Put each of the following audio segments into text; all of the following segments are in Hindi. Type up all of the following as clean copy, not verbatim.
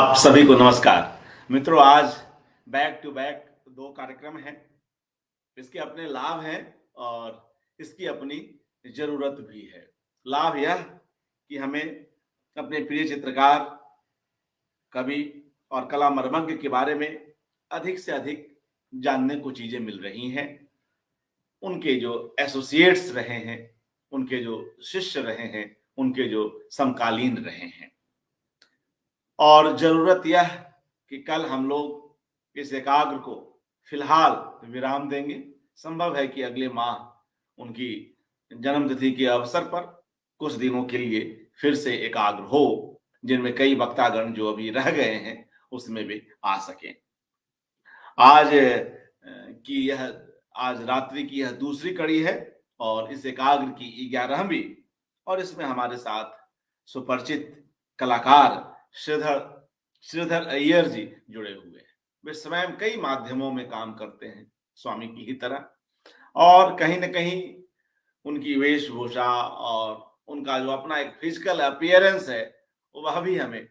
आप सभी को नमस्कार। मित्रों, आज बैक टू बैक दो कार्यक्रम हैं। इसके अपने लाभ हैं और इसकी अपनी जरूरत भी है। लाभ यह कि हमें अपने प्रिय चित्रकार, कवि और कला मर्मज्ञ के बारे में अधिक से अधिक जानने को चीजें मिल रही हैं। उनके जो एसोसिएट्स रहे हैं, उनके जो शिष्य रहे हैं, उनके जो समकालीन रहे हैं। और जरूरत यह कि कल हम लोग इस एकाग्र को फिलहाल विराम देंगे। संभव है कि अगले माह उनकी जन्मतिथि के अवसर पर कुछ दिनों के लिए फिर से एकाग्र हो, जिनमें कई वक्तागण जो अभी रह गए हैं उसमें भी आ सकें। आज रात्रि की यह दूसरी कड़ी है और इस एकाग्र की 11वीं, और इसमें हमारे साथ सुपरिचित कलाकार श्रीधर श्रीधर अय्यर जी जुड़े हुए हैं। वे स्वयं कई माध्यमों में काम करते हैं, स्वामी की ही तरह, और कहीं न कहीं उनकी वेशभूषा और उनका जो अपना एक फिजिकल अपीयरेंस है, वह भी हमें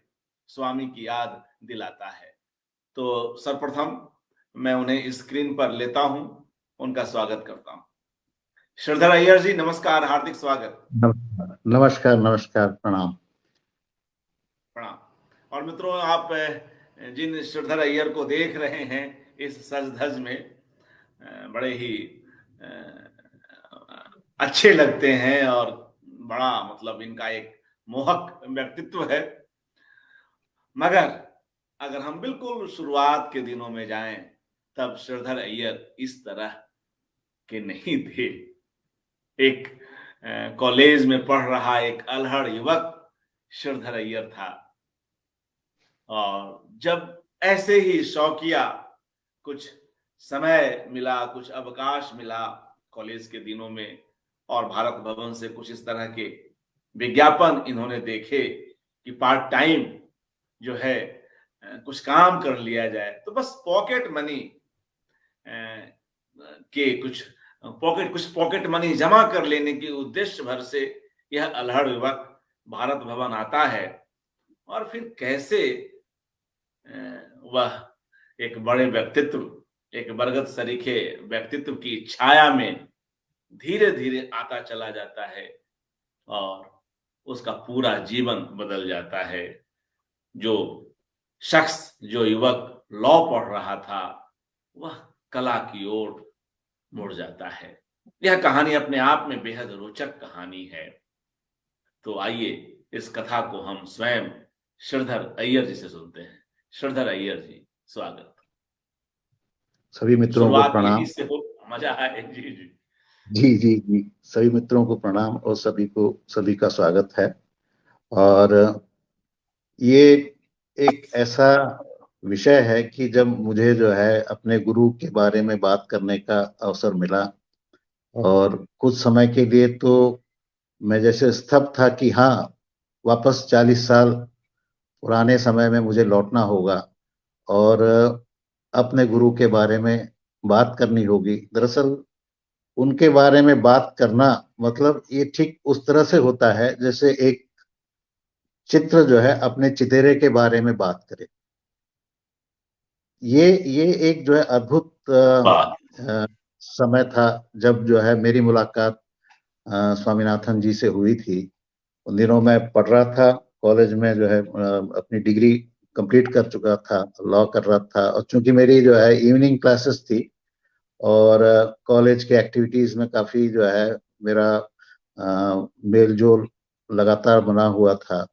स्वामी की याद दिलाता है। तो सर्वप्रथम मैं उन्हें स्क्रीन पर लेता हूं, उनका स्वागत करता हूं। श्रीधर अय्यर जी, नमस्कार, हार्दिक स्वागत। नमस्कार, नमस्कार, प्रणाम। प्रणाम। और मित्रों, आप जिन श्रीधर अय्यर को देख रहे हैं इस सज धज में, बड़े ही अच्छे लगते हैं और बड़ा मतलब इनका एक मोहक व्यक्तित्व है। मगर अगर हम बिल्कुल शुरुआत के दिनों में जाएं, तब श्रीधर अय्यर इस तरह के नहीं थे। एक कॉलेज में पढ़ रहा एक अल्हड़ युवक श्रीधर अय्यर था, और जब ऐसे ही शौकिया कुछ समय मिला, कुछ अवकाश मिला कॉलेज के दिनों में, और भारत भवन से कुछ इस तरह के विज्ञापन इन्होंने देखे कि पार्ट टाइम जो है कुछ काम कर लिया जाए, तो बस पॉकेट मनी के कुछ पॉकेट मनी जमा कर लेने के उद्देश्य भर से यह अल्हड़ युवक भारत भवन आता है। और फिर कैसे वह एक बड़े व्यक्तित्व, एक बरगद सरीखे व्यक्तित्व की छाया में धीरे धीरे आता चला जाता है और उसका पूरा जीवन बदल जाता है। जो शख्स, जो युवक लॉ पढ़ रहा था, वह कला की ओर मुड़ जाता है। यह कहानी अपने आप में बेहद रोचक कहानी है। तो आइए इस कथा को हम स्वयं श्रीधर अय्यर जी से सुनते हैं। श्रीधर अय्यर जी, स्वागत। सभी मित्रों को शुरुआत प्रणाम। यहीं से हो, मजा आए। जी जी जी जी जी, सभी मित्रों को प्रणाम और सभी का स्वागत है। और ये एक ऐसा विषय है कि जब मुझे जो है अपने गुरु के बारे में बात करने का अवसर मिला, और कुछ समय के लिए तो मैं जैसे स्तब्ध था कि हाँ, वापस 40 साल पुराने समय में मुझे लौटना होगा और अपने गुरु के बारे में बात करनी होगी। दरअसल उनके बारे में बात करना मतलब ये ठीक उस तरह से होता है जैसे एक चित्र जो है अपने चितेरे के बारे में बात करे। ये एक जो है अद्भुत समय था जब जो है मेरी मुलाकात स्वामीनाथन जी से हुई थी। उन दिनों मैं पढ़ रहा था कॉलेज में, जो है अपनी डिग्री कंप्लीट कर चुका था, लॉ कर रहा था। और चूंकि मेरी जो है इवनिंग क्लासेस थी और कॉलेज के एक्टिविटीज में काफी जो है मेरा मेल जोल लगातार बना हुआ था,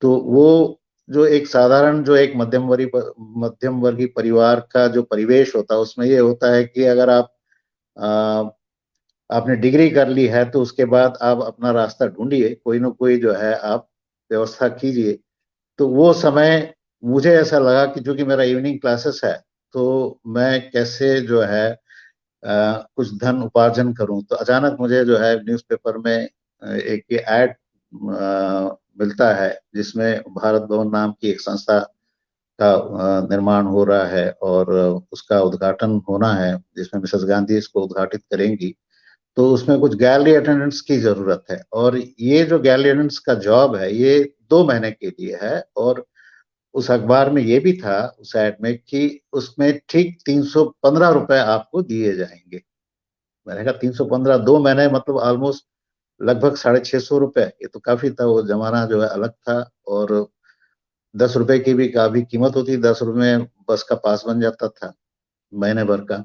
तो वो जो एक साधारण जो एक मध्यम वर्गीय परिवार का जो परिवेश होता है, उसमें ये होता है कि अगर आपने डिग्री कर ली है तो उसके बाद आप अपना रास्ता ढूंढिए, कोई ना कोई जो है आप व्यवस्था कीजिए। तो वो समय मुझे ऐसा लगा कि चूंकि मेरा इवनिंग क्लासेस है, तो मैं कैसे जो है कुछ धन उपार्जन करूं। तो अचानक मुझे जो है न्यूज़पेपर में एक ये ऐड मिलता है जिसमें भारत भवन नाम की एक संस्था का निर्माण हो रहा है और उसका उद्घाटन होना है, जिसमें मिसेस गांधी इसको उद्घाटित करेंगी। तो उसमें कुछ गैलरी अटेंडेंट्स की जरूरत है, और ये जो गैलरी अटेंडेंट्स का जॉब है ये 2 महीने के लिए है, और उस अखबार में ये भी था, उस ऐड में, कि उसमें ठीक 315 रुपए आपको दिए जाएंगे। मैंने कहा 315, 2 महीने मतलब ऑलमोस्ट लगभग 650 रुपए। ये तो काफी था, वो जमाना जो है अलग था। और 10 रुपए की भी काफी कीमत होती, 10 रुपए में बस का पास बन जाता था महीने भर का।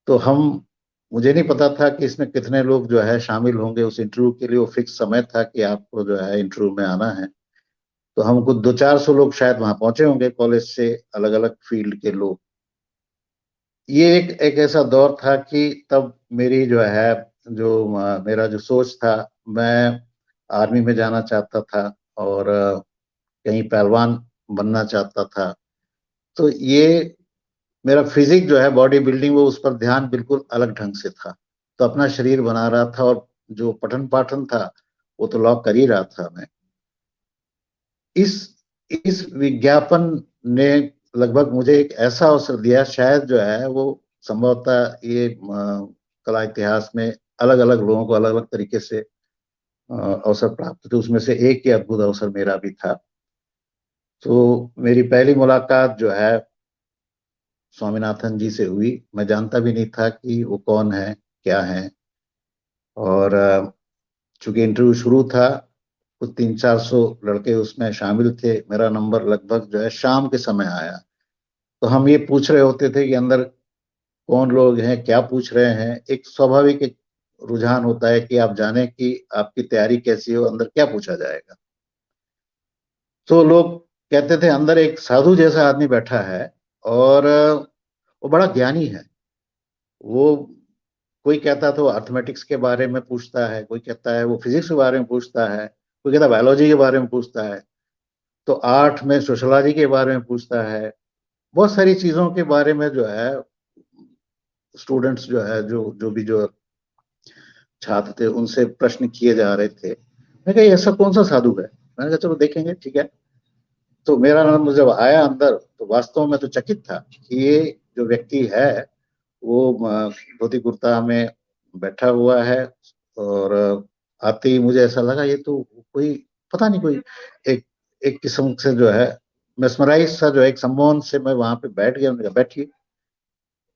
तो हम, मुझे नहीं पता था कि इसमें कितने लोग जो है शामिल होंगे उस इंटरव्यू के लिए। वो फिक्स समय था कि आपको जो है इंटरव्यू में आना है। तो हमको 200-400 लोग शायद वहां पहुंचे होंगे कॉलेज से, अलग अलग फील्ड के लोग। ये एक ऐसा दौर था कि तब मेरी जो है, जो मेरा जो सोच था, मैं आर्मी में जाना चाहता था, और कहीं पहलवान बनना चाहता था। तो ये मेरा फिजिक जो है, बॉडी बिल्डिंग, वो उस पर ध्यान बिल्कुल अलग ढंग से था। तो अपना शरीर बना रहा था, और जो पठन पाठन था वो तो लॉक कर ही रहा था मैं। इस इस विज्ञापन ने लगभग मुझे एक ऐसा अवसर दिया, शायद जो है वो संभवतः ये कला इतिहास में अलग अलग लोगों को अलग अलग तरीके से अवसर प्राप्त थे, उसमें से एक ही अद्भुत अवसर मेरा भी था। तो मेरी पहली मुलाकात जो है स्वामीनाथन जी से हुई। मैं जानता भी नहीं था कि वो कौन है, क्या है। और चूंकि इंटरव्यू शुरू था, कुछ 300-400 लड़के उसमें शामिल थे। मेरा नंबर लगभग जो है शाम के समय आया। तो हम ये पूछ रहे होते थे कि अंदर कौन लोग हैं, क्या पूछ रहे हैं। एक स्वाभाविक एक रुझान होता है कि आप जाने कि आपकी तैयारी कैसी हो, अंदर क्या पूछा जाएगा। तो लोग कहते थे अंदर एक साधु जैसा आदमी बैठा है, और वो बड़ा ज्ञानी है। वो, कोई कहता तो अर्थमेटिक्स के बारे में पूछता है, कोई कहता है वो फिजिक्स के बारे में पूछता है, कोई कहता बायोलॉजी के बारे में पूछता है, तो आर्ट में सोशोलॉजी के बारे में पूछता है। बहुत सारी चीजों के बारे में जो है स्टूडेंट्स जो है, जो जो भी जो छात्र थे, उनसे प्रश्न किए जा रहे थे। मैं कहा ऐसा कौन सा साधु है। मैंने कहा चलो देखेंगे, ठीक है। तो मेरा नाम जब आया अंदर, तो वास्तव में तो चकित था कि ये जो व्यक्ति है वो धोती कुर्ता में बैठा हुआ है। और आते ही मुझे ऐसा लगा ये तो कोई, पता नहीं, कोई एक एक किस्म से जो है मेस्मराइज सा, जो है एक सम्मोहन से मैं वहां पे बैठ गया। उन्होंने कहा बैठिए।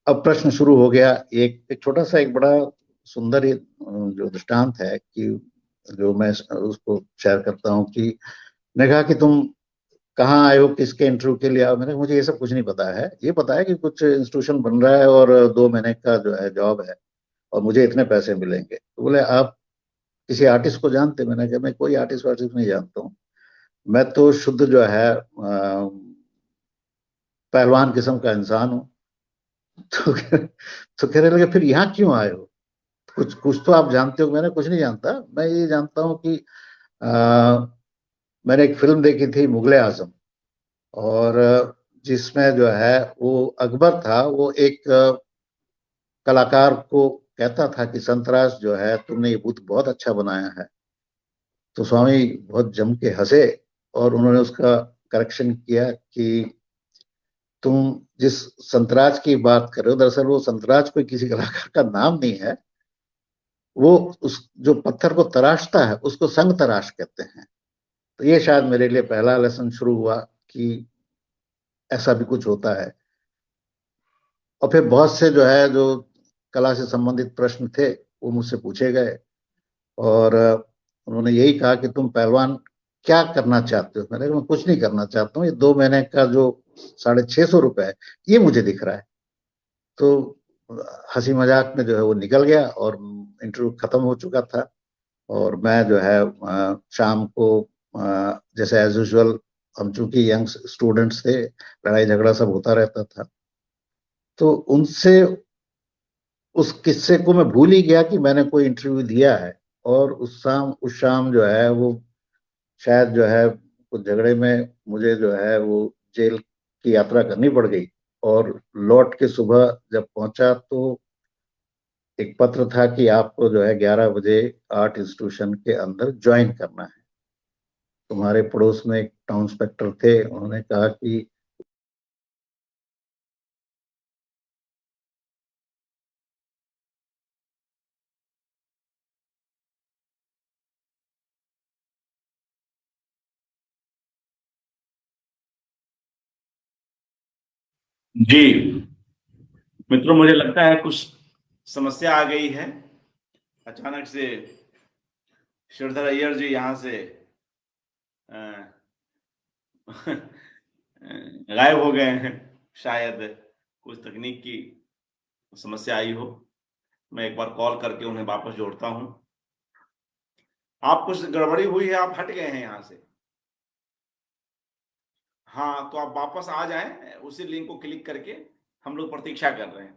अब प्रश्न शुरू हो गया। एक छोटा सा, एक बड़ा सुंदर जो दृष्टांत है कि जो मैं उसको शेयर करता हूँ, कि ने कहा कि तुम कहाँ आए हो, किसके इंटरव्यू के लिए आओ। मैंने कहा मुझे ये सब कुछ नहीं पता है। ये पता है कि कुछ इंस्टीट्यूशन बन रहा है और 2 महीने का जो है जॉब है, और मुझे इतने पैसे मिलेंगे। तो बोले आप किसी आर्टिस्ट को जानते? मैंने कहा मैं कोई आर्टिस्ट वार्टिस्ट नहीं जानता हूँ। मैं तो शुद्ध जो है पहलवान किस्म का इंसान हूँ। तो तो कहने लगे फिर यहाँ क्यों आए हो? कुछ कुछ तो आप जानते हो। मैंने कुछ नहीं जानता। मैं ये जानता हूँ कि आ, मैंने एक फिल्म देखी थी, मुगले आजम। और जिसमें जो है वो अकबर था, वो एक कलाकार को कहता था कि संतराज जो है, तुमने ये बुत बहुत अच्छा बनाया है। तो स्वामी बहुत जम के हंसे, और उन्होंने उसका करेक्शन किया कि तुम जिस संतराज की बात कर रहे हो, दरअसल वो संतराज कोई किसी कलाकार का नाम नहीं है। वो उस जो पत्थर को तराशता है उसको संग तराश कहते हैं। तो ये शायद मेरे लिए पहला लेसन शुरू हुआ कि ऐसा भी कुछ होता है। और फिर बहुत से जो है, जो कला से संबंधित प्रश्न थे, वो मुझसे पूछे गए। और उन्होंने यही कहा कि तुम पहलवान क्या करना चाहते हो। मैंने कहा मैं कुछ नहीं करना चाहता हूँ। ये 2 महीने का जो 650 रुपए है, ये मुझे दिख रहा है। तो हंसी मजाक में जो है वो निकल गया, और इंटरव्यू खत्म हो चुका था। और मैं जो है शाम को जैसे एज यूजल, हम चूंकि यंग स्टूडेंट्स थे, लड़ाई झगड़ा सब होता रहता था। तो उनसे उस किस्से को मैं भूल ही गया कि मैंने कोई इंटरव्यू दिया है। और उस शाम जो है वो शायद जो है कुछ झगड़े में मुझे जो है वो जेल की यात्रा करनी पड़ गई। और लौट के सुबह जब पहुंचा, तो एक पत्र था कि आपको जो है 11 बजे आर्ट इंस्टीट्यूशन के अंदर ज्वाइन करना है। तुम्हारे पड़ोस में एक टाउन इंस्पेक्टर थे, उन्होंने कहा कि जी मित्रों, मुझे लगता है कुछ समस्या आ गई है। अचानक से श्रीधर अय्यर जी यहाँ से गायब हो गए हैं। शायद कुछ तकनीक की समस्या आई हो। मैं एक बार कॉल करके उन्हें वापस जोड़ता हूँ। आप कुछ गड़बड़ी हुई है, आप हट गए हैं यहाँ से। हाँ, तो आप वापस आ जाएँ, उसी लिंक को क्लिक करके। हम लोग प्रतीक्षा कर रहे हैं।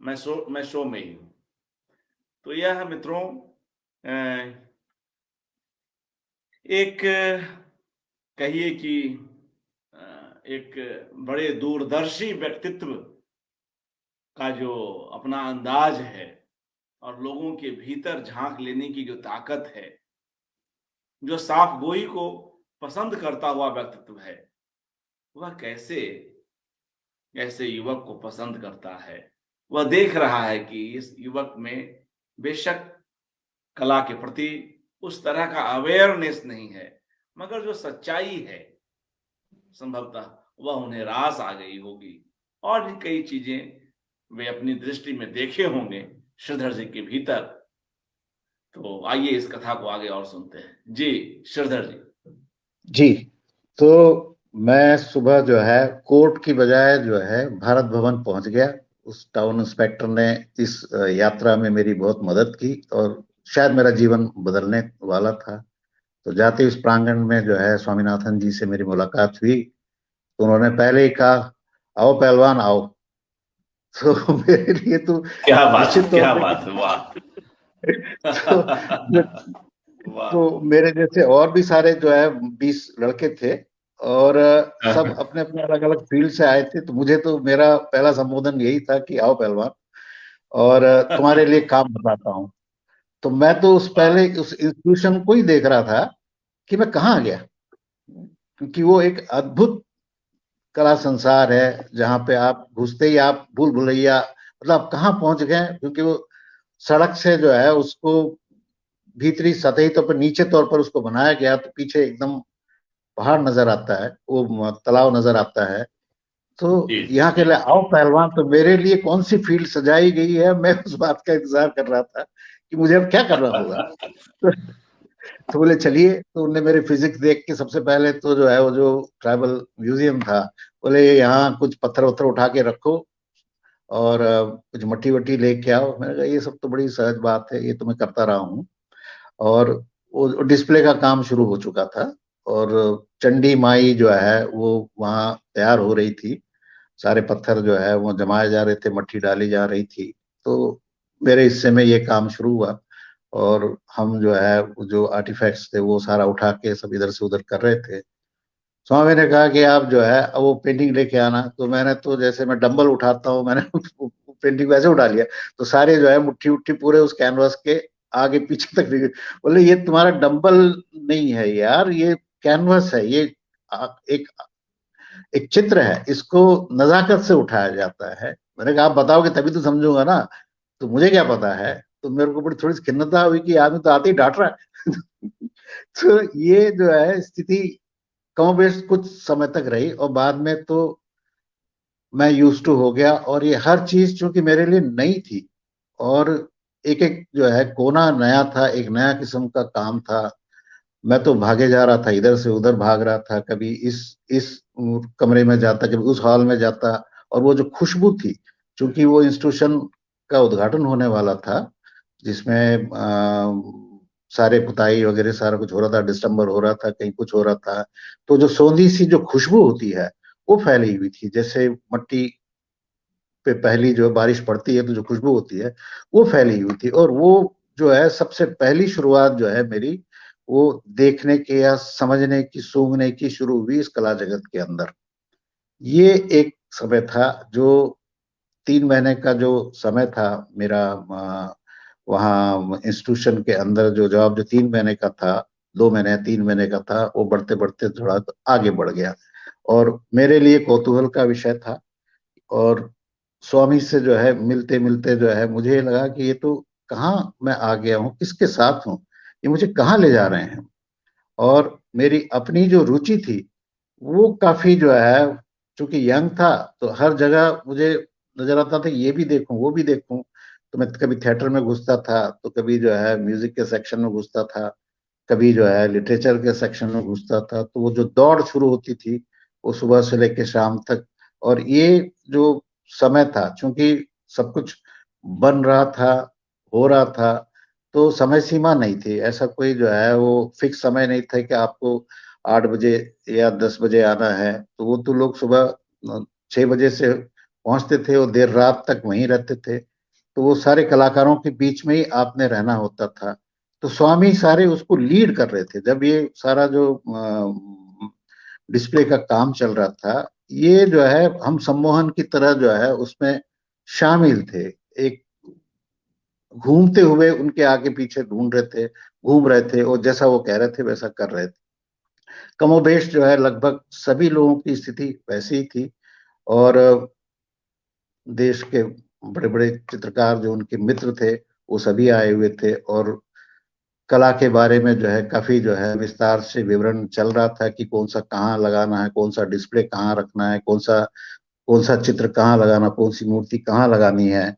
मैं शो में ही हूँ। तो यह है मित्रों एक कहिए कि एक बड़े दूरदर्शी व्यक्तित्व का जो अपना अंदाज है और लोगों के भीतर झांक लेने की जो ताकत है, जो साफ गोई को पसंद करता हुआ व्यक्तित्व है, वह कैसे ऐसे युवक को पसंद करता है। वह देख रहा है कि इस युवक में बेशक कला के प्रति उस तरह का अवेयरनेस नहीं है, मगर जो सच्चाई है संभवतः वह उन्हें रास आ गई होगी और भी कई चीजें वे अपनी दृष्टि में देखे होंगे श्रीधर जी के भीतर। तो आइए इस कथा को आगे और सुनते हैं। जी श्रीधर जी। जी, तो मैं सुबह जो है कोर्ट की बजाय जो है भारत भवन पहुंच गया। उस टाउन इंस्पेक्टर ने इस यात्रा में मेरी बहुत मदद की और शायद मेरा जीवन बदलने वाला था। तो जाते इस प्रांगण में जो है स्वामीनाथन जी से मेरी मुलाकात हुई, तो उन्होंने पहले ही कहा, आओ पहलवान आओ। तो मेरे लिए तो क्या बात है, निश्चित तौर क्या पे बात है, वाह। तो वाह। तो मेरे जैसे और भी सारे जो है 20 लड़के थे और सब हाँ। अपने अपने अलग अलग फील्ड से आए थे। तो मुझे तो मेरा पहला संबोधन यही था कि आओ पहलवान, और तुम्हारे लिए काम बताता हूँ। तो मैं तो उस वाह। पहले उस इंस्टीट्यूशन को ही देख रहा था कि मैं कहाँ आ गया, क्योंकि वो एक अद्भुत कला संसार है जहाँ पे आप घुसते ही आप भूल भुलैया, मतलब आप कहाँ पहुंच गए, क्योंकि वो सड़क से जो है उसको भीतरी सतही तौर पर नीचे तौर पर उसको बनाया गया, तो पीछे एकदम पहाड़ नजर आता है, वो तालाब नजर आता है। तो जी यहाँ के जी। लिए आओ पहलवान, तो मेरे लिए कौन सी फील्ड सजाई गई है, मैं उस बात का इंतजार कर रहा था कि मुझे अब क्या करना होगा। तो बोले चलिए, तो उनने मेरे फिजिक्स देख के सबसे पहले तो जो है वो जो ट्राइबल म्यूजियम था, बोले यहाँ कुछ पत्थर वत्थर उठा के रखो और कुछ मट्टी वट्टी लेके आओ। मैंने कहा ये सब तो बड़ी सहज बात है, ये तो मैं करता रहा हूँ। और वो डिस्प्ले का काम शुरू हो चुका था और चंडी माई जो है वो वहाँ तैयार हो रही थी। सारे पत्थर जो है वो जमाए जा रहे थे, मट्टी डाली जा रही थी। तो मेरे हिस्से में ये काम शुरू हुआ और हम जो है वो जो आर्टिफैक्ट्स थे वो सारा उठा के सब इधर से उधर कर रहे थे। स्वामी ने कहा कि आप जो है अब वो पेंटिंग लेके आना। तो मैंने तो जैसे मैं डंबल उठाता हूँ, मैंने पेंटिंग वैसे उठा लिया। तो सारे जो है मुट्ठी उट्ठी पूरे उस कैनवास के आगे पीछे तक बोले ये तुम्हारा डंबल नहीं है यार, ये कैनवास है, ये एक एक चित्र है, इसको नजाकत से उठाया जाता है। मैंने कहा आप बताओगे तभी तो समझूंगा ना, तो मुझे क्या पता है। तो मेरे को बड़ी थोड़ी सी खिन्नता हुई कि आदमी तो आते ही डांट रहा है। तो ये जो है स्थिति कमोबेश कुछ समय तक रही और बाद में तो मैं यूज टू हो गया, और ये हर चीज चूंकि मेरे लिए नई थी और एक एक जो है कोना नया था, एक नया किस्म का काम था। मैं तो भागे जा रहा था, इधर से उधर भाग रहा था, कभी इस कमरे में जाता, कभी उस हॉल में जाता। और वो जो खुशबू थी, चूंकि वो इंस्टीट्यूशन का उद्घाटन होने वाला था जिसमें सारे पुताई वगैरह सारा कुछ हो रहा था, दिसंबर हो रहा था, कहीं कुछ हो रहा था। तो जो सौंधी सी जो खुशबू होती है वो फैली हुई थी, जैसे मट्टी पे पहली जो बारिश पड़ती है तो जो खुशबू होती है वो फैली हुई थी। और वो जो है सबसे पहली शुरुआत जो है मेरी वो देखने के या समझने की सूंघने की शुरू हुई इस कला जगत के अंदर। ये एक समय था जो 3 महीने का जो समय था मेरा वहाँ इंस्टीट्यूशन के अंदर जो जॉब जो 3 महीने का था, 2 महीने 3 महीने का था, वो बढ़ते बढ़ते थोड़ा आगे बढ़ गया और मेरे लिए कौतूहल का विषय था। और स्वामी से जो है मिलते मिलते जो है मुझे लगा कि ये तो कहाँ मैं आ गया हूँ, किसके साथ हूँ, ये मुझे कहाँ ले जा रहे हैं। और मेरी अपनी जो रुचि थी वो काफी जो है चूंकि यंग था तो हर जगह मुझे नजर आता था ये भी देखूं वो भी देखूं। तो मैं कभी थिएटर में घुसता था, तो कभी जो है म्यूजिक के सेक्शन में घुसता था, कभी जो है लिटरेचर के सेक्शन में घुसता था। तो वो जो दौड़ शुरू होती थी वो सुबह से लेकर शाम तक। और ये जो समय था, चूंकि सब कुछ बन रहा था, हो रहा था, तो समय सीमा नहीं थी। ऐसा कोई जो है वो फिक्स समय नहीं था कि आपको 8 बजे या 10 बजे आना है। तो वो तो लोग सुबह 6 बजे से पहुंचते थे और देर रात तक वहीं रहते थे। तो वो सारे कलाकारों के बीच में ही आपने रहना होता था। तो स्वामी सारे उसको लीड कर रहे थे जब ये सारा जो डिस्प्ले का काम चल रहा था। ये जो है हम सम्मोहन की तरह जो है उसमें शामिल थे, एक घूमते हुए उनके आगे पीछे ढूंढ रहे थे, घूम रहे थे, और जैसा वो कह रहे थे वैसा कर रहे थे। कमोबेश जो है लगभग सभी लोगों की स्थिति वैसी ही थी। और देश के बड़े बड़े चित्रकार जो उनके मित्र थे वो सभी आए हुए थे, और कला के बारे में जो है काफी जो है विस्तार से विवरण चल रहा था कि कौन सा कहाँ लगाना है, कौन सा डिस्प्ले कहाँ रखना है, कौन सा चित्र कहाँ लगाना, कौन सी मूर्ति कहाँ लगानी है,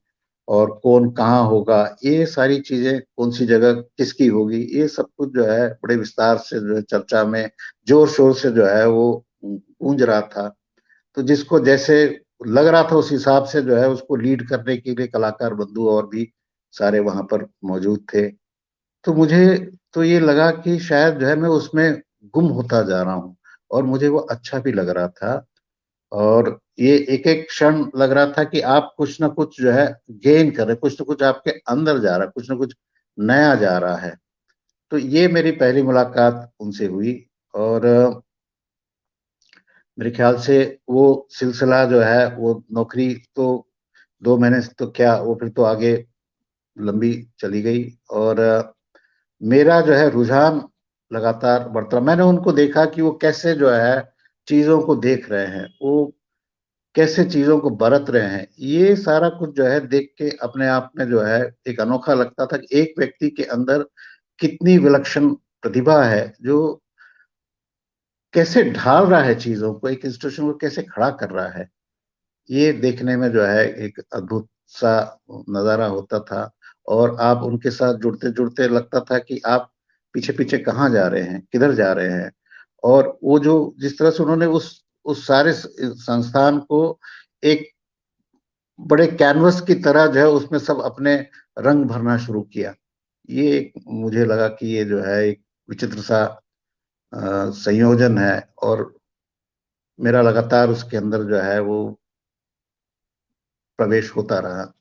और कौन कहाँ होगा, ये सारी चीजें कौन सी जगह किसकी होगी, ये सब कुछ जो है बड़े विस्तार से जो है चर्चा में जोर शोर से जो है वो गूंज रहा था। तो जिसको जैसे लग रहा था उस हिसाब से जो है उसको लीड करने के लिए कलाकार बंधु और भी सारे वहां पर मौजूद थे। तो मुझे तो ये लगा कि शायद जो है मैं उसमें गुम होता जा रहा हूँ, और मुझे वो अच्छा भी लग रहा था। और ये एक एक क्षण लग रहा था कि आप कुछ ना कुछ जो है गेन कर रहे, कुछ ना कुछ आपके अंदर जा रहा है, कुछ ना कुछ नया जा रहा है। तो ये मेरी पहली मुलाकात उनसे हुई। और मेरे ख्याल से वो सिलसिला जो है वो नौकरी तो 2 महीने से तो क्या, वो फिर तो आगे लंबी चली गई। और मेरा जो है रुझान लगातार बढ़ता रहा। मैंने उनको देखा कि वो कैसे जो है चीजों को देख रहे हैं, वो कैसे चीजों को बरत रहे हैं। ये सारा कुछ जो है देख के अपने आप में जो है एक अनोखा लगता था कि एक व्यक्ति के अंदर कितनी विलक्षण प्रतिभा है, जो कैसे ढाल रहा है चीजों को, एक इंस्टीट्यूशन को कैसे खड़ा कर रहा है। ये देखने में जो है एक अद्भुत सा नजारा होता था। और आप उनके साथ जुड़ते जुड़ते लगता था कि आप पीछे पीछे कहाँ जा रहे हैं, किधर जा रहे हैं। और वो जो जिस तरह से उन्होंने उस सारे संस्थान को एक बड़े कैनवस की तरह जो है उसमें सब अपने रंग भरना शुरू किया। ये एक मुझे लगा कि ये जो है एक विचित्र सा संयोजन है। और मेरा लगातार उसके अंदर जो है वो प्रवेश होता रहा।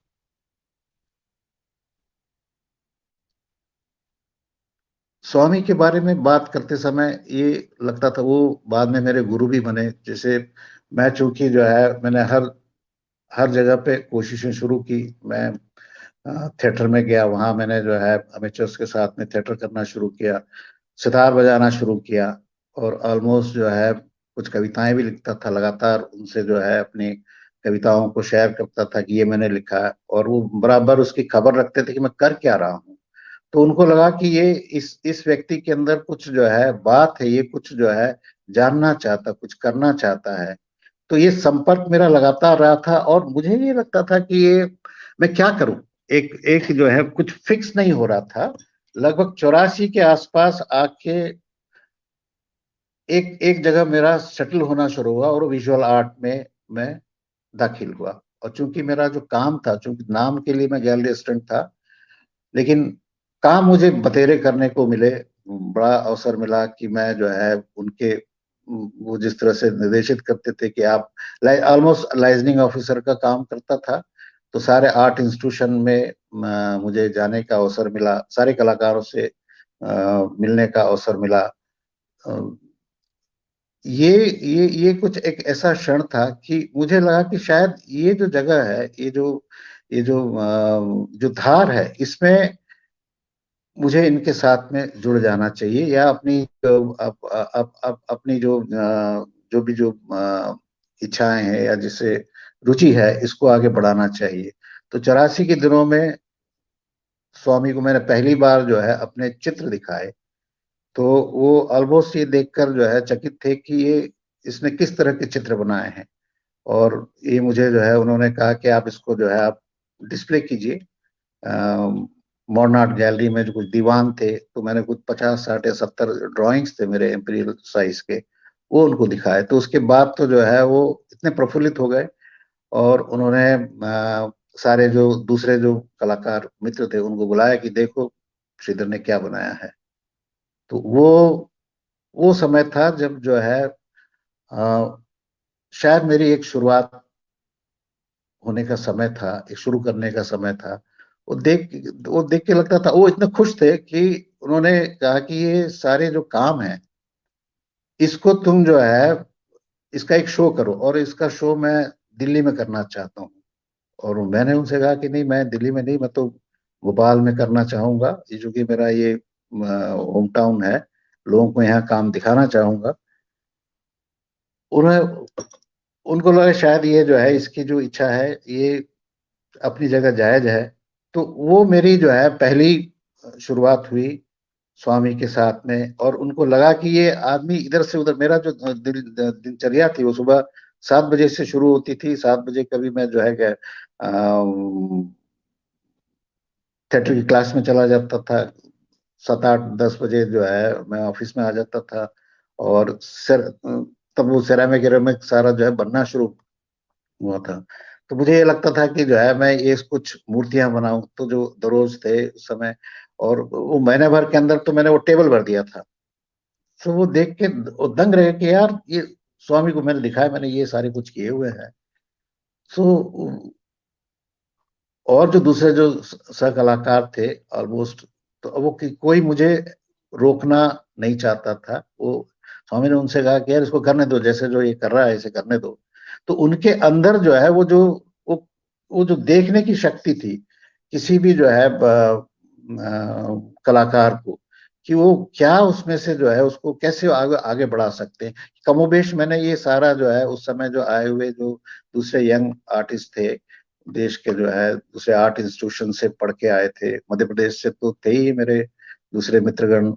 स्वामी के बारे में बात करते समय ये लगता था वो बाद में मेरे गुरु भी बने। जैसे मैं चूंकि जो है मैंने हर हर जगह पे कोशिशें शुरू की। मैं थिएटर में गया, वहां मैंने जो है अमेचर्स के साथ में थिएटर करना शुरू किया, सितार बजाना शुरू किया, और ऑलमोस्ट जो है कुछ कविताएं भी लिखता था। लगातार उनसे जो है अपनी कविताओं को शेयर करता था कि ये मैंने लिखा है, और वो बराबर उसकी खबर रखते थे कि मैं कर क्या रहा हूँ। तो उनको लगा कि ये इस व्यक्ति के अंदर कुछ जो है बात है, ये कुछ जो है जानना चाहता, कुछ करना चाहता है। तो ये संपर्क मेरा लगातार रहा था, और मुझे ये लगता था कि ये मैं क्या करूं। एक एक जो है कुछ फिक्स नहीं हो रहा था। लगभग 84 के आसपास आके एक एक जगह मेरा सेटल होना शुरू हुआ, और विजुअल आर्ट में मैं दाखिल हुआ। और चूंकि मेरा जो काम था, चूंकि नाम के लिए मैं गैलरी असिस्टेंट था, लेकिन काम मुझे बतेरे करने को मिले। बड़ा अवसर मिला कि मैं जो है उनके वो जिस तरह से निर्देशित करते थे कि आप ऑलमोस्ट लाइजनिंग ऑफिसर का काम करता था। तो सारे आर्ट इंस्टीट्यूशन में मुझे जाने का अवसर मिला, सारे कलाकारों से मिलने का अवसर मिला। अ, ये कुछ एक ऐसा क्षण था कि मुझे लगा कि शायद ये जो जगह है, जो धार है, इसमें मुझे इनके साथ में जुड़ जाना चाहिए, या अपनी अपनी जो भी जो इच्छाएं हैं या जिसे रुचि है इसको आगे बढ़ाना चाहिए। तो 84 के दिनों में स्वामी को मैंने पहली बार जो है अपने चित्र दिखाए। तो वो ऑलमोस्ट ये देखकर जो है चकित थे कि ये इसने किस तरह के चित्र बनाए हैं। और ये मुझे जो है उन्होंने कहा कि आप इसको जो है आप डिस्प्ले कीजिए। मॉडर्न आर्ट गैलरी में जो कुछ दीवान थे, तो मैंने कुछ 50 60 या 70 ड्राइंग्स थे मेरे एम्पीरियल साइज के, वो उनको दिखाए। तो उसके बाद तो जो है वो इतने प्रफुल्लित हो गए, और उन्होंने सारे जो दूसरे जो कलाकार मित्र थे उनको बुलाया कि देखो श्रीधर ने क्या बनाया है। तो वो समय था जब जो है शायद मेरी एक शुरुआत होने का समय था, एक शुरू करने का समय था। वो देख के लगता था, वो इतने खुश थे कि उन्होंने कहा कि ये सारे जो काम है इसको तुम जो है इसका एक शो करो, और इसका शो मैं दिल्ली में करना चाहता हूँ। और मैंने उनसे कहा कि नहीं, मैं दिल्ली में नहीं, मैं तो भोपाल में करना चाहूंगा, ये चूंकि मेरा ये होम टाउन है, लोगों को यहाँ काम दिखाना चाहूंगा। उन्हें उनको लगा शायद ये जो है इसकी जो इच्छा है ये अपनी जगह जायज है। तो वो मेरी जो है पहली शुरुआत हुई स्वामी के साथ में। और उनको लगा कि ये आदमी इधर से उधर, मेरा जो दिनचर्या थी वो सुबह 7 बजे से शुरू होती थी। 7 बजे कभी मैं जो है थिएटर की क्लास में चला जाता था, 7 8 10 बजे जो है मैं ऑफिस में आ जाता था। और तब वो सेरामिक वेरामिक सारा जो है बनना शुरू हुआ था। तो मुझे ये लगता था कि जो है मैं ये कुछ मूर्तियां बनाऊं, तो जो दरोज थे उस समय, और वो महीने भर के अंदर तो मैंने वो टेबल भर दिया था। तो वो देख के वो दंग रहे कि यार ये स्वामी को मैंने दिखाया, मैंने ये सारे कुछ किए हुए हैं। तो और जो दूसरे जो सह कलाकार थे ऑलमोस्ट, तो वो कोई मुझे रोकना नहीं चाहता था। वो स्वामी ने उनसे कहा कि यार इसको करने दो, जैसे जो ये कर रहा है इसे करने दो। तो उनके अंदर जो है वो वो जो देखने की शक्ति थी किसी भी जो है कलाकार को, कि वो क्या उसमें से जो है उसको कैसे आगे आगे बढ़ा सकते हैं। कमोबेश मैंने ये सारा जो है उस समय जो आए हुए जो दूसरे यंग आर्टिस्ट थे, देश के जो है दूसरे आर्ट इंस्टीट्यूशन से पढ़ के आए थे, मध्य प्रदेश से तो थे ही मेरे दूसरे मित्रगण,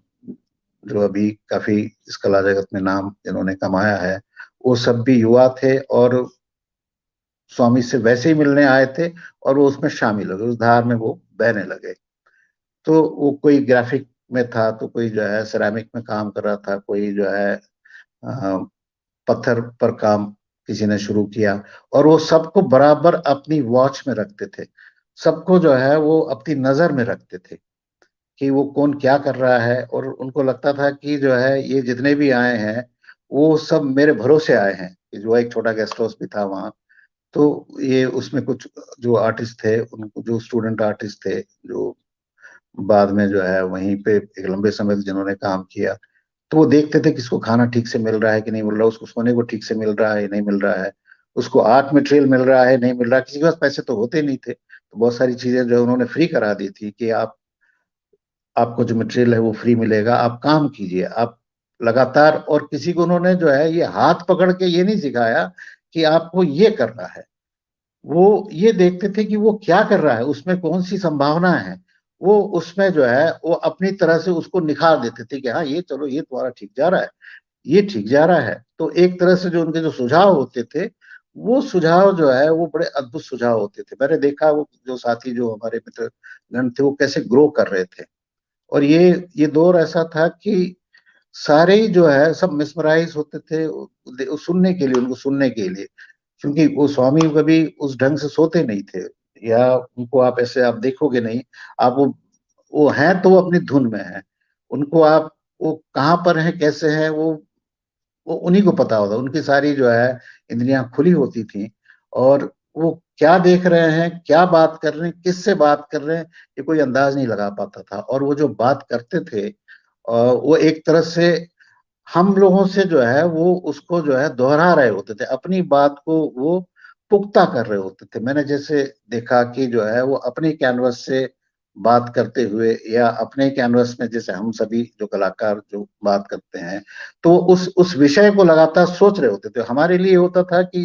जो अभी काफी इस कला जगत में नाम जिन्होंने कमाया है, वो सब भी युवा थे और स्वामी से वैसे ही मिलने आए थे, और वो उसमें शामिल हो गए, उस धार में वो बहने लगे। तो वो कोई ग्राफिक में था, तो कोई जो है सिरेमिक में काम कर रहा था, कोई जो है पत्थर पर काम किसी ने शुरू किया। और वो सबको बराबर अपनी वॉच में रखते थे, सबको जो है वो अपनी नजर में रखते थे कि वो कौन क्या कर रहा है। और उनको लगता था कि जो है ये जितने भी आए हैं वो सब मेरे भरोसे आए हैं, कि जो एक छोटा गेस्ट हाउस भी था वहाँ। तो ये उसमें कुछ जो आर्टिस्ट थे, उनको जो स्टूडेंट आर्टिस्ट थे, जो बाद में जो है वहीं पे एक लंबे समय तक जिन्होंने काम किया, तो वो देखते थे कि इसको खाना ठीक से मिल रहा है कि नहीं मिल रहा, उसको सोने को ठीक से मिल रहा है नहीं मिल रहा है, उसको आर्ट मटेरियल मिल रहा है नहीं मिल रहा है। किसी के पास पैसे तो होते नहीं थे, तो बहुत सारी चीजें जो है उन्होंने फ्री करा दी थी कि आपको जो मटेरियल है वो फ्री मिलेगा, आप काम कीजिए आप लगातार। और किसी को उन्होंने जो है ये हाथ पकड़ के ये नहीं सिखाया कि आपको ये करना है, वो ये देखते थे कि वो क्या कर रहा है, उसमें कौन सी संभावना है। वो उसमें जो है वो अपनी तरह से उसको निखार देते थे कि हाँ ये चलो ये तुम्हारा ठीक जा रहा है, ये ठीक जा रहा है। तो एक तरह से जो उनके जो सुझाव होते थे, वो सुझाव जो है वो बड़े अद्भुत सुझाव होते थे। मैंने देखा वो जो साथी जो हमारे मित्र गण थे वो कैसे ग्रो कर रहे थे। और ये दौर ऐसा था कि सारे ही जो है सब मिसमराइज होते थे सुनने के लिए, उनको सुनने के लिए, क्योंकि वो स्वामी कभी उस ढंग से सोते नहीं थे, या उनको आप ऐसे आप देखोगे नहीं। आप वो हैं तो वो अपनी धुन में है, उनको आप वो कहाँ पर है कैसे है वो उन्हीं को पता होता, उनकी सारी जो है इंद्रियां खुली होती थी। और वो क्या देख रहे हैं, क्या बात कर रहे हैं, किससे बात कर रहे हैं, ये कोई अंदाज नहीं लगा पाता था। और वो जो बात करते थे वो एक तरह से हम लोगों से जो है वो उसको जो है दोहरा रहे होते थे, अपनी बात को वो पुख्ता कर रहे होते थे। मैंने जैसे देखा कि जो है वो अपने कैनवस से बात करते हुए, या अपने कैनवस में जैसे हम सभी जो कलाकार जो बात करते हैं, तो उस विषय को लगातार सोच रहे होते थे। हमारे लिए होता था कि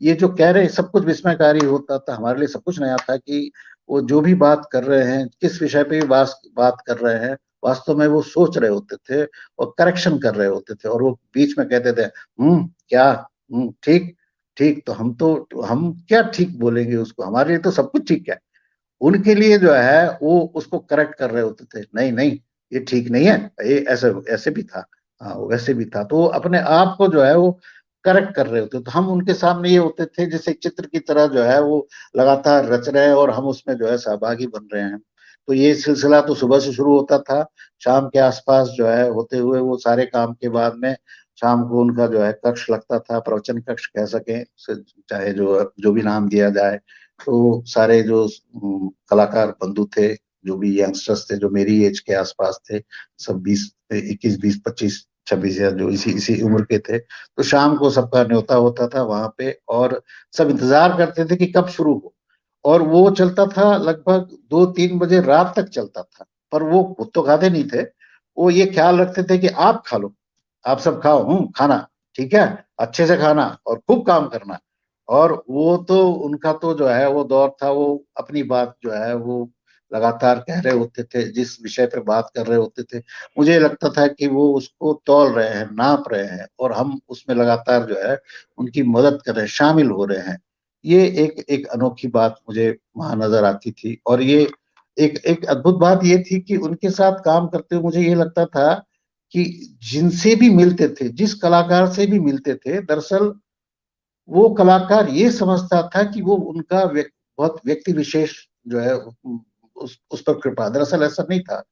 ये जो कह रहे हैं सब कुछ विस्मयकारी होता था, हमारे लिए सब कुछ नया था कि वो जो भी बात कर रहे हैं, किस विषय पे भी बात कर रहे हैं, वास्तव में वो सोच रहे होते थे और करेक्शन कर रहे होते थे। और वो बीच में कहते थे क्या, ठीक, ठीक, तो हम क्या ठीक बोलेंगे उसको, हमारे लिए तो सब कुछ ठीक है। उनके लिए जो है वो उसको करेक्ट कर रहे होते थे, नहीं नहीं ये ठीक नहीं है, ये ऐसे ऐसे भी था, हाँ वैसे भी था, तो वो अपने आप को जो है वो करेक्ट कर रहे होते, तो हम उनके सामने ये होते थे जैसे चित्र की तरह जो है वो लगातार रच रहे हैं और हम उसमें जो है सहभागी बन रहे हैं। तो ये सिलसिला तो सुबह से शुरू होता था, शाम के आसपास जो है होते हुए वो सारे काम के बाद में शाम को उनका जो है कक्ष लगता था, प्रवचन कक्ष कह सकें चाहे जो जो भी नाम दिया जाए। तो सारे जो कलाकार बंधु थे, जो भी यंगस्टर्स थे जो मेरी एज के आसपास थे, सब 20, 21, 22, 25, 26 या जो इसी इसी उम्र के थे, तो शाम को सबका न्योता होता था वहां पे और सब इंतजार करते थे कि कब शुरू हो। और वो चलता था लगभग 2-3 बजे रात तक चलता था। पर वो खुद तो खाते नहीं थे, वो ये ख्याल रखते थे कि आप खा लो, आप सब खाओ, खाना ठीक है, अच्छे से खाना और खूब काम करना। और वो तो उनका तो जो है वो दौर था, वो अपनी बात जो है वो लगातार कह रहे होते थे, जिस विषय पे बात कर रहे होते थे मुझे लगता था कि वो उसको तौल रहे हैं, नाप रहे हैं, और हम उसमें लगातार जो है उनकी मदद कर रहे हैं, शामिल हो रहे हैं। ये एक एक अनोखी बात मुझे वहां नजर आती थी। और ये एक एक अद्भुत बात ये थी कि उनके साथ काम करते हुए मुझे ये लगता था कि जिनसे भी मिलते थे, जिस कलाकार से भी मिलते थे, दरअसल वो कलाकार ये समझता था कि वो उनका बहुत व्यक्ति विशेष जो है उस पर कृपा, दरअसल ऐसा नहीं था।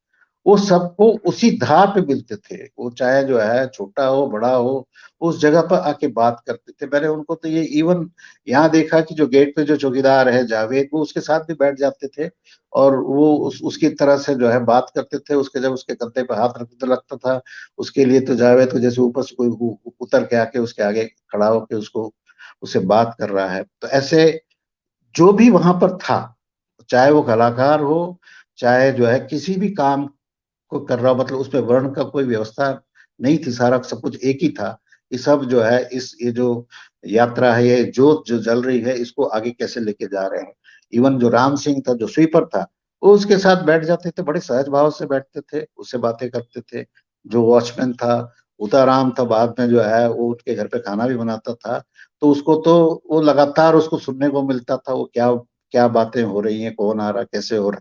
वो सबको उसी धार पे मिलते थे, वो चाहे जो है छोटा हो बड़ा हो, उस जगह पर आके बात करते थे। मैंने उनको तो ये इवन यहाँ देखा कि जो गेट पे जो चौकीदार है जावेद, वो उसके साथ भी बैठ जाते थे और वो उसकी तरह से जो है बात करते थे। उसके जब उसके कंधे पे हाथ रखते तो लगता था उसके लिए तो जावेद को जैसे ऊपर से कोई उतर के आके उसके आगे खड़ा होके उसको उससे बात कर रहा है। तो ऐसे जो भी वहां पर था, चाहे वो कलाकार हो, चाहे जो है किसी भी काम को कर रहा हो, मतलब उसमें वर्ण का कोई व्यवस्था नहीं थी, सारा सब कुछ एक ही था। ये सब जो है इस ये जो यात्रा है, ये जोत जो जल रही है, इसको आगे कैसे लेके जा रहे हैं। इवन जो राम सिंह था जो स्वीपर था, वो उसके साथ बैठ जाते थे, बड़े सहज भाव से बैठते थे, उससे बातें करते थे। जो वॉचमैन था उताराम था, बाद में जो है वो उठ के घर पे खाना भी बनाता था, तो उसको तो वो लगातार उसको सुनने को मिलता था, वो क्या क्या बातें हो रही हैं, कौन आ रहा कैसे हो रहा।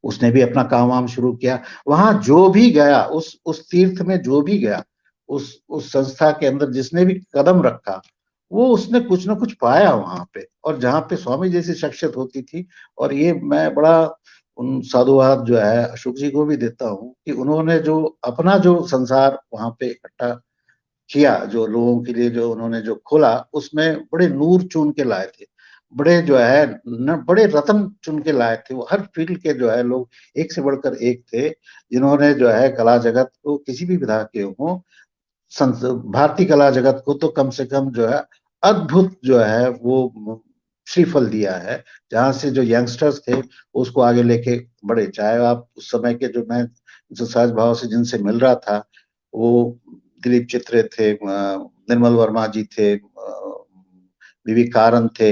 उसने भी अपना काम वाम शुरू किया। वहां जो भी गया, उस तीर्थ में जो भी गया, उस संस्था के अंदर जिसने भी कदम रखा, वो उसने कुछ ना कुछ पाया वहां पे। और जहाँ पे स्वामी जैसी शख्सियत होती थी, और ये मैं बड़ा उन साधुवाद जो है अशोक जी को भी देता हूँ कि उन्होंने जो अपना जो संसार वहां पे इकट्ठा किया, जो लोगों के लिए जो उन्होंने जो खोला, उसमें बड़े नूर चुन के लाए थे, बड़े जो है बड़े रत्न चुन के लाए थे। वो हर फील्ड के जो है लोग एक से बढ़कर एक थे, जिन्होंने जो है कला जगत को किसी भी विधा के हो, भारतीय कला जगत को तो कम से कम जो है अद्भुत जो है वो श्रीफल दिया है। जहां से जो यंगस्टर्स थे उसको आगे लेके बढ़े, चाहे आप उस समय के जो मैं जो सहज भाव से जिनसे मिल रहा था, वो दिलीप चित्रे थे, निर्मल वर्मा जी थे, बीवी कारन थे,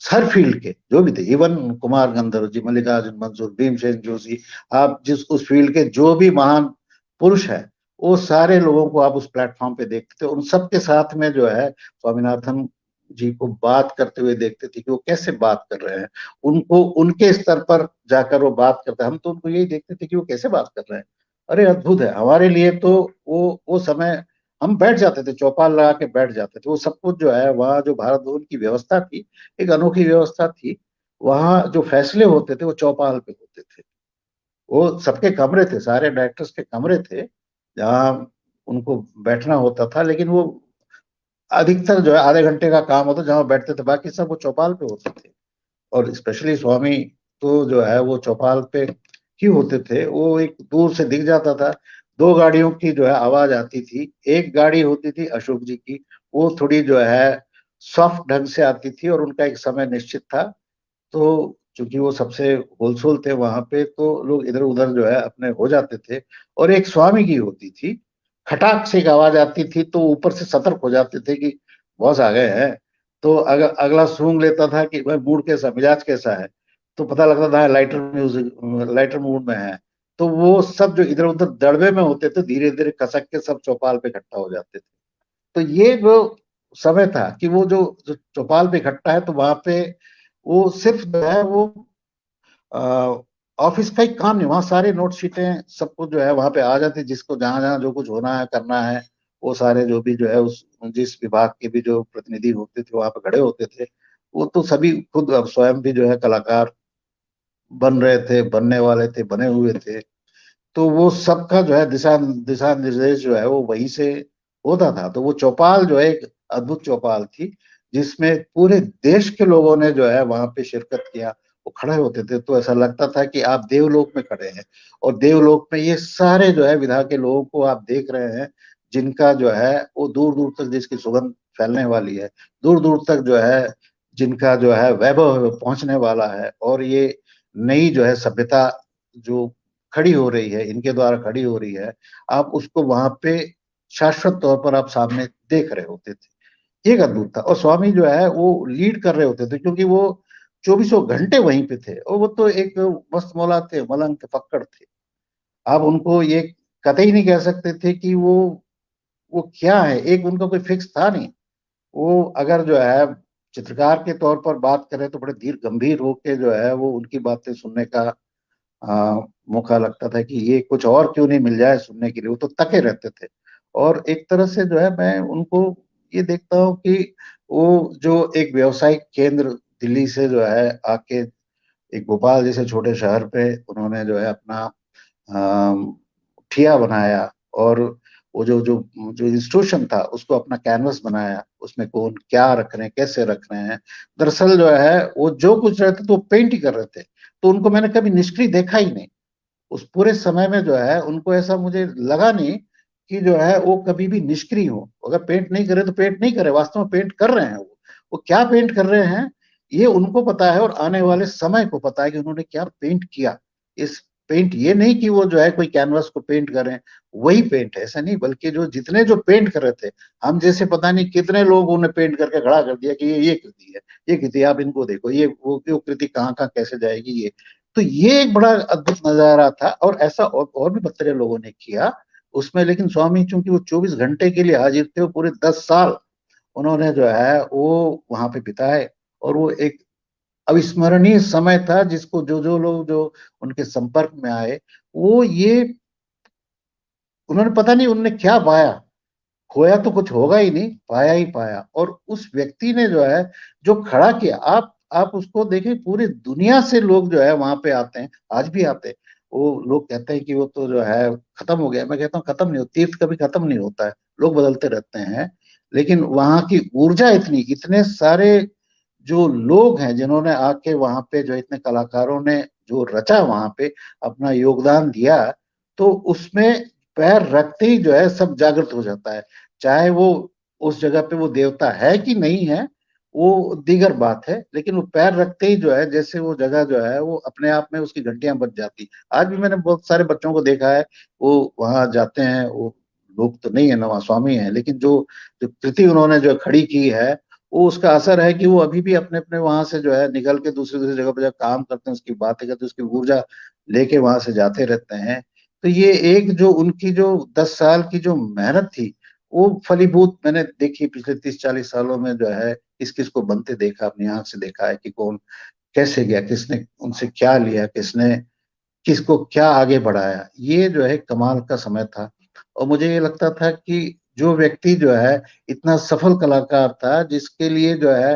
हर फील्ड के जो भी थे, इवन कुमार गंधर्व जी, मल्लिकार्जुन मंसूर, भीमसेन जोशी, आप जिस उस फील्ड के जो भी महान पुरुष है, वो सारे लोगों को आप उस प्लेटफॉर्म पे देखते थे। उन सबके साथ में जो है स्वामीनाथन जी को बात करते हुए देखते थे कि वो कैसे बात कर रहे हैं, उनको उनके स्तर पर जाकर वो बात करते हैं। हम तो उनको यही देखते थे कि वो कैसे बात कर रहे हैं। अरे अद्भुत है हमारे लिए तो। वो समय हम बैठ जाते थे, चौपाल लगा के बैठ जाते थे। वो सब कुछ जो है वहाँ जो भारत भवन की व्यवस्था थी, एक अनोखी व्यवस्था थी। वहाँ जो फैसले होते थे वो चौपाल पे होते थे। वो सबके कमरे थे, सारे डायरेक्टर्स के कमरे थे जहाँ उनको बैठना होता था, लेकिन वो अधिकतर जो है आधे घंटे का काम होता जहाँ बैठते थे, बाकी सब वो चौपाल पे होते थे। और स्पेशली स्वामी तो जो है वो चौपाल पे ही होते थे। वो एक दूर से दिख जाता था, दो गाड़ियों की जो है आवाज आती थी। एक गाड़ी होती थी अशोक जी की, वो थोड़ी जो है सॉफ्ट ढंग से आती थी और उनका एक समय निश्चित था। तो चूंकि वो सबसे होलसेल थे वहां पे, तो लोग इधर उधर जो है अपने हो जाते थे। और एक स्वामी की होती थी, खटाक से एक आवाज आती थी, तो ऊपर से सतर्क हो जाते थे कि बॉस आ गए हैं। तो अगला सूंघ लेता था कि भाई मूड कैसा, मिजाज कैसा है, तो पता लगता था लाइटर म्यूजिक, लाइटर मूड में है। तो वो सब जो इधर उधर दड़बे में होते थे, धीरे धीरे खसक के सब चौपाल पे इकट्ठा हो जाते थे। तो ये जो समय था कि वो जो चौपाल पे इकट्ठा है, तो वहां पे वो सिर्फ जो है वो ऑफिस का ही काम नहीं, वहां सारे नोट शीटें सब कुछ जो है वहां पे आ जाती, जिसको जहां जहां जो कुछ होना है करना है, वो सारे जो भी जो है उस जिस विभाग के भी जो प्रतिनिधि होते थे वहां पे खड़े होते थे, वो तो सभी खुद अब स्वयं भी जो है कलाकार बन रहे थे, बनने वाले थे, बने हुए थे। तो वो सबका जो है दिशा दिशा निर्देश जो है वो वहीं से होता था। तो वो चौपाल जो है एक अद्भुत चौपाल थी, जिसमें पूरे देश के लोगों ने जो है वहां पे शिरकत किया। वो खड़े होते थे तो ऐसा लगता था कि आप देवलोक में खड़े हैं, और देवलोक में ये सारे जो है विधा के लोगों को आप देख रहे हैं, जिनका जो है वो दूर दूर तक जिसकी सुगंध फैलने वाली है, दूर दूर तक जो है जिनका जो है वैभव पहुंचने वाला है, और ये नई जो है सभ्यता जो खड़ी हो रही है, इनके द्वारा खड़ी हो रही है, आप उसको वहां पे शाश्वत तौर पर आप सामने देख रहे होते थे। एक अद्भुत था। और स्वामी जो है वो लीड कर रहे होते थे, क्योंकि वो चौबीसों घंटे वहीं पे थे, और वो तो एक मस्त मौला थे, मलंग के फक्कड़ थे। आप उनको ये कतई नहीं कह सकते थे कि वो क्या है, एक उनका कोई फिक्स था नहीं। वो अगर जो है चित्रकार के तौर पर बात करें तो बड़े धीर गंभीर होके जो है वो उनकी बातें सुनने का मौका लगता था कि ये कुछ और क्यों नहीं मिल जाए सुनने के लिए। वो तो तके रहते थे। और एक तरह से जो है मैं उनको ये देखता हूँ कि वो जो एक व्यावसायिक केंद्र दिल्ली से जो है आके एक भोपाल जैसे छोटे शहर पे उन्होंने जो है अपना ठिया बनाया, और वो जो इंस्टीट्यूशन था उसको अपना कैनवस बनाया, उसमें कौन क्या रख रहे हैं, कैसे रख रहे हैं। दरअसल जो है वो जो कुछ रहते थे वो पेंट ही कर रहे थे, तो उनको मैंने कभी निष्क्रिय देखा ही नहीं। उस पूरे समय में जो है उनको ऐसा मुझे लगा नहीं कि जो है वो कभी भी निष्क्रिय हो। अगर पेंट नहीं करे तो पेंट नहीं करे, वास्तव में पेंट कर रहे हैं। वो क्या पेंट कर रहे हैं ये उनको पता है, और आने वाले समय को पता है कि उन्होंने क्या पेंट किया। इस पेंट ये नहीं कि वो जो है कोई कैनवस को पेंट कर रहे हैं, वही पेंट है, ऐसा नहीं, बल्कि जो जितने जो पेंट कर रहे थे, हम जैसे पता नहीं कितने लोग उन्हें पेंट करके खड़ा कर दिया कि ये कृति है, ये कृति आप इनको देखो, ये वो कृति कहाँ कहाँ कैसे जाएगी ये। तो ये एक बड़ा अद्भुत नजारा था, और ऐसा और भी बत्तरे लोगों ने किया उसमें। लेकिन स्वामी चूंकि वो 24 घंटे के लिए हाजिर थे, वो पूरे 10 साल उन्होंने जो है वो वहां पे बिताए। और वो एक अविस्मरणीय समय था, जिसको जो जो लोग जो उनके संपर्क में आए, वो ये उन्होंने पता नहीं उन्होंने क्या पाया। खोया तो कुछ होगा ही नहीं, पाया ही पाया। और उस व्यक्ति ने जो है जो खड़ा किया, आप उसको देखिए, पूरी दुनिया से लोग जो है वहां पे आते हैं, आज भी आते हैं। वो लोग कहते हैं कि वो तो जो है खत्म हो गया, मैं कहता हूँ खत्म नहीं होता, तीर्थ कभी खत्म नहीं होता है, लोग बदलते रहते हैं। लेकिन वहां की ऊर्जा इतनी, इतने सारे जो लोग हैं जिन्होंने आके वहां पे जो इतने कलाकारों ने जो रचा वहां पे अपना योगदान दिया, तो उसमें पैर रखते ही जो है सब जागृत हो जाता है। चाहे वो उस जगह पे वो देवता है कि नहीं है, वो दीगर बात है, लेकिन वो पैर रखते ही जो है जैसे वो जगह जो है वो अपने आप में उसकी घंटियां बज जाती। आज भी मैंने बहुत सारे बच्चों को देखा है, वो वहां जाते हैं, वो लोग तो नहीं है ना वहाँ स्वामी है, लेकिन जो जो कृति उन्होंने जो खड़ी की है, वो उसका असर है कि वो अभी भी अपने अपने वहां से जो है निकल के दूसरी दूसरी जगह पर जब काम करते हैं, उसकी बातें करते हैं, उसकी ऊर्जा लेके वहां से जाते रहते हैं। तो ये एक जो उनकी जो 10 साल की जो मेहनत थी, वो फलीभूत मैंने देखी पिछले 30-40 सालों में जो है किस किस को बनते देखा, अपनी आंख से देखा है कि कौन कैसे गया, किसने उनसे क्या लिया, किसने किसको क्या आगे बढ़ाया। ये जो है कमाल का समय था। और मुझे ये लगता था कि जो व्यक्ति जो है इतना सफल कलाकार था, जिसके लिए जो है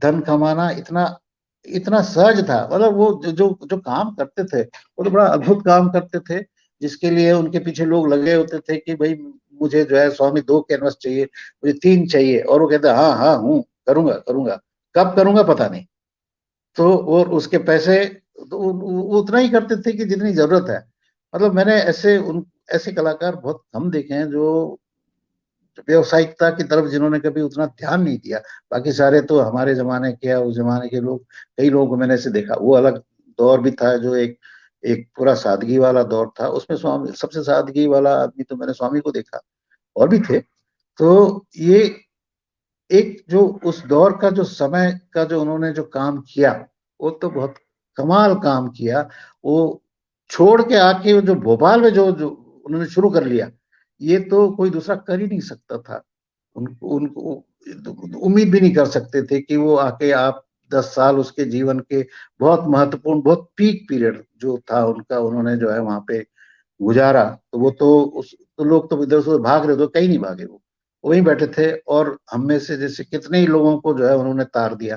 धन कमाना इतना इतना सहज था, मतलब वो जो काम करते थे वो तो बड़ा अद्भुत काम करते थे, जिसके लिए उनके पीछे लोग लगे होते थे कि भाई मुझे जो है स्वामी 2 कैनवस चाहिए, मुझे 3 चाहिए, और वो कहते हाँ हाँ हूँ, करूंगा करूंगा, कब करूंगा पता नहीं। तो और उसके पैसे तो वो उतना ही करते थे कि जितनी जरूरत है। मतलब मैंने ऐसे कलाकार बहुत कम देखे हैं जो व्यवसायिकता की तरफ जिन्होंने कभी उतना ध्यान नहीं दिया। बाकी सारे तो हमारे जमाने के या उस जमाने के लोग, कई लोगों को मैंने ऐसे देखा। वो अलग दौर भी था जो एक एक पूरा सादगी वाला दौर था, उसमें स्वामी सबसे सादगी वाला आदमी तो मैंने स्वामी को देखा, और भी थे। तो ये एक जो उस दौर का जो समय का जो उन्होंने जो काम किया, वो तो बहुत कमाल काम किया। वो छोड़ के आके वो जो भोपाल में जो उन्होंने शुरू कर लिया, ये तो कोई दूसरा कर ही नहीं सकता था। उनको उनको उम्मीद भी नहीं कर सकते थे कि वो आके आप 10 साल उसके जीवन के बहुत महत्वपूर्ण, बहुत पीक पीरियड जो था उनका, उन्होंने जो है वहां पे गुजारा। तो वो तो उस तो लोग तो इधर से भाग रहे थे, कहीं नहीं भागे, वो वहीं बैठे थे। और हम में से जैसे कितने ही लोगों को जो है उन्होंने तार दिया,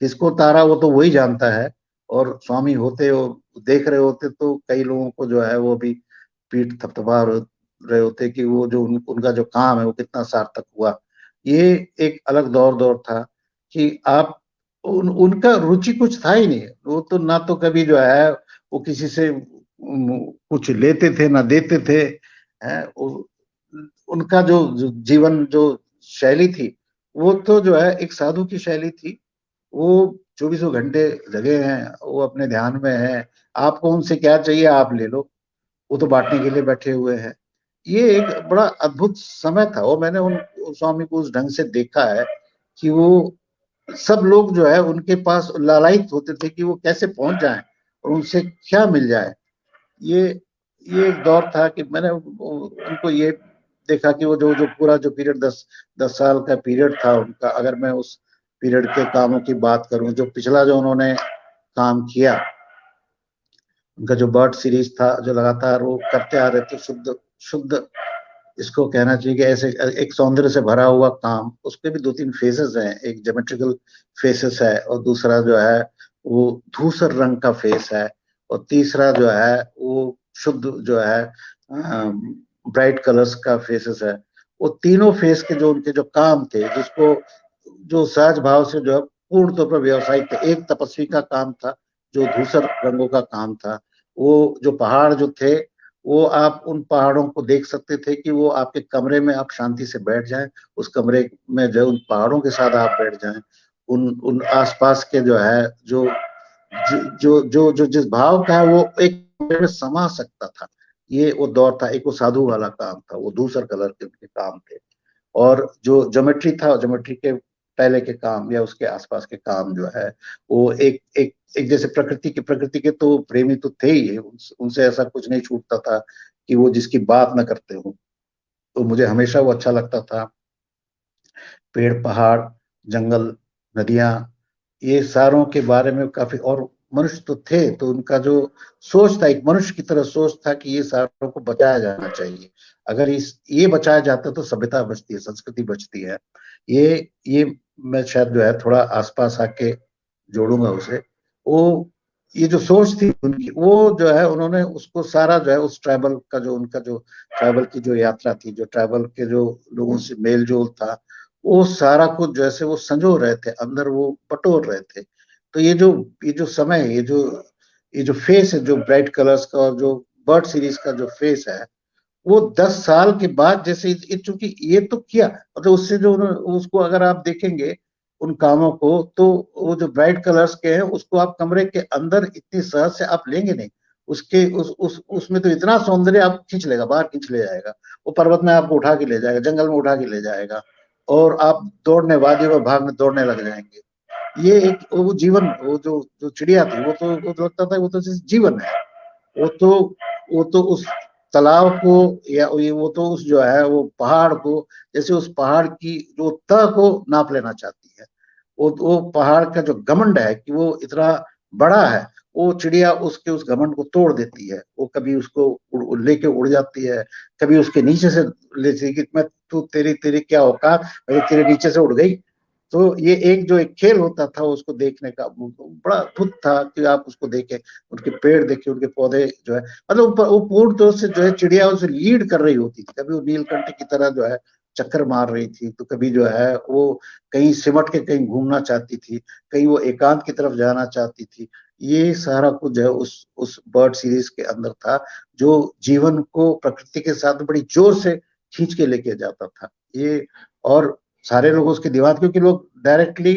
किसको तारा वो तो वही जानता है। और स्वामी होते हो, देख रहे होते तो कई लोगों को जो है वो भी पीठ थपथपा रहे होते कि वो जो उनका जो काम है वो कितना सार्थक हुआ। ये एक अलग दौर था कि आप उनका रुचि कुछ था ही नहीं। वो तो ना तो कभी जो है वो किसी से कुछ लेते थे ना देते थे। उनका जो जीवन जो शैली थी वो तो जो है एक साधु की शैली थी। वो 24 घंटे जगे हैं, वो अपने ध्यान में है। आपको उनसे क्या चाहिए आप ले लो, वो तो बांटने के लिए बैठे हुए हैं। ये एक बड़ा अद्भुत समय था, और मैंने उन स्वामी को उस ढंग से देखा है कि वो सब लोग जो है उनके पास लालायित होते थे कि वो कैसे पहुंच जाएं और उनसे क्या मिल जाए। ये ये एक दौर था कि मैंने उनको ये देखा कि वो जो जो पूरा जो पीरियड 10 साल का पीरियड था उनका, अगर मैं उस पीरियड के कामों की बात करूं, जो पिछला जो उन्होंने काम किया, उनका जो बर्ड सीरीज था जो लगातार वो करते आ रहे थे, शुद्ध शुद्ध इसको कहना चाहिए कि ऐसे एक सौंदर्य से भरा हुआ काम। उसके भी 2-3 फेसेस हैं, एक ज्योमेट्रिकल फेसेस है, और दूसरा जो है वो धूसर रंग का फेस है, और तीसरा जो है वो शुद्ध जो है ब्राइट कलर्स का फेसेस है। वो तीनों फेस के जो उनके जो काम थे, जिसको जो सहज भाव से जो है पूर्ण तौर पर व्यवसायिक थे। एक तपस्वी का काम था जो धूसर रंगों का काम था। वो जो पहाड़ जो थे, वो आप उन पहाड़ों को देख सकते थे कि वो आपके कमरे में आप शांति से बैठ जाएं, उस कमरे में जो उन पहाड़ों के साथ आप बैठ जाएं, उन उन आसपास के जो है जो जो जिस भाव का है वो एक में समा सकता था। ये वो दौर था, एक वो साधु वाला काम था, वो दूसर कलर के उनके काम थे। और जो ज्योमेट्री था, ज्योमेट्री के पहले के काम या उसके आसपास के काम जो है वो एक जैसे प्रकृति के तो प्रेमी तो थे ही, उनसे ऐसा कुछ नहीं छूटता था कि वो जिसकी बात ना करते हो। तो मुझे हमेशा वो अच्छा लगता था। पेड़ पहाड़, जंगल, नदियां, ये सारों के बारे में काफी, और मनुष्य तो थे तो उनका जो सोच था, एक मनुष्य की तरह सोच था कि ये सारों को बचाया जाना चाहिए। अगर इस ये बचाया जाता तो सभ्यता बचती है, संस्कृति बचती है। ये मैं शायद जो है थोड़ा आसपास आके जोड़ूंगा उसे। वो ये जो सोच थी उनकी, वो जो है उन्होंने उसको सारा जो है उस ट्राइबल का जो उनका जो ट्राइबल की जो यात्रा थी, जो ट्राइबल के जो लोगों से मेल जोल था, वो सारा कुछ जैसे वो संजो रहे थे अंदर, वो बटोर रहे थे। तो ये जो समय है, ये जो फेस है, जो ब्राइट कलर्स का और जो बर्ड सीरीज का जो फेस है, वो 10 साल के बाद जैसे चूंकि ये तो किया, मतलब उससे जो उसको अगर आप देखेंगे उन कामों को, तो वो जो ब्राइट कलर्स के हैं उसको आप कमरे के अंदर इतनी सहज से आप लेंगे नहीं। उसके उसमें तो इतना सौंदर्य आप खींच लेगा, बाहर खींच ले जाएगा। वो पर्वत में आपको उठा के ले जाएगा, जंगल में उठा के ले जाएगा, और आप दौड़ने, वादियों में भागने दौड़ने लग जाएंगे। ये एक वो जीवन, वो जो चिड़िया थी, वो तो लगता था वो तो जीवन है। वो तो वो तो उस तालाब को, या वो तो उस जो है वो पहाड़ को, जैसे उस पहाड़ की जो तह को नाप लेना चाहती है। वो पहाड़ का जो घमंड है कि वो इतना बड़ा है, वो चिड़िया उसके उस घमंड को तोड़ देती है। वो कभी उसको लेके उड़ जाती है, कभी उसके नीचे से लेती है कि मैं, तू तेरी तेरी क्या औकात, मैं तेरे नीचे से उड़ गई। तो ये एक जो एक खेल होता था उसको देखने का, बड़ा अद्भुत था कि आप उसको देखें, उनके पेड़ देखे, उनके पौधे जो है, मतलब वो पूर्ण तौर से जो है चिड़िया उसे लीड कर रही होती थी। कभी वो नीलकंठ की तरह जो है चक्कर मार रही थी, तो कभी जो है वो कहीं सिमट के कहीं घूमना चाहती थी, कहीं वो एकांत की तरफ जाना चाहती थी। ये सारा कुछ जो है उस बर्ड सीरीज के अंदर था, जो जीवन को प्रकृति के साथ बड़ी जोर से खींच के लेके जाता था। ये, और सारे लोग उसके दीवार, क्योंकि लोग डायरेक्टली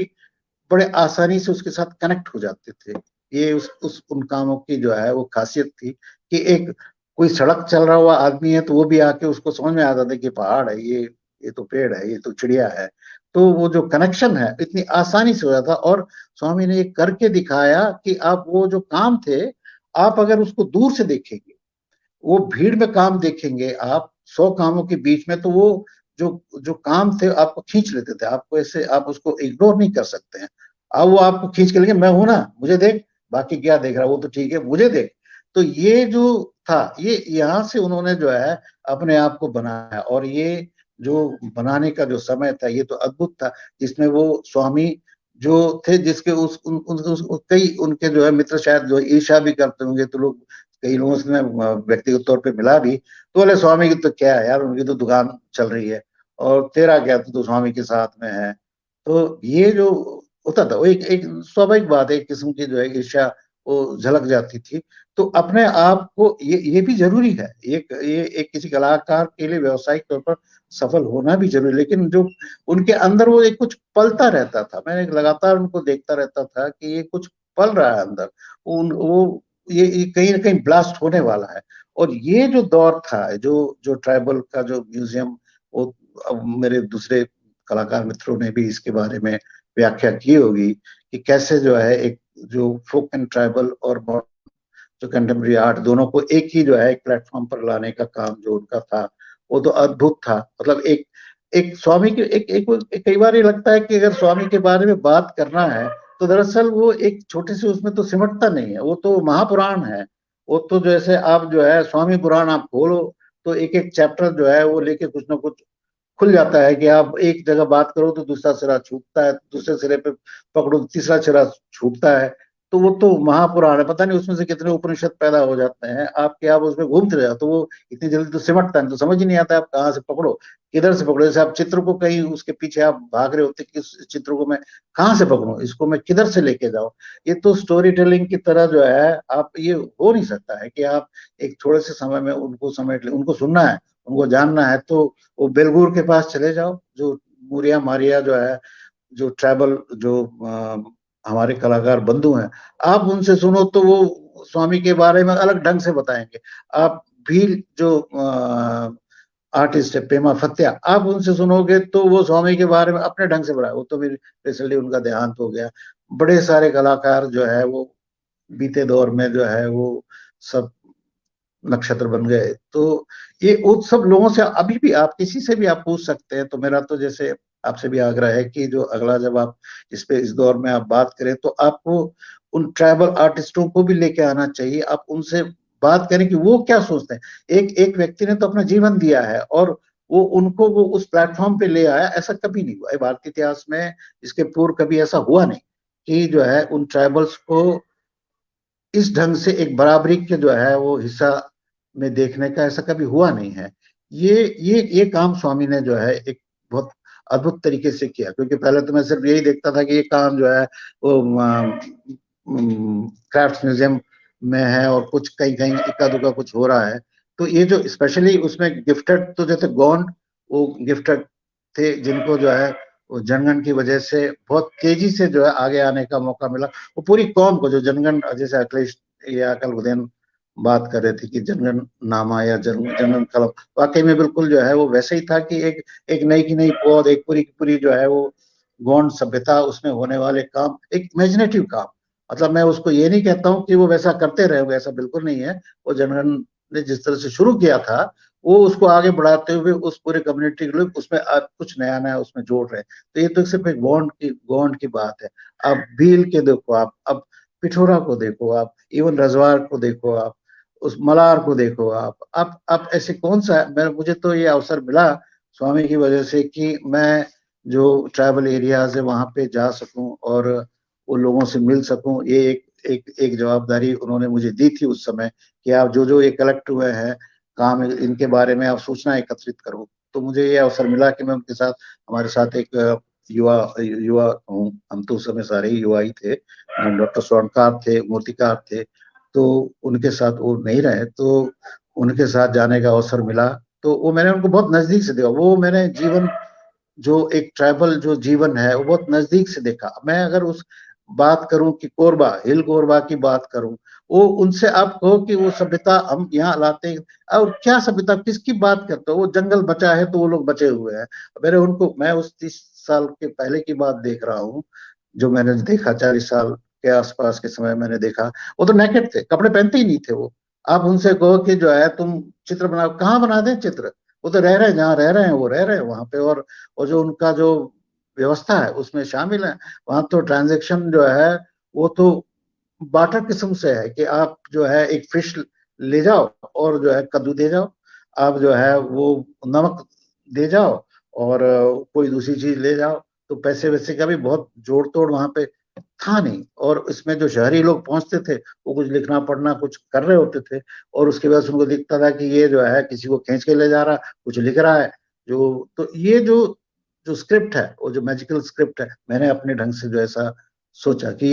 बड़े आसानी से उसके साथ कनेक्ट हो जाते थे। ये उस उन कामों की जो है वो खासियत थी कि एक कोई सड़क चल रहा हुआ आदमी है तो वो भी आके उसको समझ में आता था कि पहाड़ है ये तो पेड़ है, ये तो चिड़िया है। तो वो जो कनेक्शन है इतनी आसानी से हो जाता। और स्वामी ने ये करके दिखाया कि आप वो जो काम थे, आप अगर उसको दूर से देखेंगे, वो भीड़ में काम देखेंगे आप 100 कामों के बीच में, तो वो जो जो काम थे आपको खींच लेते थे, आपको ऐसे आप उसको इग्नोर नहीं कर सकते हैं। अब वो आपको खींच के लेंगे, मैं हूं ना, मुझे देख, बाकी क्या देख रहा है वो तो ठीक है, मुझे देख। तो ये जो था, ये यहाँ से उन्होंने जो है अपने आप को बनाया, और ये जो बनाने का जो समय था ये तो अद्भुत था, जिसमें वो स्वामी जो थे, जिसके कई उनके जो है मित्र शायद जो ईर्ष्या भी करते होंगे, तो लोग, कई लोगों से मैं व्यक्तिगत तौर पे मिला भी, तो बोले स्वामी की तो क्या है यार, उनकी तो दुकान चल रही है, और तेरा क्या, तो स्वामी के साथ में है। तो ये जो होता था वो एक एक स्वाभाविक बात है, एक किस्म की जो है ईर्ष्या वो झलक जाती थी। तो अपने आप को, ये भी जरूरी है, ये एक किसी कलाकार के लिए व्यावसायिक तौर पर सफल होना भी जरूरी, लेकिन जो उनके अंदर वो एक कुछ पलता रहता था, मैंने लगातार उनको देखता रहता था कि ये कुछ पल रहा है अंदर, वो ये कहीं ना कहीं ब्लास्ट होने वाला है। और ये जो दौर था, जो जो ट्राइबल का जो म्यूजियम, वो अब मेरे दूसरे कलाकार मित्रों ने भी इसके बारे में व्याख्या की होगी कि कैसे जो है एक जो फोक एंड ट्राइबल और जो कंटेम्प्रेरी आर्ट, दोनों को एक ही जो है एक प्लेटफॉर्म पर लाने का काम जो उनका था, वो तो अद्भुत था। मतलब एक एक स्वामी के एक कई बार ये लगता है कि अगर स्वामी के बारे में बात करना है, तो दरअसल वो एक छोटे से उसमें तो सिमटता नहीं है, वो तो महापुराण है। वो तो जैसे आप जो है स्वामी पुराण आप खोलो, तो एक एक चैप्टर जो है वो लेके कुछ ना कुछ खुल जाता है, कि आप एक जगह बात करो तो दूसरा सिरा छूटता है, दूसरे सिरे पे पकड़ो तो तीसरा सिरा छूटता है। तो वो तो महापुराण है, पता नहीं उसमें से कितने उपनिषद पैदा हो जाते हैं आपके, आप उसमें घूमते रहे, तो वो इतनी जल्दी तो सिमटता नहीं, तो समझ ही नहीं आता आप कहाँ से पकड़ो, किधर से पकड़ो। जैसे आप चित्र को कहीं उसके पीछे आप भाग रहे होते कि इस चित्र को मैं कहाँ से पकड़ूं, इसको मैं किधर से लेके जाऊं। ये तो स्टोरी टेलिंग की तरह जो है, आप ये हो नहीं सकता है कि आप एक थोड़े से समय में उनको समेट ले, उनको सुनना है, उनको जानना है, तो वो बेलगूर के पास चले जाओ, जो मूरिया मारिया जो है, जो ट्राइबल जो हमारे कलाकार बंधु हैं, आप उनसे सुनो तो वो स्वामी के बारे में अलग ढंग से बताएंगे। आप भील जो आर्टिस्ट है पेमा फत्या, आप उनसे सुनोगे तो वो स्वामी के बारे में अपने ढंग से बताए। वो तो मेरी रिसेंटली उनका देहांत हो गया। बड़े सारे कलाकार जो है वो बीते दौर में जो है वो सब नक्षत्र बन गए। तो ये उन सब लोगों से अभी भी आप किसी से भी आप पूछ सकते हैं। तो मेरा तो जैसे आपसे भी आग्रह है कि जो अगला जब आप इस दौर में आप बात करें, तो आपको उन ट्राइबल आर्टिस्टों को भी लेके आना चाहिए, आप उनसे बात करें कि वो क्या सोचते हैं। एक एक व्यक्ति ने तो अपना जीवन दिया है, और वो उनको वो उस प्लेटफॉर्म पे ले आया, ऐसा कभी नहीं हुआ है भारतीय इतिहास में, इसके पूर्व कभी ऐसा हुआ नहीं कि जो है उन ट्राइबल्स को इस ढंग से एक बराबरी के जो है वो हिस्सा में देखने का ऐसा कभी हुआ नहीं है। ये काम स्वामी ने जो है एक बहुत अद्भुत तरीके से किया, क्योंकि पहले तो मैं सिर्फ यही देखता था कि ये काम जो है वो क्राफ्ट म्यूजियम में है, और कुछ कहीं कहीं इक्का दुक्का कुछ हो रहा है। तो ये जो स्पेशली उसमें गिफ्टेड, तो जैसे गोंड, वो गिफ्टेड थे, जिनको जो है वो जनगण की वजह से बहुत तेजी से जो है आगे आने का मौका मिला। वो पूरी कौम को, जो जनगण, जैसे अखिलेश या कल उदयन बात कर रहे थे कि जनगण नामा या जनगण कलम, वाकई में बिल्कुल जो है वो वैसे ही था कि एक एक नई की नई पौध, एक पूरी की पूरी जो है वो गौंड सभ्यता, उसमें होने वाले काम, एक इमेजिनेटिव काम। मतलब मैं उसको ये नहीं कहता हूँ कि वो वैसा करते रहे, ऐसा बिल्कुल नहीं है। वो जनगण ने जिस तरह से शुरू किया था, वो उसको आगे बढ़ाते हुए उस पूरे कम्युनिटी के लोग उसमें आप कुछ नया नया उसमें जोड़ रहे हैं। तो ये तो सिर्फ एक बॉन्ड की बात है। अब भील के देखो आप, अब पिठोरा को देखो आप, इवन रजवार को देखो आप, उस मलार को देखो आप ऐसे कौन सा, मैं मुझे तो ये अवसर मिला स्वामी की वजह से कि मैं जो ट्राइबल एरियाज है वहां पे जा सकूं और उन लोगों से मिल सकूं। ये एक जवाबदारी उन्होंने मुझे दी थी उस समय, कि आप जो जो ये कलेक्ट हुए हैं काम, इनके बारे में आप सूचना एकत्रित करो। तो मुझे ये अवसर मिला कि मैं उनके साथ, हमारे साथ एक युवा युवा हूँ, हम तो उस समय सारे ही युवा ही थे, डॉक्टर स्वर्णकार थे, मूर्तिकार थे, तो उनके साथ वो नहीं रहे, तो उनके साथ जाने का अवसर मिला। तो वो मैंने उनको बहुत नजदीक से देखा, वो मैंने जीवन, जो एक ट्राइबल जो जीवन है वो बहुत नजदीक से देखा। मैं अगर उस बात करूं कि कोरबा हिल कोरबा की बात करूं, वो उनसे आप कहो कि वो सभ्यता हम यहाँ लाते हैं, और क्या सभ्यता किसकी बात करते हो, वो जंगल बचा है तो वो लोग बचे हुए हैं। मैं उस 30 साल के पहले की बात देख रहा हूँ, जो मैंने देखा 40 साल के आसपास के समय मैंने देखा, वो तो नेकेड थे, कपड़े पहनते ही नहीं थे वो। आप उनसे कहो कि जो है तुम चित्र बनाओ, कहाँ बना दें चित्र, वो तो रह रहे हैं, जहाँ रह रहे हैं वो रह रहे हैं वहां पे, और जो उनका जो व्यवस्था है उसमें शामिल है। वहां तो ट्रांजेक्शन जो है वो तो बार्टर किस्म से है कि आप जो है एक फिश ले जाओ और जो है कद्दू दे जाओ, आप जो है वो नमक दे जाओ और कोई दूसरी चीज ले जाओ। तो पैसे वैसे का भी बहुत जोड़ तोड़ वहां पे था नहीं। और इसमें जो शहरी लोग पहुंचते थे वो कुछ लिखना पढ़ना कुछ कर रहे होते थे, और उसके बाद उनको दिखता था कि ये जो है किसी को खींच के ले जा रहा, कुछ लिख रहा है। जो तो ये जो जो स्क्रिप्ट है, वो जो मैजिकल स्क्रिप्ट है, मैंने अपने ढंग से जो ऐसा सोचा कि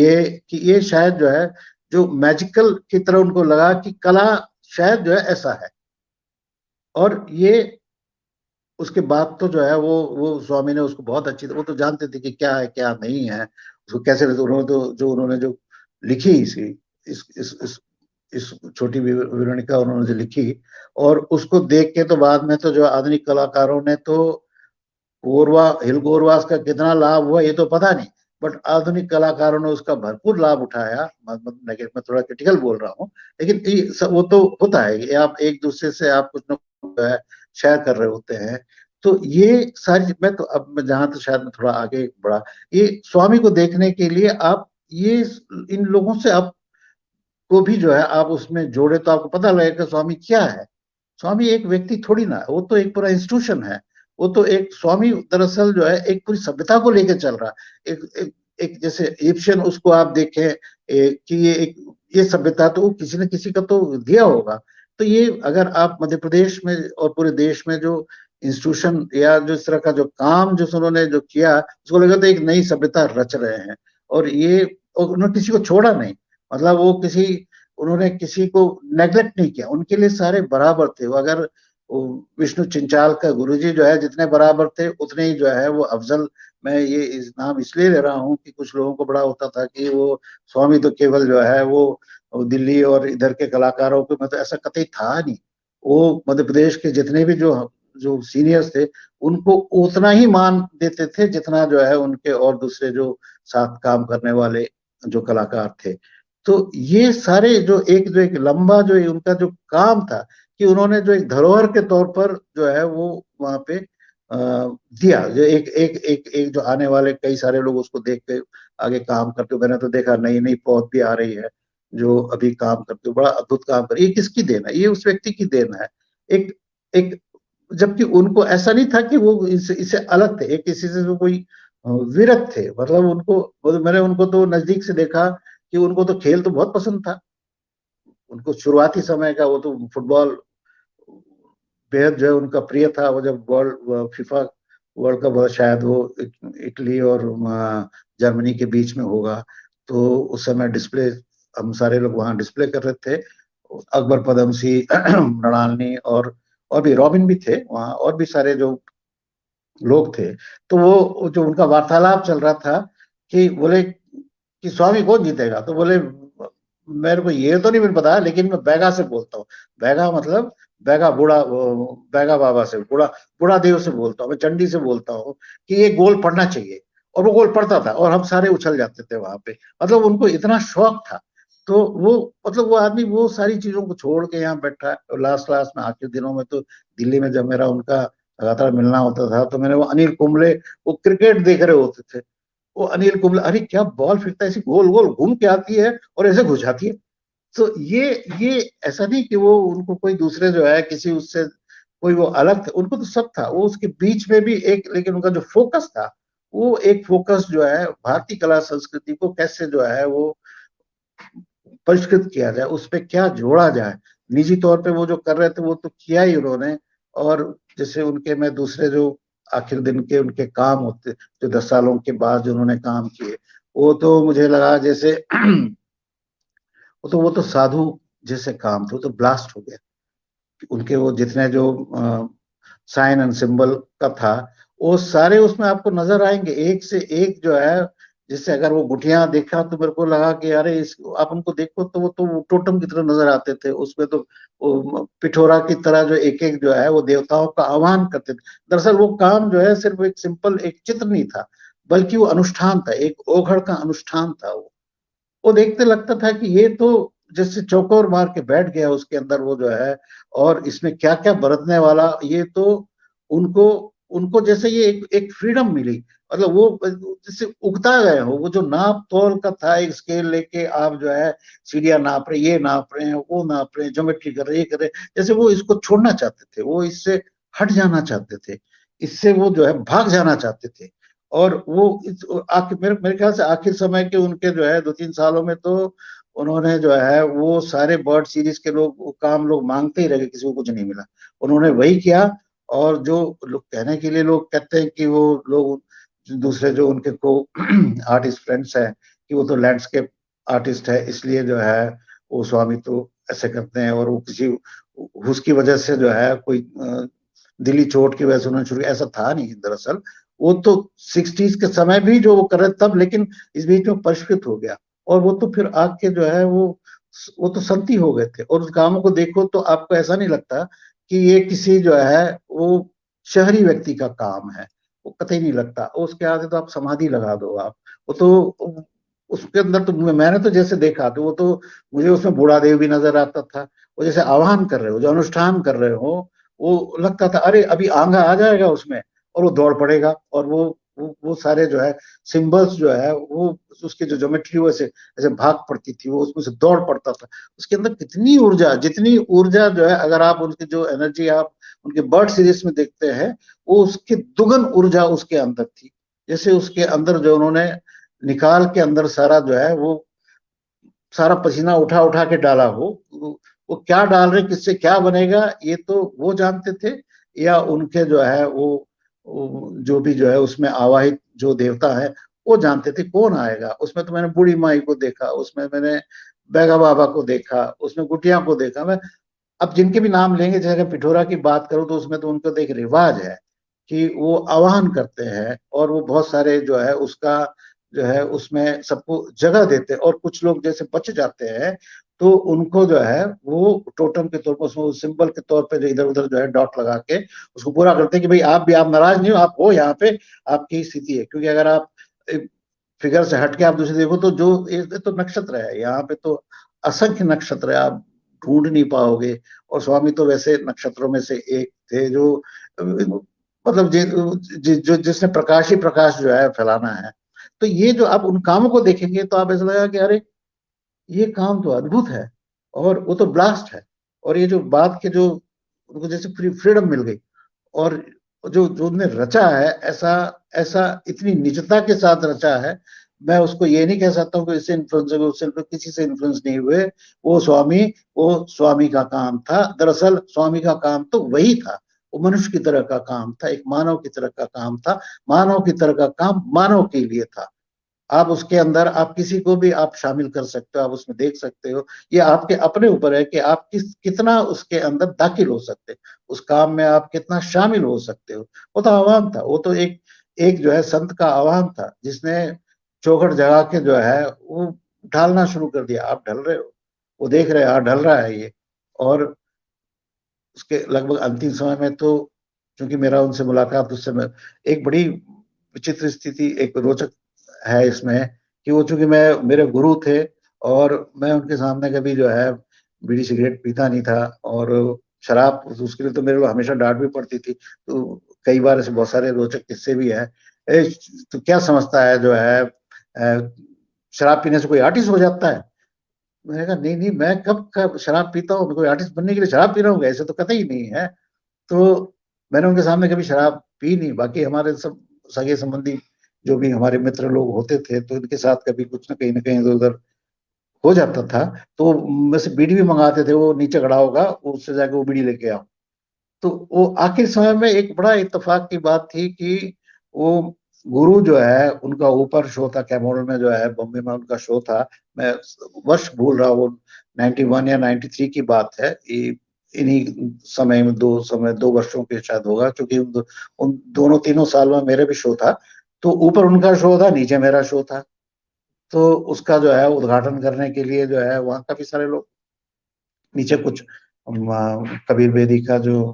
ये शायद जो है जो मैजिकल की तरह उनको लगा कि कला शायद जो है ऐसा है। और ये उसके बाद तो जो है वो स्वामी ने उसको बहुत अच्छी, वो तो जानते थे कि क्या है क्या नहीं है, उसको कैसे, उन्होंने तो जो उन्होंने जो लिखी इस छोटी विवरणिका उन्होंने जो लिखी, और उसको देख के तो बाद में तो जो आधुनिक कलाकारों ने तो गोरवा हिल गोरवास का कितना लाभ हुआ ये तो पता नहीं, बट आधुनिक कलाकारों ने उसका भरपूर लाभ उठाया। मैं थोड़ा क्रिटिकल बोल रहा हूँ, लेकिन वो तो होता है कि आप एक दूसरे से आप कुछ न शेयर कर रहे होते हैं। तो ये सारी, मैं तो अब मैं जहां तो शायद मैं थोड़ा आगे बढ़ा, ये स्वामी को देखने के लिए आप ये इन लोगों से आप को भी जो है आप उसमें जोड़े तो आपको पता लगेगा स्वामी क्या है। स्वामी एक व्यक्ति थोड़ी ना है, वो तो एक पूरा इंस्टीट्यूशन है। वो तो एक स्वामी दरअसल जो है एक पूरी सभ्यता को लेकर चल रहा है। एक जैसे इजिप्शियन उसको आप देखें कि ये सभ्यता तो किसी न किसी का तो दिया होगा। तो ये अगर आप मध्य प्रदेश में और पूरे देश में जो इंस्टीट्यूशन या जो इस तरह का जो काम जो उन्होंने जो किया, उसको लगा तो एक नई सभ्यता रच रहे हैं। और ये, और उन्होंने किसी को छोड़ा नहीं, मतलब वो किसी, उन्होंने किसी को नेग्लेक्ट नहीं किया, उनके लिए सारे बराबर थे। वो अगर विष्णु चिंचाल का गुरुजी जो है जितने बराबर थे उतने ही जो है वो अफजल। मैं ये इस नाम इसलिए ले रहा हूँ कि कुछ लोगों को बड़ा होता था कि वो स्वामी तो केवल जो है वो दिल्ली और इधर के कलाकारों को, मतलब ऐसा कतई था नहीं। वो मध्य प्रदेश के जितने भी जो जो सीनियर्स थे उनको उतना ही मान देते थे जितना जो है उनके और दूसरे जो साथ काम करने वाले जो कलाकार थे। तो ये सारे जो एक लंबा जो उनका जो काम था कि उन्होंने जो एक धरोहर के तौर पर जो है वो वहां पे दिया, जो एक एक एक एक जो आने वाले कई सारे लोग उसको देख के आगे काम करते हो। मैंने तो देखा नई नई पौध भी आ रही है जो अभी काम करते हो, बड़ा अद्भुत काम कर, ये किसकी देन है, ये उस व्यक्ति की देन है। एक एक जबकि उनको ऐसा नहीं था कि वो इससे अलग थे, एक किसी से कोई विरत थे, मतलब उनको, मैंने उनको तो नजदीक से देखा कि उनको तो खेल तो बहुत पसंद था। उनको शुरुआती समय का वो तो फुटबॉल बेहद जो है उनका प्रिय था। वो जब वर्ल्ड फीफा वर्ल्ड कप शायद वो इटली और जर्मनी के बीच में होगा, तो उस समय डिस्प्ले हम सारे लोग वहां डिस्प्ले कर रहे थे। अकबर पदमसी मृणालिनी और भी रॉबिन भी थे वहां, और भी सारे जो लोग थे। तो वो जो उनका वार्तालाप चल रहा था कि बोले कि स्वामी कौन जीतेगा, तो बोले मेरे को ये तो नहीं मिल पता, लेकिन मैं बैगा से बोलता हूँ। बैगा मतलब बैगा बूढ़ा, बैगा बाबा से, बूढ़ा बूढ़ा देव से बोलता हूँ, मैं चंडी से बोलता हूँ कि ये गोल पढ़ना चाहिए। और वो गोल पढ़ता था और हम सारे उछल जाते थे वहां पे, मतलब उनको इतना शौक था। तो वो, मतलब वो आदमी वो सारी चीजों को छोड़ के यहाँ बैठा है। और लास्ट लास्ट में आखिरी दिनों में तो दिल्ली में जब मेरा उनका लगातार मिलना होता था तो मैंने वो अनिल कुंबले, वो क्रिकेट देख रहे होते थे, वो अनिल कुंबले, अरे क्या बॉल फेंकता है, ऐसी गोल गोल घूम के आती है और ऐसे घुस जाती है। तो ये ऐसा नहीं कि वो उनको कोई दूसरे जो है किसी उससे कोई वो अलग थे, उनको तो सब था। वो उसके बीच में भी एक, लेकिन उनका जो फोकस था वो एक फोकस जो है भारतीय कला संस्कृति को कैसे जो है वो परिष्कृत किया जाए, उस पर क्या जोड़ा जाए। निजी तौर पे वो जो कर रहे थे वो तो किया ही उन्होंने। और जैसे उनके मैं दूसरे जो आखिर दिन के उनके काम होते, जो 10 सालों के बाद जो उन्होंने काम किए, वो तो मुझे लगा जैसे वो तो साधु जैसे काम थे, वो तो ब्लास्ट हो गया। उनके वो जितने जो साइन एंड सिंबल का था वो सारे उसमें आपको नजर आएंगे एक से एक जो है। जैसे अगर वो गुठियां देखा तो मेरे को लगा कि अरे इस, आप उनको देखो तो वो टोटम की तरह नजर आते थे उसमें तो। वो पिठोरा की तरह जो एक एक जो है वो देवताओं का आह्वान करते थे। दरअसल वो काम जो है सिर्फ एक सिंपल एक चित्र नहीं था, बल्कि वो अनुष्ठान था, एक ओघड़ का अनुष्ठान था। वो देखते लगता था कि ये तो जैसे चौकोर मार के बैठ गया उसके अंदर वो जो है, और इसमें क्या क्या बरतने वाला, ये तो उनको उनको जैसे ये एक फ्रीडम मिली। मतलब वो जैसे उगता गए हो, वो जो नाप तोल का था, एक स्केल लेके आप जो है सीढ़ियां नाप रहे, ये नाप रहे हैं, वो नाप रहे हैं, ज्योमेट्री कर रहे हैं, ये कर रहे हैं, जैसे वो इसको छोड़ना चाहते थे, वो इससे हट जाना चाहते थे, इससे वो जो है भाग जाना चाहते थे। और वो आखिर मेरे मेरे ख्याल से आखिर समय के उनके जो है 2-3 सालों में तो उन्होंने जो है वो सारे बर्ड सीरीज के लोग वो काम लोग मांगते ही रहे, किसी को कुछ नहीं मिला, उन्होंने वही किया। और जो लोग कहने के लिए लोग कहते हैं कि वो लोग दूसरे जो उनके को आर्टिस्ट फ्रेंड्स हैं कि वो तो लैंडस्केप आर्टिस्ट है, इसलिए जो है वो स्वामी तो ऐसे करते हैं, और वो किसी उसकी वजह से जो है कोई दिल्ली चोट की वजह से उन्होंने शुरू, ऐसा था नहीं दरअसल। वो तो 60s के समय भी जो वो कर रहे तब, लेकिन इस बीच में परिष्कृत हो गया, और वो तो फिर आके जो है वो तो संती हो गए थे। और उस कामों को देखो तो आपको ऐसा नहीं लगता कि ये किसी जो है वो शहरी व्यक्ति का काम है, वो कतई नहीं लगता। और उसके आगे तो आप समाधि लगा दो आप, वो तो उसके अंदर तो मैंने तो जैसे देखा तो वो तो मुझे उसमें बूढ़ा देव भी नजर आता था। वो जैसे आह्वान कर रहे हो, जो अनुष्ठान कर रहे हो, वो लगता था अरे अभी आंगा आ जाएगा उसमें, और वो दौड़ पड़ेगा, और वो सारे जो है सिंबल्स जो है वो उसके जो ज्योमेट्री वैसे ऐसे भाग पड़ती थी, वो उसमें से दौड़ पड़ता था। उसके अंदर कितनी ऊर्जा, जितनी ऊर्जा जो है, अगर आप उनकी जो एनर्जी आप उनके बर्ड सीरीज में देखते हैं, वो उसके दुगन ऊर्जा उसके अंदर थी। जैसे उसके अंदर जो उन्होंने निकाल के अंदर सारा जो है वो सारा पसीना उठा उठा के डाला हो, वो क्या डाल रहे, किससे क्या बनेगा, ये तो वो जानते थे, या उनके जो है वो जो भी जो है उसमें आवाहित जो देवता है वो जानते थे कौन आएगा। उसमें तो मैंने बूढ़ी माई को देखा, उसमें मैंने बैगा बाबा को देखा, उसमें गुटिया को देखा। मैं अब जिनके भी नाम लेंगे, जैसे अगर पिठोरा की बात करूं तो उसमें तो उनका तो एक रिवाज है कि वो आह्वान करते हैं, और वो बहुत सारे जो है उसका जो है उसमें सबको जगह देते हैं। और कुछ लोग जैसे बच जाते हैं तो उनको जो है वो टोटम के तौर पर, उसमें सिंबल के तौर पे जो इधर उधर जो है डॉट लगा के उसको पूरा करते हैं कि भाई आप भी, आप नाराज नहीं हो, आप हो यहाँ पे, आपकी स्थिति है। क्योंकि अगर आप फिगर से हटके आप दूसरे देखो तो जो ये तो नक्षत्र है, यहाँ पे तो असंख्य नक्षत्र है, आप ढूंढ नहीं पाओगे। और स्वामी तो वैसे नक्षत्रों में से एक थे जो मतलब जो जिसने प्रकाश ही प्रकाश जो है फैलाना है। तो ये जो आप उन कामों को देखेंगे तो आप ऐसा लगेगा कि अरे ये काम तो अद्भुत है, और वो तो ब्लास्ट है। और ये जो बात के जो उनको जैसे फ्रीडम मिल गई, और जो जो उन्होंने रचा है, ऐसा ऐसा इतनी निजता के साथ रचा है। मैं उसको ये नहीं कह सकता हूँ कि इससे इन्फ्लुएंस हुए, उससे किसी से इन्फ्लुएंस नहीं हुए। वो स्वामी वो स्वामी का काम था, दरअसल स्वामी का काम तो वही था। वो मनुष्य की तरह का काम था, एक मानव की तरह का काम था, मानव की तरह का काम मानव के लिए था। आप उसके अंदर आप किसी को भी आप शामिल कर सकते हो, आप उसमें देख सकते हो। ये आपके अपने ऊपर है कि आप कितना उसके अंदर दाखिल हो सकते हो, उस काम में आप कितना शामिल हो सकते हो। वो तो आह्वान था, वो तो एक एक जो है संत का आह्वान था, जिसने चौखट जगा के जो है वो ढालना शुरू कर दिया। आप ढल रहे हो, वो देख रहे हैं, हाँ ढल रहा है ये। और उसके लगभग अंतिम समय में तो क्योंकि मेरा उनसे मुलाकात उस समय, एक बड़ी विचित्र स्थिति एक रोचक है इसमें कि वो चूंकि मैं मेरे गुरु थे, और मैं उनके सामने कभी जो है बीड़ी सिगरेट पीता नहीं था, और शराब उसके लिए तो मेरे को हमेशा डांट भी पड़ती थी। तो कई बार ऐसे बहुत सारे रोचक किस्से भी हैं। ए, तो क्या समझता है जो है शराब पीने से कोई आर्टिस्ट हो जाता है? मैंने कहा नहीं नहीं, मैं कब शराब पीता हूँ, मैं कोई आर्टिस्ट बनने के लिए शराब पी रहा हूँ, ऐसे तो कतई नहीं है। तो मैंने उनके सामने कभी शराब पी नहीं। बाकी हमारे सब सगे संबंधी जो भी हमारे मित्र लोग होते थे, तो इनके साथ कभी कुछ ना कहीं इधर उधर हो जाता था। तो वैसे बीड़ी भी मंगाते थे, वो नीचे खड़ा होगा, उससे जाके वो बीड़ी लेके आओ। तो वो आखिर समय में एक बड़ा इत्तेफाक की बात थी कि वो गुरु जो है उनका ऊपर शो था, कैमोल में जो है बॉम्बे में उनका शो था। मैं वर्ष भूल रहा हूँ, 91 या 93 की बात है। इन्हीं समय में 2 वर्षों के शायद होगा, क्योंकि उन दोनों तीनों साल में मेरे भी शो था। तो ऊपर उनका शो था, नीचे मेरा शो था। तो उसका जो है उद्घाटन करने के लिए जो है वहाँ काफी सारे लोग, नीचे कुछ कबीर बेदी का जो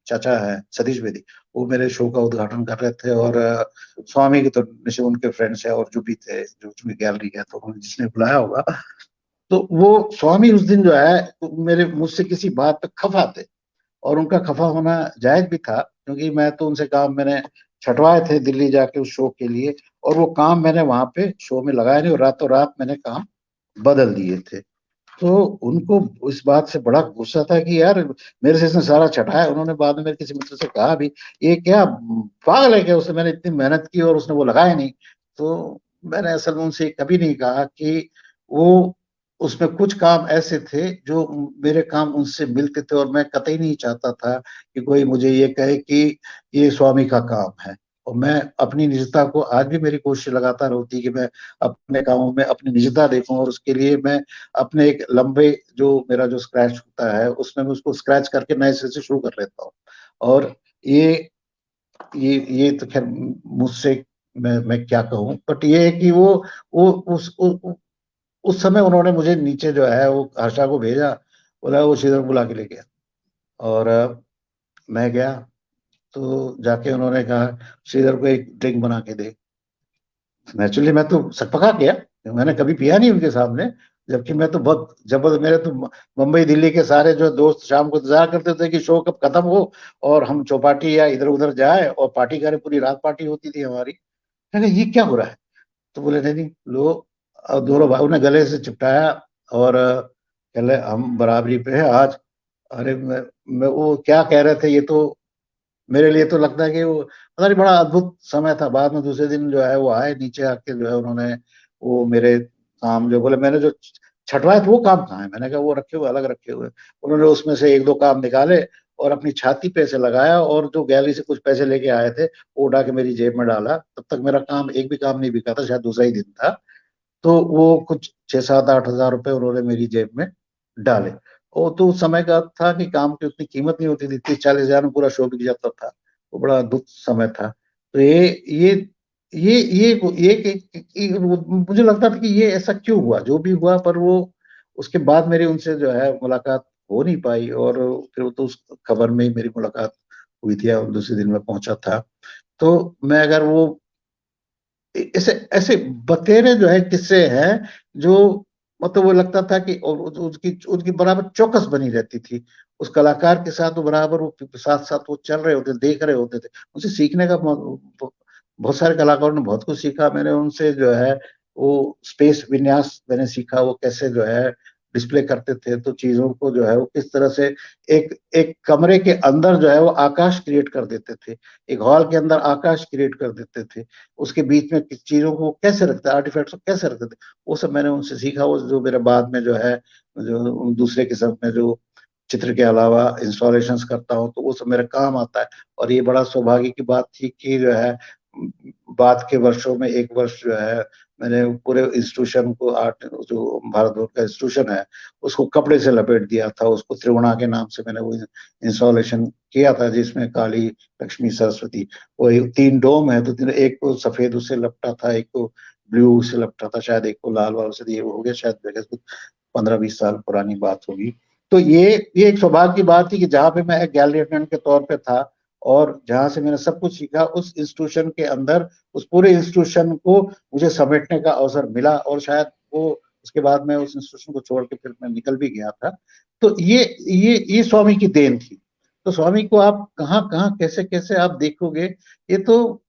चाचा है सतीश बेदी, वो मेरे शो का उद्घाटन कर रहे थे। और स्वामी के तो निश्चय उनके फ्रेंड्स है, और जो भी थे, जो भी गैलरी है, तो उन्होंने जिसने बुलाया होगा तो वो स्वामी उस दिन जो है मेरे मुझसे किसी बात पे खफा थे, और उनका खफा होना जायज भी था, क्योंकि मैं तो उनसे काम मैंने छटवाए थे दिल्ली जाके उस शो के लिए, और वो काम मैंने वहां पे शो में लगाया नहीं, और रातों रात मैंने काम बदल दिए थे। तो उनको इस बात से बड़ा गुस्सा था कि यार मेरे से इसने सारा छटाया। उन्होंने बाद में मेरे किसी मित्र से कहा भी, ये क्या पागल है क्या, उसने मैंने इतनी मेहनत की और उसने वो लगाया नहीं। तो मैंने असल में उनसे कभी नहीं कहा कि वो, उसमें कुछ काम ऐसे थे जो मेरे काम उनसे मिलते थे, और मैं कतई नहीं चाहता था कि कोई मुझे ये कहे कि ये स्वामी का काम है। और मैं अपनी निजता को, आज भी मेरी कोशिश लगातार होती है कि मैं अपने कामों में अपनी निजता देखूं, और उसके लिए मैं अपने एक लंबे जो मेरा जो स्क्रैच होता है उसमें मैं उसको स्क्रैच करके नए सिरे से शुरू कर लेता हूँ। और ये ये तो खैर मुझसे, मैं क्या कहूँ, बट ये है कि वो उस समय उन्होंने मुझे नीचे जो है वो हर्षा को भेजा, बोला वो श्रीधर बुला के ले गया। और मैं गया, तो जाके उन्होंने कहा श्रीधर को एक ड्रिंक बना के दे। नेचुरली मैं तो सकपका गया, मैंने कभी पिया नहीं उनके सामने, जबकि मैं तो बहुत जबरदस्त, मेरे तो मुंबई दिल्ली के सारे जो दोस्त शाम को इंतजार करते थे कि शो कब खत्म हो और हम चौपाटी या इधर उधर जाए और पार्टी करें, पूरी रात पार्टी होती थी हमारी। मैंने कहा, ये क्या हो रहा है? तो बोले नहीं नहीं लो। दोनों भाई ने गले से चिपटाया, और कहले हम बराबरी पे है आज। अरे मैं वो क्या कह रहे थे, ये तो मेरे लिए तो लगता है कि वो पता नहीं, बड़ा अद्भुत समय था। बाद में दूसरे दिन जो है वो आए नीचे आके, जो है उन्होंने वो मेरे काम जो बोले, मैंने जो छटवाए थे वो काम कहाँ है, मैंने कहा वो रखे हुए, अलग रखे हुए। उन्होंने उसमें से एक दो काम निकाले और अपनी छाती पे से लगाया, और जो गैलरी से कुछ पैसे लेके आए थे वो उठा के मेरी जेब में डाला। तब तक मेरा काम, एक भी काम नहीं बिका था, शायद दूसरा ही दिन था। तो वो कुछ 6-7-8 हज़ार रुपए उन्होंने मेरी जेब में डाले। वो तो उस समय का था कि काम की उतनी कीमत नहीं होती थी, 30-40 हज़ार में पूरा शो बिक जाता था। वो बड़ा अद्भुत समय था। तो मुझे लगता था कि ये ऐसा क्यों हुआ, जो भी हुआ, पर वो उसके बाद मेरी उनसे जो है मुलाकात हो नहीं पाई, और फिर वो तो उस खबर में ही मेरी मुलाकात हुई थी, और दूसरे दिन मैं पहुंचा था। तो मैं अगर वो ऐसे ऐसे बतेरे जो है किस्से हैं, जो मतलब वो लगता था कि, और उसकी उनकी बराबर चौकस बनी रहती थी उस कलाकार के साथ, वो बराबर वो साथ साथ वो चल रहे होते, देख रहे होते थे। मुझे सीखने का बहुत सारे कलाकारों ने बहुत कुछ सीखा मैंने उनसे, जो है वो स्पेस विन्यास मैंने सीखा, वो कैसे जो है डिस्प्ले करते थे, तो चीजों को जो है वो किस तरह से एक एक कमरे के अंदर जो है वो आकाश क्रिएट कर देते थे, एक हॉल के अंदर आकाश क्रिएट कर देते थे, उसके बीच में किस चीजों को कैसे रखते, आर्टिफैक्ट्स को कैसे रखते थे, वो सब मैंने उनसे सीखा। वो जो मेरे बाद में जो है, जो दूसरे किस्म में जो चित्र के अलावा इंस्टॉलेशंस करता हूँ, तो वो सब मेरे काम आता है। और ये बड़ा सौभाग्य की बात थी कि जो है बाद के वर्षों में एक वर्ष जो है मैंने पूरे इंस्टीट्यूशन को, आर्ट जो भारतवर्ष का इंस्टीट्यूशन है उसको कपड़े से लपेट दिया था, उसको त्रिगुणा के नाम से मैंने वो इंस्टॉलेशन किया था, जिसमें काली, लक्ष्मी, सरस्वती, वो 3 डोम है, तो एक को सफेद उससे लपटा था, एक को ब्लू से लपटा था, शायद एक को लाल वाल से दिए, वो हो गया शायद जगह 15-20 साल पुरानी बात होगी। तो ये एक सौभाग्य की बात थी कि जहाँ पे मैं एक गैलरी अटेंडेंट के तौर पे था, और जहां से मैंने सब कुछ सीखा, उस इंस्टीट्यूशन के अंदर, उस पूरे इंस्टीट्यूशन को मुझे समेटने का अवसर मिला, और शायद वो उसके बाद मैं उस इंस्टीट्यूशन को छोड़ के फिर मैं निकल भी गया था। तो ये स्वामी की देन थी। तो स्वामी को आप कहाँ कहाँ कैसे कैसे आप देखोगे, ये तो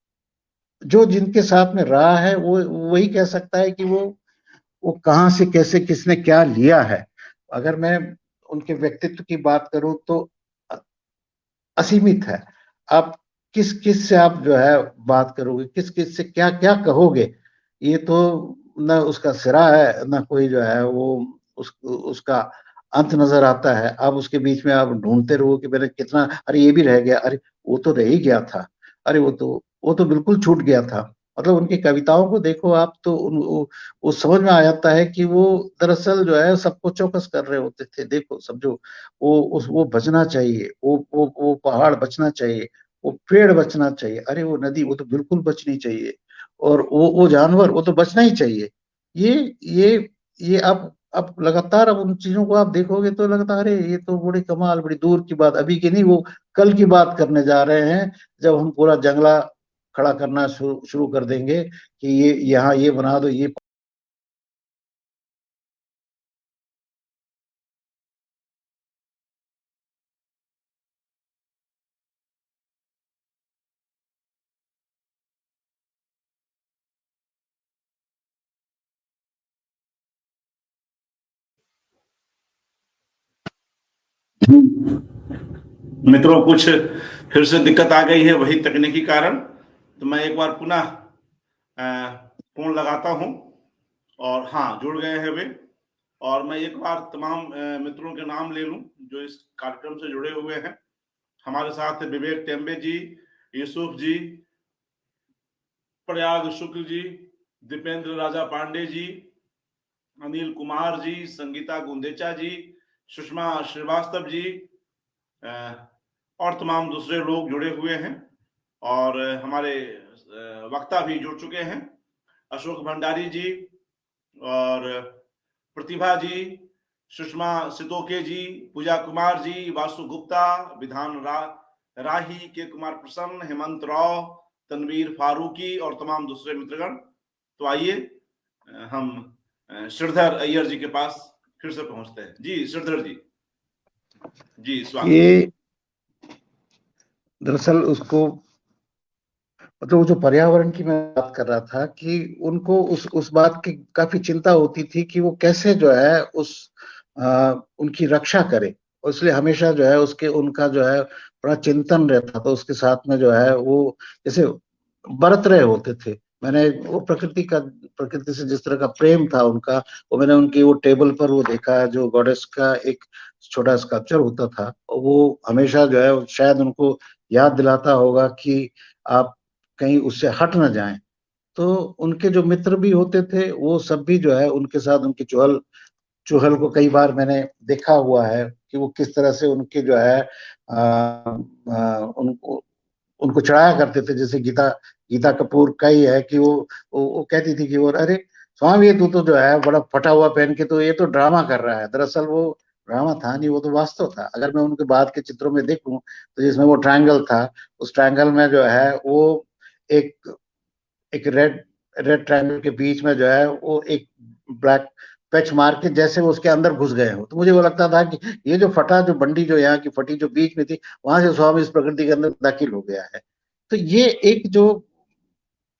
जो जिनके साथ में रहा है वो वही कह सकता है कि वो कहाँ से कैसे किसने क्या लिया है। अगर मैं उनके व्यक्तित्व की बात करूं तो असीमित है। आप किस किस से आप जो है बात करोगे, किस किस से क्या क्या कहोगे, ये तो न उसका सिरा है, न कोई जो है वो उसका अंत नजर आता है। आप उसके बीच में आप ढूंढते रहो कि मैंने कितना, अरे ये भी रह गया, अरे वो तो रह ही गया था, अरे वो तो बिल्कुल छूट गया था। मतलब उनकी कविताओं को देखो आप, तो वो समझ में आ जाता है कि वो दरअसल जो है सबको चौकस कर रहे होते थे। देखो समझो, वो बचना चाहिए, वो पहाड़ बचना चाहिए, वो पेड़ बचना चाहिए, अरे वो नदी वो तो बिल्कुल बचनी चाहिए, और वो जानवर वो तो बचना ही चाहिए। ये ये ये अब लगातार अब उन चीजों को आप देखोगे तो लगता है अरे ये तो बड़ी कमाल, बड़ी दूर की बात, अभी की नहीं, वो कल की बात करने जा रहे हैं, जब हम पूरा जंगला खड़ा करना शुरू शुरू कर देंगे कि ये यहाँ ये बना दो, ये मित्रों, कुछ फिर से दिक्कत आ गई है, वही तकनीकी कारण। तो मैं एक बार पुनः फोन लगाता हूं और हाँ, जुड़ गए हैं वे। और मैं एक बार तमाम मित्रों के नाम ले लूं जो इस कार्यक्रम से जुड़े हुए हैं। हमारे साथ विवेक टेम्बे जी, यूसुफ जी, प्रयाग शुक्ल जी, दीपेंद्र राजा पांडे जी, अनिल कुमार जी, संगीता गुंदेचा जी, सुषमा श्रीवास्तव जी और तमाम दूसरे लोग जुड़े हुए हैं। और हमारे वक्ता भी जुड़ चुके हैं, अशोक भंडारी जी और प्रतिभा जी, सुषमा सितोके जी, पूजा कुमार जी, वासु गुप्ता, विधान राही, के कुमार प्रसन्न, हेमंत राव, तनवीर फारूकी और तमाम दूसरे मित्रगण। तो आइए हम श्रीधर अय्यर जी के पास फिर से पहुंचते हैं। जी श्रीधर जी स्वागत। ये दरअसल उसको मतलब वो जो पर्यावरण की मैं बात कर रहा था कि उनको उस बात की काफी चिंता होती थी कि वो कैसे जो है उनकी रक्षा करे, और इसलिए हमेशा जो है उसके उनका जो है बड़ा चिंतन रहता था। उसके साथ में जो है वो जैसे बरत रहे होते थे। मैंने वो प्रकृति से जिस तरह का प्रेम था उनका, वो मैंने उनकी वो टेबल पर वो देखा जो गॉडेस का एक छोटा स्कल्पचर होता था, और वो हमेशा जो है शायद उनको याद दिलाता होगा कि आप कहीं उससे हट ना जाएं। तो उनके जो मित्र भी होते थे वो सब भी जो है उनके साथ उनकी चुहल चुहल को कई बार मैंने देखा हुआ है कि वो किस तरह से उनके जो है उनको उनको चढ़ाया करते थे। जैसे गीता गीता कपूर का ही है कि वो कहती थी कि वो अरे स्वामी ये तू तो जो है बड़ा फटा हुआ पहन के तो ये तो ड्रामा कर रहा है। दरअसल वो ड्रामा था नहीं, वो तो वास्तव था। अगर मैं उनके बाद के चित्रों में देखूं तो जिसमें वो ट्रायंगल था, उस ट्रायंगल में जो है वो एक एक रेड ट्रायंगल के बीच में जो है वो एक ब्लैक पैच मार के जैसे वो उसके अंदर घुस गए हो। तो मुझे वो लगता था कि ये जो फटा जो बंडी जो यहाँ की फटी जो बीच में थी, वहां से स्वामी इस प्रकृति के अंदर दाखिल हो गया है। तो ये एक जो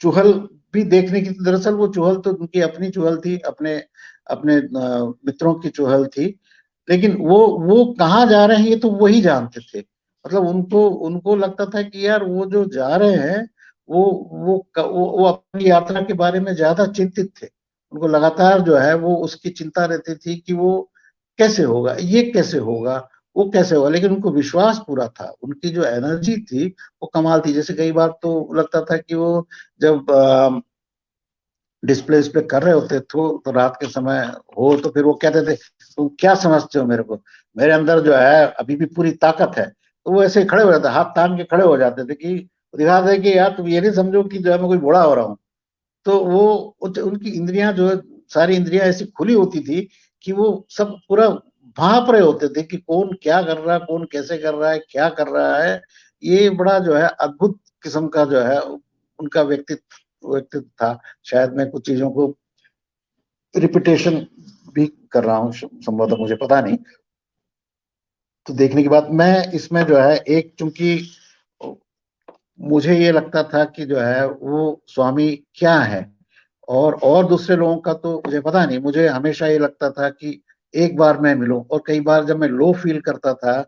चुहल भी देखने की, दरअसल वो चुहल तो उनकी अपनी चुहल थी, अपने अपने मित्रों की चुहल थी। लेकिन वो कहाँ जा रहे हैं ये तो वही जानते थे। मतलब उनको उनको लगता था कि यार वो जो जा रहे हैं वो अपनी यात्रा के बारे में ज्यादा चिंतित थे। उनको लगातार जो है वो उसकी चिंता रहती थी कि वो कैसे होगा, ये कैसे होगा, वो कैसे होगा। लेकिन उनको विश्वास पूरा था, उनकी जो एनर्जी थी वो कमाल थी। जैसे कई बार तो लगता था कि वो जब डिस्प्ले पे कर रहे होते तो रात के समय हो तो फिर वो कहते थे तुम क्या समझते हो मेरे को, मेरे अंदर जो है अभी भी पूरी ताकत है। तो वो ऐसे खड़े हो जाते, हाथ तान के खड़े हो जाते थे कि दिखा दे कि यार तुम ये नहीं समझो कि जो है मैं कोई बूढ़ा हो रहा हूँ। तो वो उनकी इंद्रियां जो है, सारी इंद्रियां ऐसी खुली होती थी कि वो सब पूरा भांप रहे होते थे कि कौन क्या कर रहा है, कौन कैसे कर रहा है, क्या कर रहा है। ये बड़ा जो है अद्भुत किस्म का जो है उनका व्यक्तित्व था। शायद मैं कुछ चीजों को रिपीटेशन भी कर रहा हूँ, संभवतः, मुझे पता नहीं। तो देखने के बाद मैं इसमें जो है एक, चूंकि मुझे ये लगता था कि जो है वो स्वामी क्या है, और दूसरे लोगों का तो मुझे पता नहीं। मुझे हमेशा ये लगता था कि एक बार मैं मिलूं, और कई बार जब मैं लो फील करता था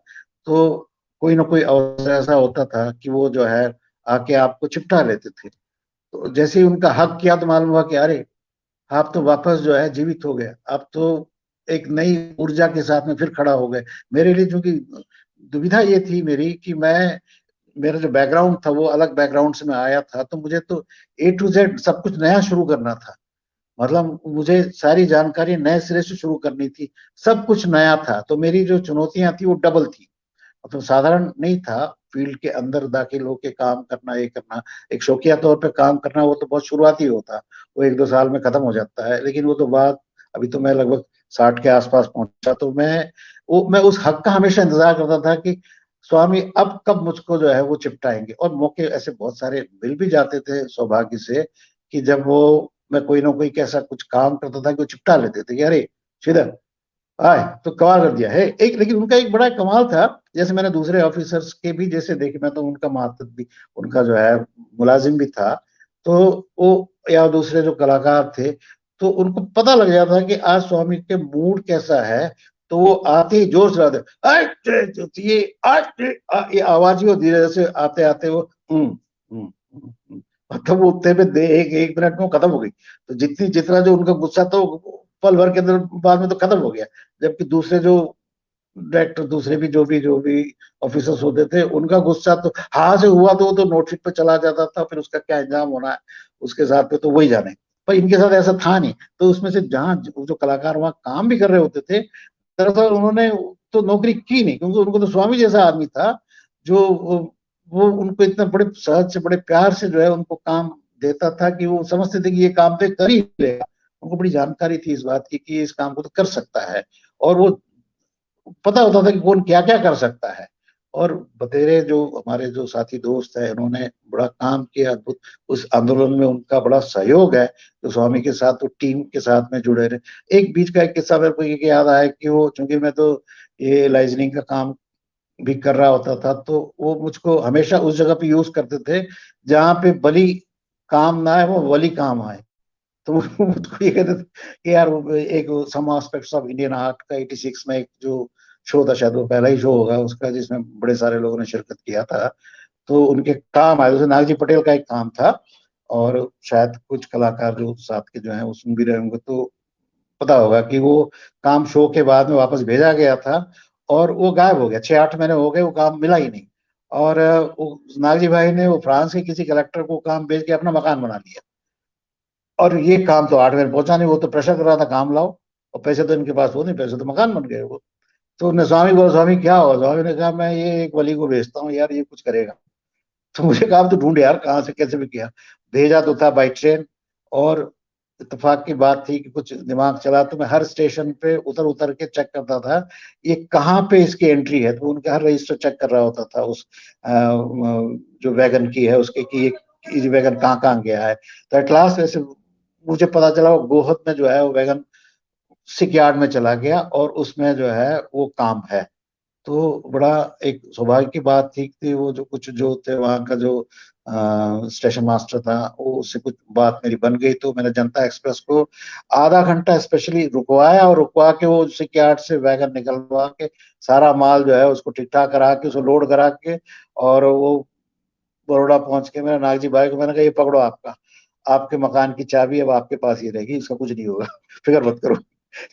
तो कोई ना कोई अवसर ऐसा होता था कि वो जो है आके आपको चिपटा लेते थे। तो जैसे ही उनका हक किया तो मालूम हुआ कि अरे आप तो वापस जो है जीवित हो गए, आप तो एक नई ऊर्जा के साथ में फिर खड़ा हो गए। मेरे लिए चूंकि दुविधा ये थी मेरी कि मेरा जो बैकग्राउंड था वो अलग बैकग्राउंड से मैं आया था, तो मुझे तो ए टू जेड सब कुछ नया शुरू करना था। मतलब मुझे सारी जानकारी नए सिरे से शुरू करनी थी, सब कुछ नया था। तो मेरी जो चुनौतियां थी वो डबल थी। मतलब साधारण नहीं था फील्ड के अंदर दाखिल होके काम करना, ये करना, एक शौकिया तौर पे काम करना, वो तो बहुत शुरुआती होता, वो एक दो साल में खत्म हो जाता है। लेकिन वो तो बात, अभी तो मैं लगभग 60 के आसपास पहुंचा, तो मैं उस हक का हमेशा इंतजार करता था कि स्वामी अब कब मुझको जो है वो चिपटाएंगे। और मौके ऐसे बहुत सारे मिल भी जाते थे सौभाग्य से कि जब वो मैं कोई ना कोई कैसा कुछ काम करता था कि वो चिपटा लेते थे कि अरे श्रीधर आए तो कमाल कर दिया है एक। लेकिन उनका एक बड़ा कमाल था, जैसे मैंने दूसरे ऑफिसर्स के भी जैसे देखे, मैं तो उनका मातहत भी, उनका जो है मुलाजिम भी था, तो वो या दूसरे जो कलाकार थे, तो उनको पता लग जाता था कि आज स्वामी के मूड कैसा है। तो वो आते ही जोर से आते, ये आवाज ही वो धीरे से आते आते वो मतलब वो उतने में एक एक मिनट में वो खत्म हो गई। तो जितना जो उनका गुस्सा था वो पल भर के अंदर बाद में तो खत्म हो गया। जबकि दूसरे जो डायरेक्टर, दूसरे भी जो भी ऑफिसर्स होते थे, उनका गुस्सा तो हाँ से हुआ तो वो तो नोटशीट पे चला जाता था, फिर उसका क्या इंजाम होना है उसके साथ पे तो वही जाने। पर इनके साथ ऐसा था नहीं। तो उसमें से जहाँ जो कलाकार वहां काम भी कर रहे होते थे, दरअसल उन्होंने तो नौकरी की नहीं, क्योंकि उनको तो स्वामी जैसा आदमी था जो वो उनको इतना बड़े सहज से, बड़े प्यार से जो है उनको काम देता था कि वो समझते थे कि ये काम तो कर ही लेगा। उनको बड़ी जानकारी थी इस बात की कि इस काम को तो कर सकता है, और वो पता होता था कि कौन क्या क्या कर सकता है। और बतेरे जो हमारे जो साथी दोस्त है, उन्होंने बड़ा काम किया, अद्भुत। उस आंदोलन में उनका बड़ा सहयोग है, जो स्वामी के साथ तो टीम के साथ में जुड़े रहे। एक बीच का एक किस्सा मेरे को ये याद आया कि वो, चूंकि मैं तो ये लाइजनिंग का काम भी कर रहा होता था, तो वो मुझको हमेशा उस जगह पे यूज करते थे जहाँ पे बली काम ना आए, वो वली काम आए। तो वो मुझको ये कहते थे कि यार वो एक some aspects of Indian art का 86 में एक जो शो था, शायद वो पहला ही शो होगा उसका जिसमें बड़े सारे लोगों ने शिरकत किया था, तो उनके काम आए। जैसे नागजी पटेल का एक काम था, और शायद कुछ कलाकार जो साथ के जो हैं वो सुन भी रहे होंगे, तो पता होगा कि वो काम शो के बाद में वापस भेजा गया था, और वो गायब हो गया। 6-8 महीने हो गए, वो काम मिला ही नहीं। और वो नागजी भाई ने वो फ्रांस के किसी कलेक्टर को काम भेज के अपना मकान बना लिया। और ये काम तो 8 महीने पहुंचा नहीं, वो तो प्रेशर कर रहा था काम लाओ, और पैसे तो इनके पास हो नहीं, पैसे तो मकान बन गए वो। तो उन्हें स्वामी बोला, स्वामी क्या हुआ? स्वामी ने कहा, मैं ये एक वली को भेजता हूँ यार, ये कुछ करेगा। तो मुझे कहा, तो ढूंढ यार कहाँ से कैसे भी किया। भेजा तो था बाई ट्रेन, और इत्तेफाक की बात थी कि कुछ दिमाग चला, तो मैं हर स्टेशन पे उतर उतर के चेक करता था ये कहाँ पे इसकी एंट्री है। तो उनका हर रजिस्टर चेक कर रहा होता था उस जो वैगन की है उसके, कि ये वैगन कहाँ कहाँ गया है। तो एट लास्ट ऐसे मुझे पता चला वो गोहद में जो है वो वैगन सिक यार्ड में चला गया, और उसमें जो है वो काम है। तो बड़ा एक सौभाग्य की बात थी कि वो जो कुछ जो थे वहाँ का जो स्टेशन मास्टर था, वो उससे कुछ बात मेरी बन गई। तो मैंने जनता एक्सप्रेस को आधा घंटा स्पेशली रुकवाया, और रुकवा के वो सिक्यार्ड से वैगन निकलवा के सारा माल जो है उसको ठीक ठाक करा के उसको लोड करा के, और वो बड़ौदा पहुंच के मेरा नागजी भाई को मैंने कहा, ये पकड़ो आपका, आपके मकान की चाबी अब आपके पास ही रहेगी, इसका कुछ नहीं होगा, फिक्र मत करो।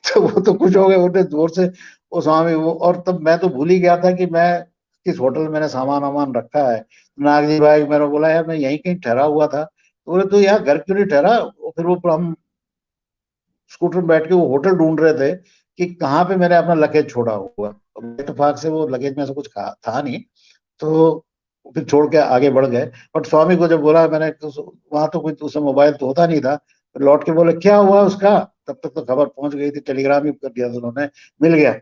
तो वो तो खुश हो गए, उन्होंने जोर से वो स्वामी वो। और तब मैं तो भूल ही गया था कि मैं किस होटल में मैंने सामान वामान रखा है। नागजी भाई मैंने बोला, यार मैं यहीं कहीं ठहरा हुआ था। तो बोले, तो यार घर क्यों नहीं ठहरा? फिर वो हम स्कूटर में बैठ के वो होटल ढूंढ रहे थे कि कहाँ पे मैंने अपना लगेज छोड़ा हुआ। इत्तेफाक से वो लगेज में ऐसा कुछ था नहीं, तो फिर छोड़ के आगे बढ़ गए। बट स्वामी को जब बोला मैंने, वहां तो कोई उसमें मोबाइल तो होता नहीं था। फिर लौट के बोले, क्या हुआ उसका? तब तक तो खबर पहुंच गई थी, टेलीग्राम ही कर दिया था उन्होंने, मिल गया।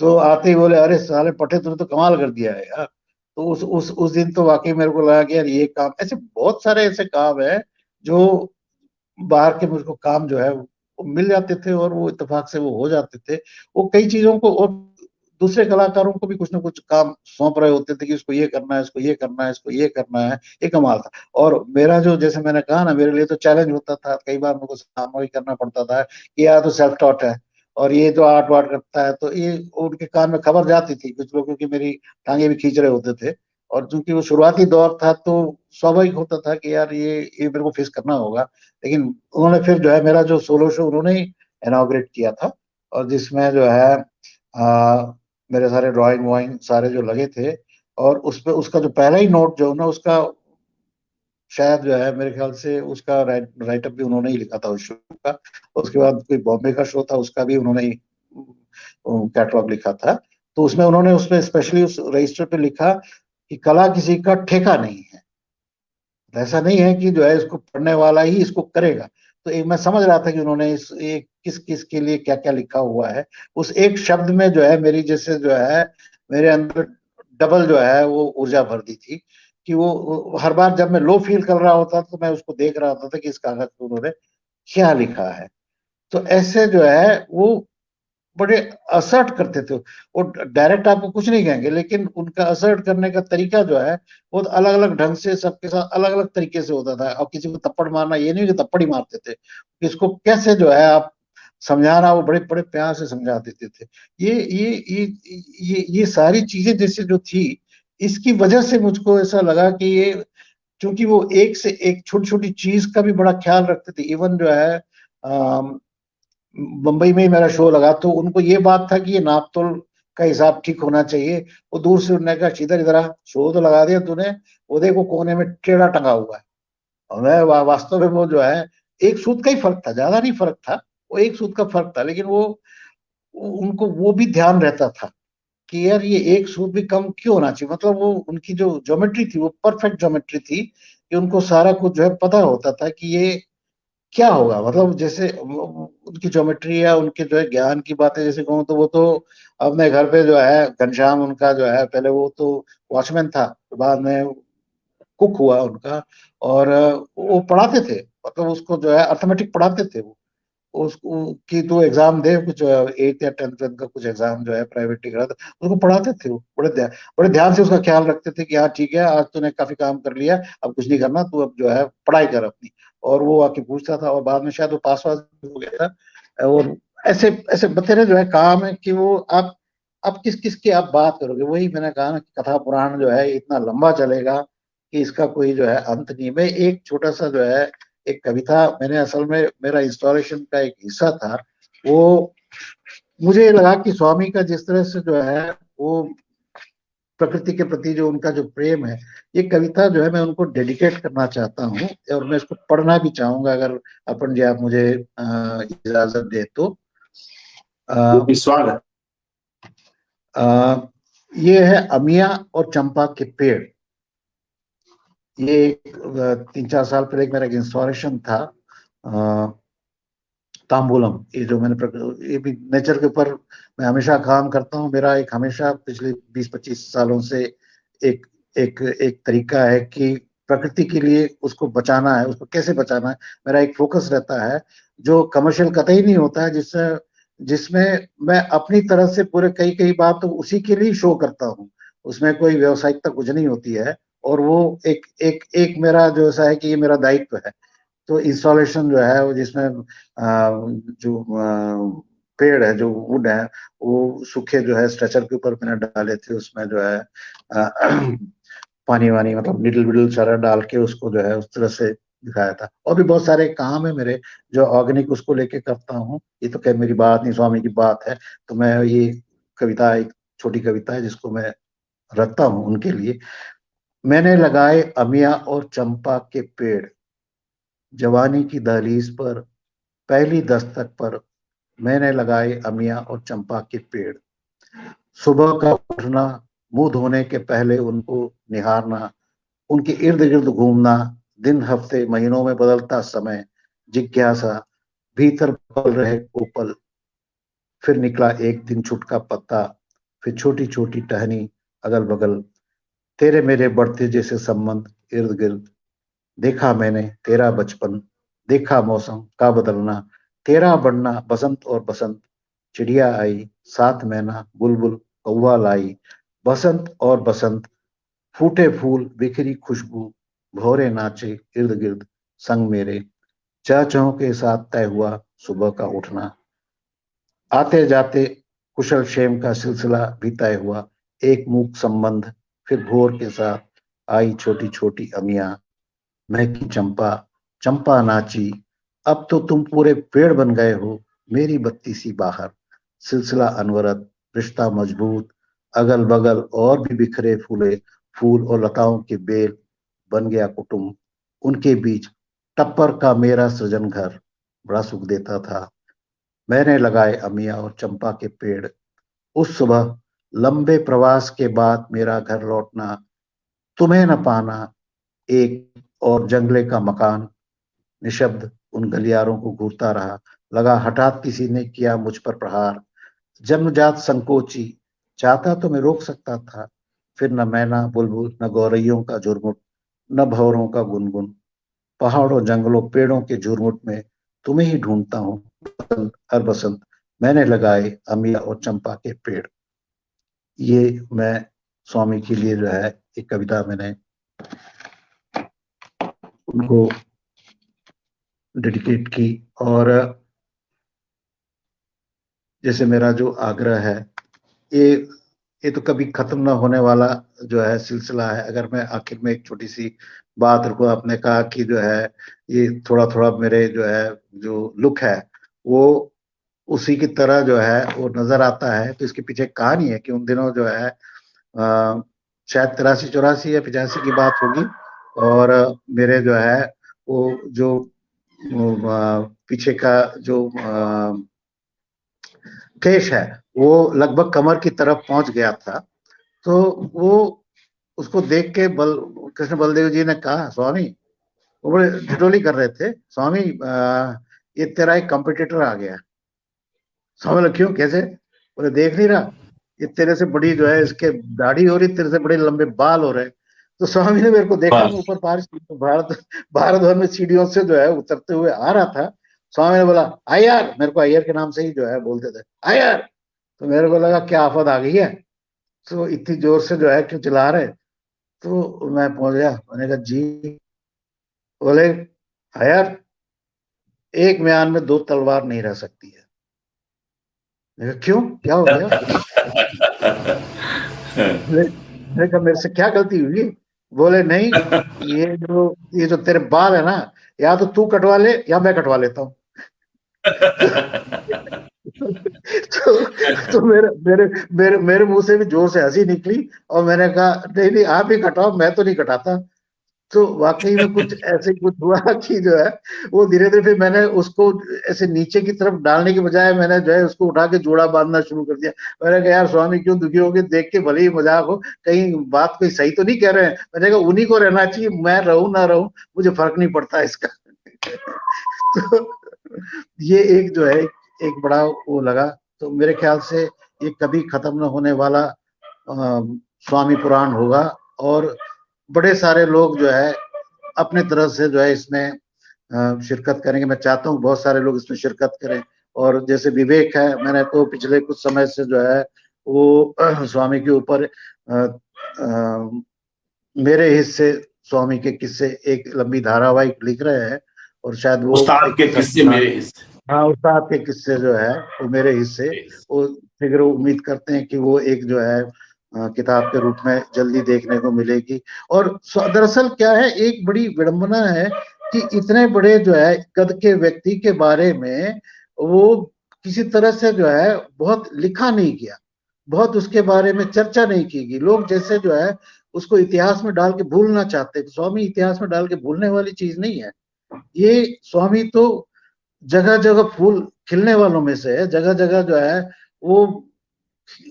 तो आते ही बोले, अरे साले पटे, तूने तो कमाल कर दिया है यार। तो उस दिन तो वाकई मेरे को लगा कि यार ये काम, ऐसे बहुत सारे ऐसे काम है जो बाहर के मुझको काम जो है वो मिल जाते थे, और वो इत्तेफाक से वो हो जाते थे। वो कई चीजों को, और दूसरे कलाकारों को भी कुछ ना कुछ काम सौंप रहे होते थे कि इसको ये करना है, इसको ये करना है, इसको ये करना है। ये कमाल था। और मेरा जो, जैसे मैंने कहा ना, मेरे लिए तो चैलेंज होता था, कई बार मेरे को सामना भी करना पड़ता था कि यार तो सेल्फ टॉट है, और ये तो आर्ट वार्ट करता है। तो ये उनके कान में खबर जाती थी कुछ लोगों की, मेरी टांगे भी खींच रहे होते थे। और चूंकि वो शुरुआती दौर था, तो स्वाभाविक होता था कि यार ये मेरे को फेस करना होगा। लेकिन उन्होंने फिर जो है मेरा जो सोलो शो उन्होंने ही इनॉग्रेट किया था, और जिसमें जो है मेरे सारे ड्राइंग वाइंग सारे जो लगे थे। और उसपे उसका जो पहला ही नोट जो ना उसका, शायद जो है मेरे ख्याल से उसका राइटअप भी उन्होंने ही लिखा था उस शो का। उसके बाद कोई बॉम्बे का शो था, उसका भी उन्होंने ही कैटलॉग लिखा था। तो उसमें उन्होंने उसमें स्पेशली उस रजिस्टर पे लिखा कि कला किसी का ठेका नहीं है। ऐसा नहीं है कि जो है इसको पढ़ने वाला ही इसको करेगा। तो एक मैं समझ रहा था कि उन्होंने इस एक किस किस के लिए क्या क्या लिखा हुआ है। उस एक शब्द में जो है मेरी, जैसे जो है मेरे अंदर डबल जो है वो ऊर्जा भर दी थी। कि वो हर बार जब मैं लो फील कर रहा होता तो मैं उसको देख रहा होता था कि इस कागज पे उन्होंने क्या लिखा है। तो ऐसे जो है वो बड़े असर्ट करते थे। वो डायरेक्ट आपको कुछ नहीं कहेंगे, लेकिन उनका असर्ट करने का तरीका जो है वो अलग अलग ढंग से सबके साथ अलग अलग तरीके से होता था। और किसी को थप्पड़ मारना, ये नहीं कि थप्पड़ ही मारते थे, इसको कैसे जो है आप समझाना, वो बड़े बड़े प्यार से समझा देते थे। ये सारी चीजें जैसे जो थी, इसकी वजह से मुझको ऐसा लगा कि ये, क्योंकि वो एक से एक छोटी छोटी चीज का भी बड़ा ख्याल रखते थे। इवन जो है मुंबई में ही मेरा शो लगा, तो उनको ये बात था कि ये नाप तोल का हिसाब ठीक होना चाहिए। वो दूर से उन्होंने कहा, इधर इधर आ, शो तो लगा दिया तूने, वो देखो कोने में टेढ़ा टंगा हुआ है। और मैं वास्तव में वो जो है, एक सूत का ही फर्क था, ज्यादा नहीं फर्क था, वो एक सूत का फर्क था, लेकिन उनको वो भी ध्यान रहता था कि यार ये एक सूत भी कम क्यों होना चाहिए। मतलब वो उनकी जो ज्योमेट्री थी वो परफेक्ट ज्योमेट्री थी, कि उनको सारा कुछ जो है पता होता था कि ये क्या होगा। मतलब जैसे उनकी ज्योमेट्री या उनके जो है ज्ञान की बातें जैसे कहूँ, तो वो तो अपने घर पे जो है घनश्याम उनका जो है, पहले वो तो वॉचमैन था, बाद में कुक हुआ उनका। और वो पढ़ाते थे, मतलब उसको जो है अर्थमेटिक पढ़ाते थे वो। उसको की तो एग्जाम दे, कुछ 8th या 10th का कुछ एग्जाम जो है प्राइवेटली करा था, उसको पढ़ाते थे वो बड़े ध्यान से उसका ख्याल रखते थे कि हाँ ठीक है, आज तूने काफी काम कर लिया, अब कुछ नहीं करना, तू अब जो है पढ़ाई कर अपनी। और वो आके पूछता था, और बाद में शायद वो पास वास भी हो गया था। और ऐसे ऐसे बतेरे जो है काम है कि वो आप किस किस की आप बात करोगे। वही मैंने कहा ना कि कथा पुराण जो है इतना लंबा चलेगा कि इसका कोई जो है अंत नहीं। मैं एक छोटा सा जो है, एक कविता, मैंने असल में मेरा इंस्टॉलेशन का एक हिस्सा था वो, मुझे लगा कि स्वामी का जिस तरह से जो है वो प्रकृति के प्रति जो उनका जो प्रेम है, ये कविता जो है मैं उनको डेडिकेट करना चाहता हूँ, और मैं इसको पढ़ना भी चाहूंगा, अगर अपन जी आप मुझे इजाजत दे तो। स्वागत। ये है अमिया और चंपा के पेड़। ये 3-4 साल पहले एक मेरा इंस्टॉलेशन था, तांबूलम। ये जो ये भी नेचर के ऊपर मैं हमेशा काम करता हूँ। मेरा एक हमेशा पिछले 20-25 सालों से एक एक एक तरीका है कि प्रकृति के लिए उसको बचाना है, उसको कैसे बचाना है, मेरा एक फोकस रहता है, जो कमर्शियल कतई नहीं होता है, जिसमें मैं अपनी तरफ से पूरे कई कई बार तो उसी के लिए शो करता हूँ, उसमें कोई व्यावसायिकता कुछ नहीं होती है। और वो एक एक एक मेरा जो ऐसा है कि ये मेरा दायित्व है। तो इंस्टॉलेशन जो है वो जिसमें जो पेड़ है, जो वुड है, वो सूखे जो है स्ट्रेचर के ऊपर मैंने डाले थे, उसमें जो है पानी वानी, मतलब निडल विडल सारा डाल के उसको जो है उस तरह से दिखाया था। और भी बहुत सारे काम है मेरे जो ऑर्गेनिक उसको लेके करता हूँ। ये तो क्या मेरी बात नहीं, स्वामी की बात है। तो मैं ये कविता, एक छोटी कविता है जिसको मैं रखता हूँ उनके लिए। मैंने लगाए अमिया और चंपा के पेड़, जवानी की दहलीज पर पहली दस्तक पर मैंने लगाए अमिया और चंपा के पेड़। सुबह का उठना, मुंह धोने के पहले उनको निहारना, उनके इर्द गिर्द घूमना, दिन हफ्ते महीनों में बदलता समय, जिज्ञासा, भीतर पल रहे कोपल। फिर निकला एक दिन छुटका पत्ता, फिर छोटी छोटी टहनी अगल बगल, तेरे मेरे बढ़ते जैसे संबंध इर्द गिर्द। देखा मैंने तेरा बचपन, देखा मौसम का बदलना, तेरा बढ़ना बसंत और बसंत। चिड़िया आई साथ मैना बुलबुल कौवा लाई, बसंत और बसंत, फूटे फूल बिखरी खुशबू, भौरे नाचे इर्द गिर्द संग मेरे। चहचहों के साथ तय हुआ सुबह का उठना, आते जाते कुशल क्षेम का सिलसिला भी तय हुआ। एक मूक संबंध, फिर भोर के साथ आई छोटी छोटी अमिया, महकी चंपा, चंपा नाची। अब तो तुम पूरे पेड़ बन गए हो, मेरी बत्ती सी बाहर। सिलसिला अनवरत, रिश्ता मजबूत, अगल बगल और भी बिखरे फूले, फूल और लताओं के बेल, बन गया कुटुंब। उनके बीच टप्पर का मेरा सृजन घर बड़ा सुख देता था। मैंने लगाए अमिया और चंपा के पेड़। उस सुबह लंबे प्रवास के बाद मेरा घर लौटना, तुम्हें न पाना, एक और जंगले का मकान, निशब्द उन गलियारों को घूरता रहा। लगा हठात किसी ने किया मुझ पर प्रहार, जन्मजात संकोची, चाहता तो मैं रोक सकता था। फिर न मैना बुलबुल, न गौरैयों का झुरमुट, न भंवरों का गुनगुन, पहाड़ों जंगलों पेड़ों के झुरमुट में तुम्हें ही ढूंढता हूँ बसंत हर बसंत। मैंने लगाए अमिया और चंपा के पेड़। ये मैं स्वामी के लिए जो है एक कविता मैंने उनको डेडिकेट की। और जैसे मेरा जो आग्रह है, ये ये तो कभी खत्म ना होने वाला जो है सिलसिला है। अगर मैं आखिर में एक छोटी सी बात रखूं, आपने कहा कि जो है ये थोड़ा थोड़ा मेरे जो है जो लुक है वो उसी की तरह जो है वो नजर आता है, तो इसके पीछे एक कहानी है कि उन दिनों जो है शायद 83 84 या 85 की बात होगी। और मेरे जो है वो जो पीछे का जो केश है वो लगभग कमर की तरफ पहुंच गया था। तो वो उसको देख के कृष्ण बलदेव जी ने कहा, स्वामी, वो बड़े ठिठोली कर रहे थे, स्वामी ये तेरा एक कंपटीटर आ गया। स्वामी बोले, क्यों, कैसे? बोले, देख नहीं रहा, ये तेरे से बड़ी जो है इसके दाढ़ी हो रही, तेरे से बड़े लंबे बाल हो रहे। तो स्वामी ने मेरे को देखा, मैं ऊपर भारत भारत भवन में सीढ़ियों से जो है उतरते हुए आ रहा था। स्वामी ने बोला, अय्यर, मेरे को अय्यर के नाम से ही जो है बोलते थे, अय्यर। तो मेरे को लगा क्या आफत आ गई है, तो इतनी जोर से जो है क्यों चिल्ला रहे। तो मैं पहुंच गया, मैंने कहा, जी। बोले, अय्यर, एक म्यान में दो तलवार नहीं रह सकती है। मैंने कहा, क्यों, क्या हो गया? मैंने कहा, मेरे से क्या गलती हुई? बोले, नहीं, ये जो तेरे बाल है ना, या तो तू कटवा ले या मैं कटवा लेता हूँ। तो, तो मेरे मेरे मेरे मेरे मुंह से भी जोर से हंसी निकली, और मैंने कहा, नहीं नहीं, आप ही कटाओ, मैं तो नहीं कटाता। तो वाकई में कुछ ऐसे कुछ हुआ कि जो है वो धीरे धीरे, फिर मैंने उसको ऐसे नीचे की तरफ डालने के बजाय मैंने जो है उसको उठा के जोड़ा बांधना शुरू कर दिया। मैंने कहा, यार स्वामी क्यों दुखी हो गए, देख के भले ही मजाक हो, कहीं बात कोई सही तो नहीं कह रहे हैं। मैंने कहा, उन्हीं को रहना चाहिए, मैं रहूं ना रहूं मुझे फर्क नहीं पड़ता इसका। तो ये एक जो है एक बड़ा वो लगा। तो मेरे ख्याल से ये कभी खत्म न होने वाला स्वामी पुराण होगा, और बड़े सारे लोग जो है अपने तरफ से जो है इसमें शिरकत करेंगे। मैं चाहता हूँ बहुत सारे लोग इसमें शिरकत करें। और जैसे विवेक है, मैंने तो पिछले कुछ समय से जो है वो स्वामी के ऊपर मेरे हिस्से स्वामी के किस्से एक लंबी धारावाहिक लिख रहे हैं, और शायद वो उस्ताद एक के किस्से संस्था, मेरे हिस्से। हाँ, उस्ताद के किस्से जो है वो मेरे हिस्से, वो फिर उम्मीद करते हैं कि वो एक जो है किताब के रूप में जल्दी देखने को मिलेगी। और दरअसल क्या है, एक बड़ी विडंबना है कि इतने बड़े जो है कद के व्यक्ति के बारे में वो किसी तरह से जो है बहुत लिखा नहीं गया, बहुत उसके बारे में चर्चा नहीं की गई। लोग जैसे जो है उसको इतिहास में डाल के भूलना चाहते हैं। स्वामी इतिहास में डाल के भूलने वाली चीज नहीं है। ये स्वामी तो जगह जगह फूल खिलने वालों में से है, जगह जगह जो है वो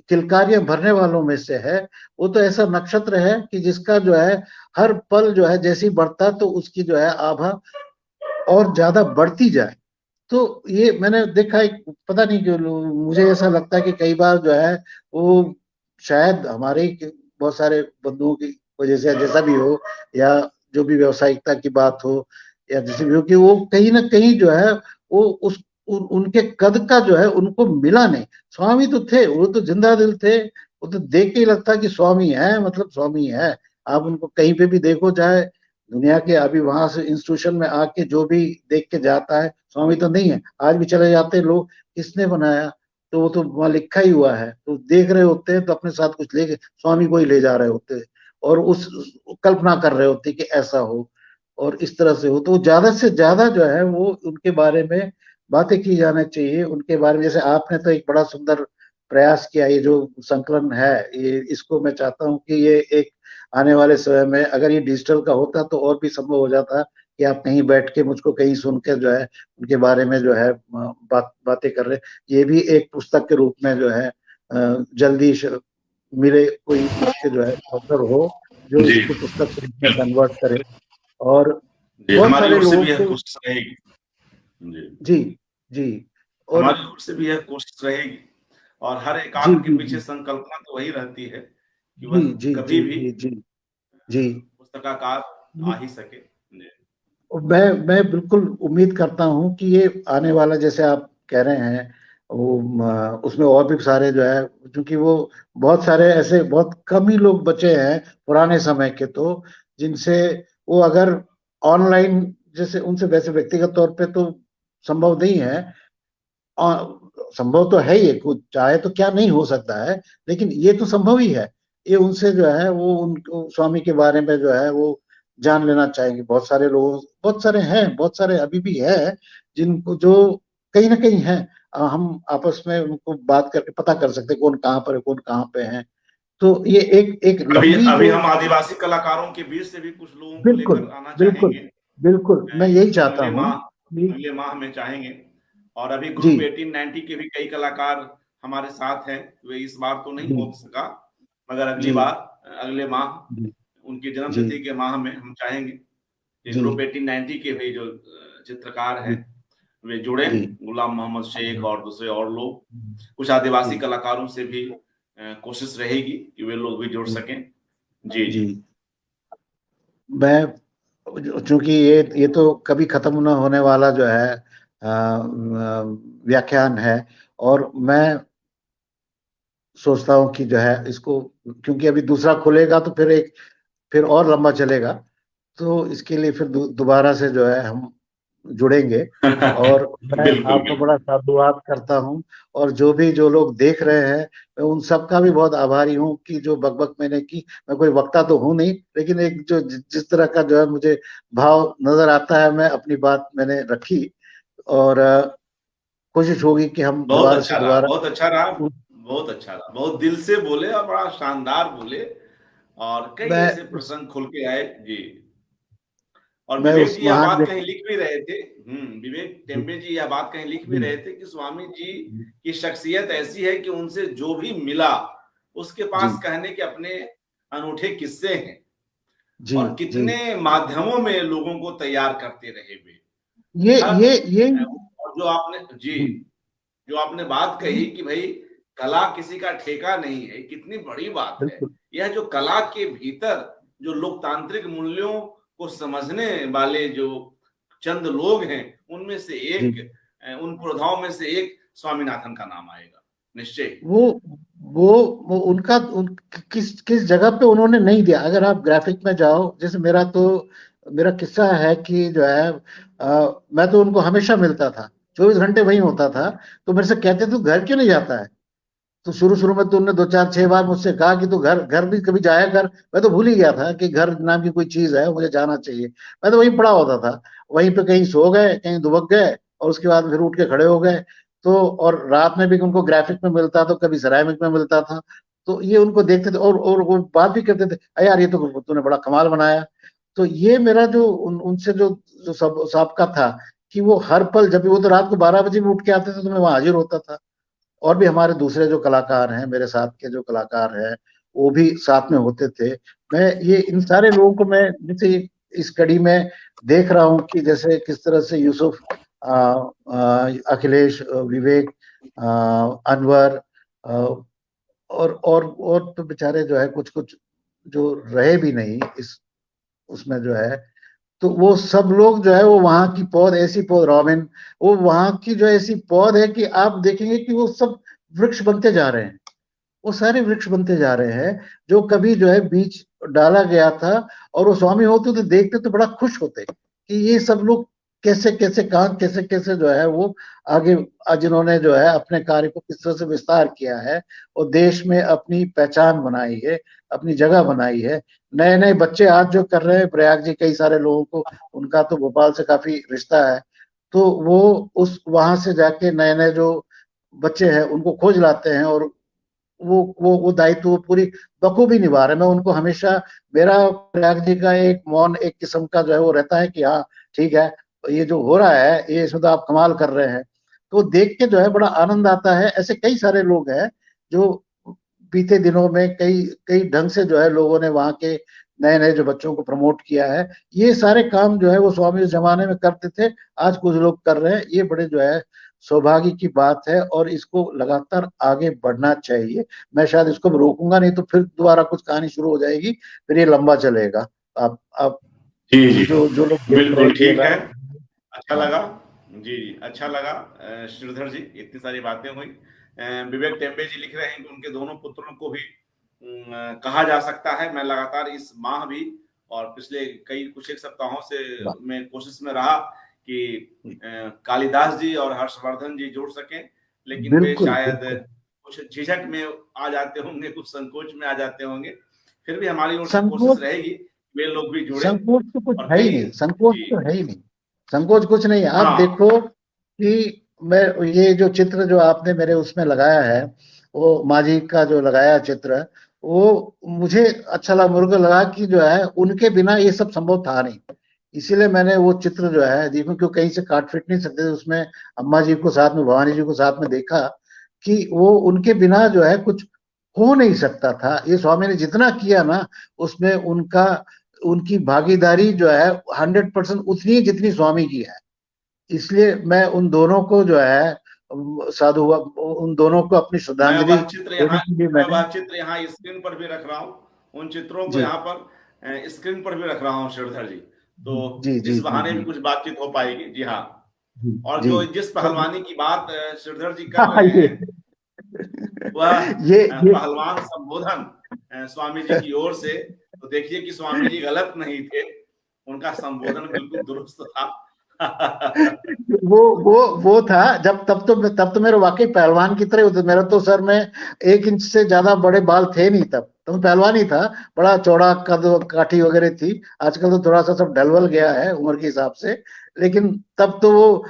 किलकारियां भरने वालों में से है। वो तो ऐसा नक्षत्र है कि जिसका जो है हर पल जो है जैसी बढ़ता तो उसकी जो है आभा और ज्यादा बढ़ती जाए। तो ये मैंने देखा, एक पता नहीं क्यों मुझे ऐसा लगता है कि कई बार जो है वो शायद हमारे ही बहुत सारे बंधुओं की वजह से, जैसा भी हो, या जो भी व्यवसायिकता की बात हो, या जैसे भी हो, कि वो कहीं ना कहीं जो है वो उनके कद का जो है उनको मिला नहीं। स्वामी तो थे, वो तो जिंदा दिल थे, वो तो देख के ही लगता कि स्वामी है, मतलब स्वामी है। आप उनको कहीं पे भी देखो, चाहे दुनिया के अभी वहां से इंस्टीट्यूशन में आके जो भी देख के जाता है, स्वामी तो नहीं है। आज भी चले जाते हैं लोग, किसने बनाया, तो वो तो वहां लिखा ही हुआ है, तो देख रहे होते हैं तो अपने साथ कुछ लेके स्वामी को ही ले जा रहे होते हैं, और कल्पना कर रहे होते हैं कि ऐसा हो और इस तरह से हो। तो ज्यादा से ज्यादा जो है वो उनके बारे में बातें की जानी चाहिए, उनके बारे में। जैसे आपने तो एक बड़ा सुंदर प्रयास किया, ये जो संकलन है, ये इसको मैं चाहता हूँ कि ये एक आने वाले समय में अगर ये डिजिटल का होता तो और भी संभव हो जाता कि आप कहीं बैठ के मुझको कहीं सुन के जो है उनके बारे में जो है बातें कर रहे। ये भी एक पुस्तक के रूप में जो है जल्दी मिले, कोई इसके जो है ऑथर हो जो जी इसको पुस्तक के रूप में बिल्कुल। कन्वर्ट करे। और जी, बहुत हमारी सारे ओर से लोगों भी यह को, कोशिश रहेगी। जी, जी, जी, और हमारी ओर से भी यह कोशिश रहेगी, और हर एक जी, आंख के जी, पीछे जी, संकल्पना तो वही रहती है कि जी, वह जी, जी, कभी भी जी, जी, जी, पुस्तकाकार आ ही सके। जी, मैं बिल्कुल उम्मीद करता हूँ कि ये आने वाला, जैसे आप कह रहे हैं, वो उसमें और भी सारे जो है, क्योंकि वो बहुत सारे ऐसे बहुत कम ही लोग बचे हैं पुराने समय के, तो जिनसे वो अगर ऑनलाइन, जैसे उनसे वैसे व्यक्तिगत तौर पे तो संभव नहीं है, संभव तो है ही, कुछ चाहे तो क्या नहीं हो सकता है, लेकिन ये तो संभव ही है। ये उनसे जो है वो उनको स्वामी के बारे में जो है वो जान लेना चाहेंगे। बहुत सारे लोग, बहुत सारे हैं, बहुत सारे अभी भी है जिनको, जो कहीं ना कहीं है। हम आपस में उनको बात करके पता कर सकते हैं कौन कहाँ पर है, कौन कहाँ पे है। तो ये एक एक अभी लंबी अभी जो, हम आदिवासी कलाकारों के बीच से भी कुछ लोगों को बिल्कुल लेकर आना बिल्कुल चाहेंगे। बिल्कुल, मैं यही चाहता अगले हूँ माह, कि अगले माह में चाहेंगे। और अभी जी ग्रुप 1890 के भी कई कलाकार हमारे साथ हैं। वे इस बार तो नहीं जी हो सका, मगर अगली जी बार, अगले माह, जी उनकी जी जन्मतिथि के माह में हम चाहेंगे कि जी ग्रुप 1890 के भी जो चित्रकार हैं जी वे जुड़े। जी गुलाम मोहम्मद शेख जी और दूसरे और लोग, कुछ आदिवासी कलाकारों से भी कोशिश रहेगी कि वे लोग भी जुड़ जी सकें। जी जी। मैं, चूंकि ये तो कभी खत्म न होने वाला जो है व्याख्यान है, और मैं सोचता हूँ कि जो है इसको, क्योंकि अभी दूसरा खुलेगा तो फिर और लंबा चलेगा। तो इसके लिए फिर दोबारा से जो है हम जुड़ेंगे। और मैं बिल्कुल आपका बिल्कुल। बड़ा साधुवाद करता हूँ। और जो लोग देख रहे हैं, मैं उन सबका भी बहुत आभारी हूँ कि जो बकबक मैंने की। मैं कोई वक्ता तो हूँ नहीं, लेकिन एक जो जिस तरह का जो है मुझे भाव नजर आता है, मैं अपनी बात मैंने रखी। और कोशिश होगी कि हम बहुत दोबारा से अच्छा रहा, दोबारा। बहुत अच्छा रहा, बहुत अच्छा रहा, बहुत दिल से बोले और बड़ा शानदार बोले। और कई मैं ऐसे प्रसंग खुल के आए। जी। और मैं विवेक उस जी यह महान बात व्यक्ति। कहीं लिख भी रहे थे। विवेक जी टेम्बे जी यह बात कहीं लिख भी जी रहे थे कि स्वामी जी की शख्सियत ऐसी है कि उनसे जो भी मिला उसके जी पास कहने के अपने अनूठे किस्से हैं। जी और जी। कितने माध्यमों में लोगों को तैयार करते रहे वे। ये हर ये और जो आपने, जी, जी जो आपने बात कही कि भाई कला किसी का ठेका नहीं है, कितनी बड़ी बात है। बिल्कुल। यह जो कला के भीतर जो लोकतांत्रिक मूल्यों को समझने वाले जो चंद लोग हैं, उनमें से जी। एक, उन पुरोधाओं में से एक स्वामीनाथन का नाम आएगा निश्चय ही। वो वो उनका किस जगह पे उन्होंने नहीं दिया। अगर आप ग्राफिक में जाओ, जैसे मेरा किस्सा है कि जो है मैं तो उनको हमेशा मिलता था, 24 घंटे वहीं होता था। तो मेरे से कहते तू घर क्यों नहीं जाता है। तो शुरू शुरू में तो उन्होंने 2 4 6 बार मुझसे कहा कि तू घर घर भी कभी जाया कर। मैं तो भूल ही गया था कि घर नाम की कोई चीज है, मुझे जाना चाहिए। मैं तो वहीं पड़ा होता था, वहीं पे कहीं सो गए, कहीं दुबक गए, और उसके बाद फिर उठ के खड़े हो गए। तो और रात में भी उनको ग्राफिक में मिलता, तो कभी सरामिक में मिलता था। तो ये उनको देखते थे, और वो बात भी करते थे, "अरे यार, ये तो तूने बड़ा कमाल बनाया।" तो ये मेरा जो उनसे जो सब सबका था, कि वो हर पल, जब भी वो तो रात को 12 बजे भी उठ के आते थे तो मैं वहां हाजिर होता था। और भी हमारे दूसरे जो कलाकार हैं, मेरे साथ के जो कलाकार हैं, वो भी साथ में होते थे। मैं ये इन सारे लोगों को मैं जैसे इस कड़ी में देख रहा हूँ कि जैसे किस तरह से यूसुफ, अखिलेश, विवेक, अनवर, और तो बेचारे जो है कुछ कुछ जो रहे भी नहीं इस उसमें जो है। तो वो सब लोग जो है वो वहां की पौध, ऐसी पौध, रॉबिन, वो वहां की जो ऐसी पौध है कि आप देखेंगे कि वो सब वृक्ष बनते जा रहे हैं। वो सारे वृक्ष बनते जा रहे हैं, जो कभी जो है बीज डाला गया था। और वो स्वामी होते तो देखते तो बड़ा खुश होते कि ये सब लोग कैसे कैसे कहा, कैसे कैसे जो है वो आगे, आज इन्होंने जो है अपने कार्य को किस तरह से विस्तार किया है, और देश में अपनी पहचान बनाई है, अपनी जगह बनाई है। नए नए बच्चे आज जो कर रहे हैं, प्रयाग जी, कई सारे लोगों को, उनका तो भोपाल से काफी रिश्ता है। तो वो उस वहां से जाके नए नए जो बच्चे हैं उनको खोज लाते हैं, और वो दायित्व वो पूरी बखूबी निभा रहे हैं। मैं उनको हमेशा, मेरा प्रयाग जी का एक मौन, एक किस्म का जो है वो रहता है कि हाँ ठीक है, ये जो हो रहा है ये इसमें तो आप कमाल कर रहे हैं। तो देख के जो है बड़ा आनंद आता है। ऐसे कई सारे लोग हैं जो बीते दिनों में कई कई ढंग से जो है लोगों ने वहां के नए नए जो बच्चों को प्रमोट किया है। ये सारे काम जो है वो स्वामी उस जमाने में करते थे, आज कुछ लोग कर रहे हैं। ये बड़े जो है सौभाग्य की बात है, और इसको लगातार आगे बढ़ना चाहिए। मैं शायद इसको रोकूंगा नहीं, तो फिर दोबारा कुछ कहानी शुरू हो जाएगी, फिर ये लंबा चलेगा। आप जी जी, जो जो लोग देख रहे बिल्कुल हैं, ठीक है। देख अच्छा हाँ। लगा। जी जी, अच्छा लगा। श्रीधर जी, इतनी सारी बातें हुई। विवेक टेम्बे जी लिख रहे हैं कि उनके दोनों पुत्रों को भी कहा जा सकता है। मैं लगातार इस माह भी और पिछले कई कुछ एक सप्ताहों से वाह। मैं कोशिश में रहा कि कालिदास जी और हर्षवर्धन जी जुड़ सकें, लेकिन वे बिल्कुल शायद बिल्कुल। कुछ झिझक में आ जाते होंगे, कुछ संकोच में आ जाते होंगे। फिर भी हमारी ओर से कोशिश संकोच, रहेगी वे लोग भी जुड़े संकोच तो कुछ और है ही कई। नहीं, संकोच जी। तो है ही नहीं, संकोच कुछ नहीं है। आप हाँ। देखो कि मैं, ये जो चित्र जो आपने मेरे उसमें लगाया है, वो माझी का जो लगाया चित्र, वो मुझे अच्छा लगा, मुझे को लगा कि जो है उनके बिना ये सब संभव था नहीं। इसीलिए मैंने वो चित्र जो है देखो, क्यों कहीं से काट फिट नहीं सकते थे उसमें, अम्मा जी को साथ में, भवानी जी को साथ में देखा कि वो उनके बिना जो है कुछ हो नहीं सकता था। ये स्वामी ने जितना किया ना, उसमें उनका, उनकी भागीदारी जो है 100% उतनी है जितनी स्वामी की है। इसलिए मैं उन दोनों को जो है साधु, उन दोनों को अपनी मैं श्रद्धांजलि वह चित्र देने यहाँ के लिए मैं मैंने। वह चित्र यहाँ स्क्रीन पर भी रख रहा हूँ। उन चित्रों को जी यहाँ पर स्क्रीन पर भी रख रहा हूँ श्रीधर जी। तो जी जी इस जी बहाने जी भी कुछ बातचीत हो पाएगी। जी हाँ। जी और जी। जो जिस तो पहलवानी की बात श्रीधर जी कर हाँ, रहे ये हैं, वह ये पहलवान संबोधन स्वामी जी की ओर से, तो देखिए कि स्वामी जी गलत नहीं थे, उनका संबोधन बिल्कुल दुरुस्त था। वो था जब, तब तो मेरे वाकई पहलवान की तरह होते। मेरा तो सर में 1 इंच से ज्यादा बड़े बाल थे नहीं तब, तो पहलवान ही था। बड़ा चौड़ा कद, काठी वगैरह थी। आजकल तो थोड़ा सा सब ढलवल गया है उम्र के हिसाब से, लेकिन तब तो वो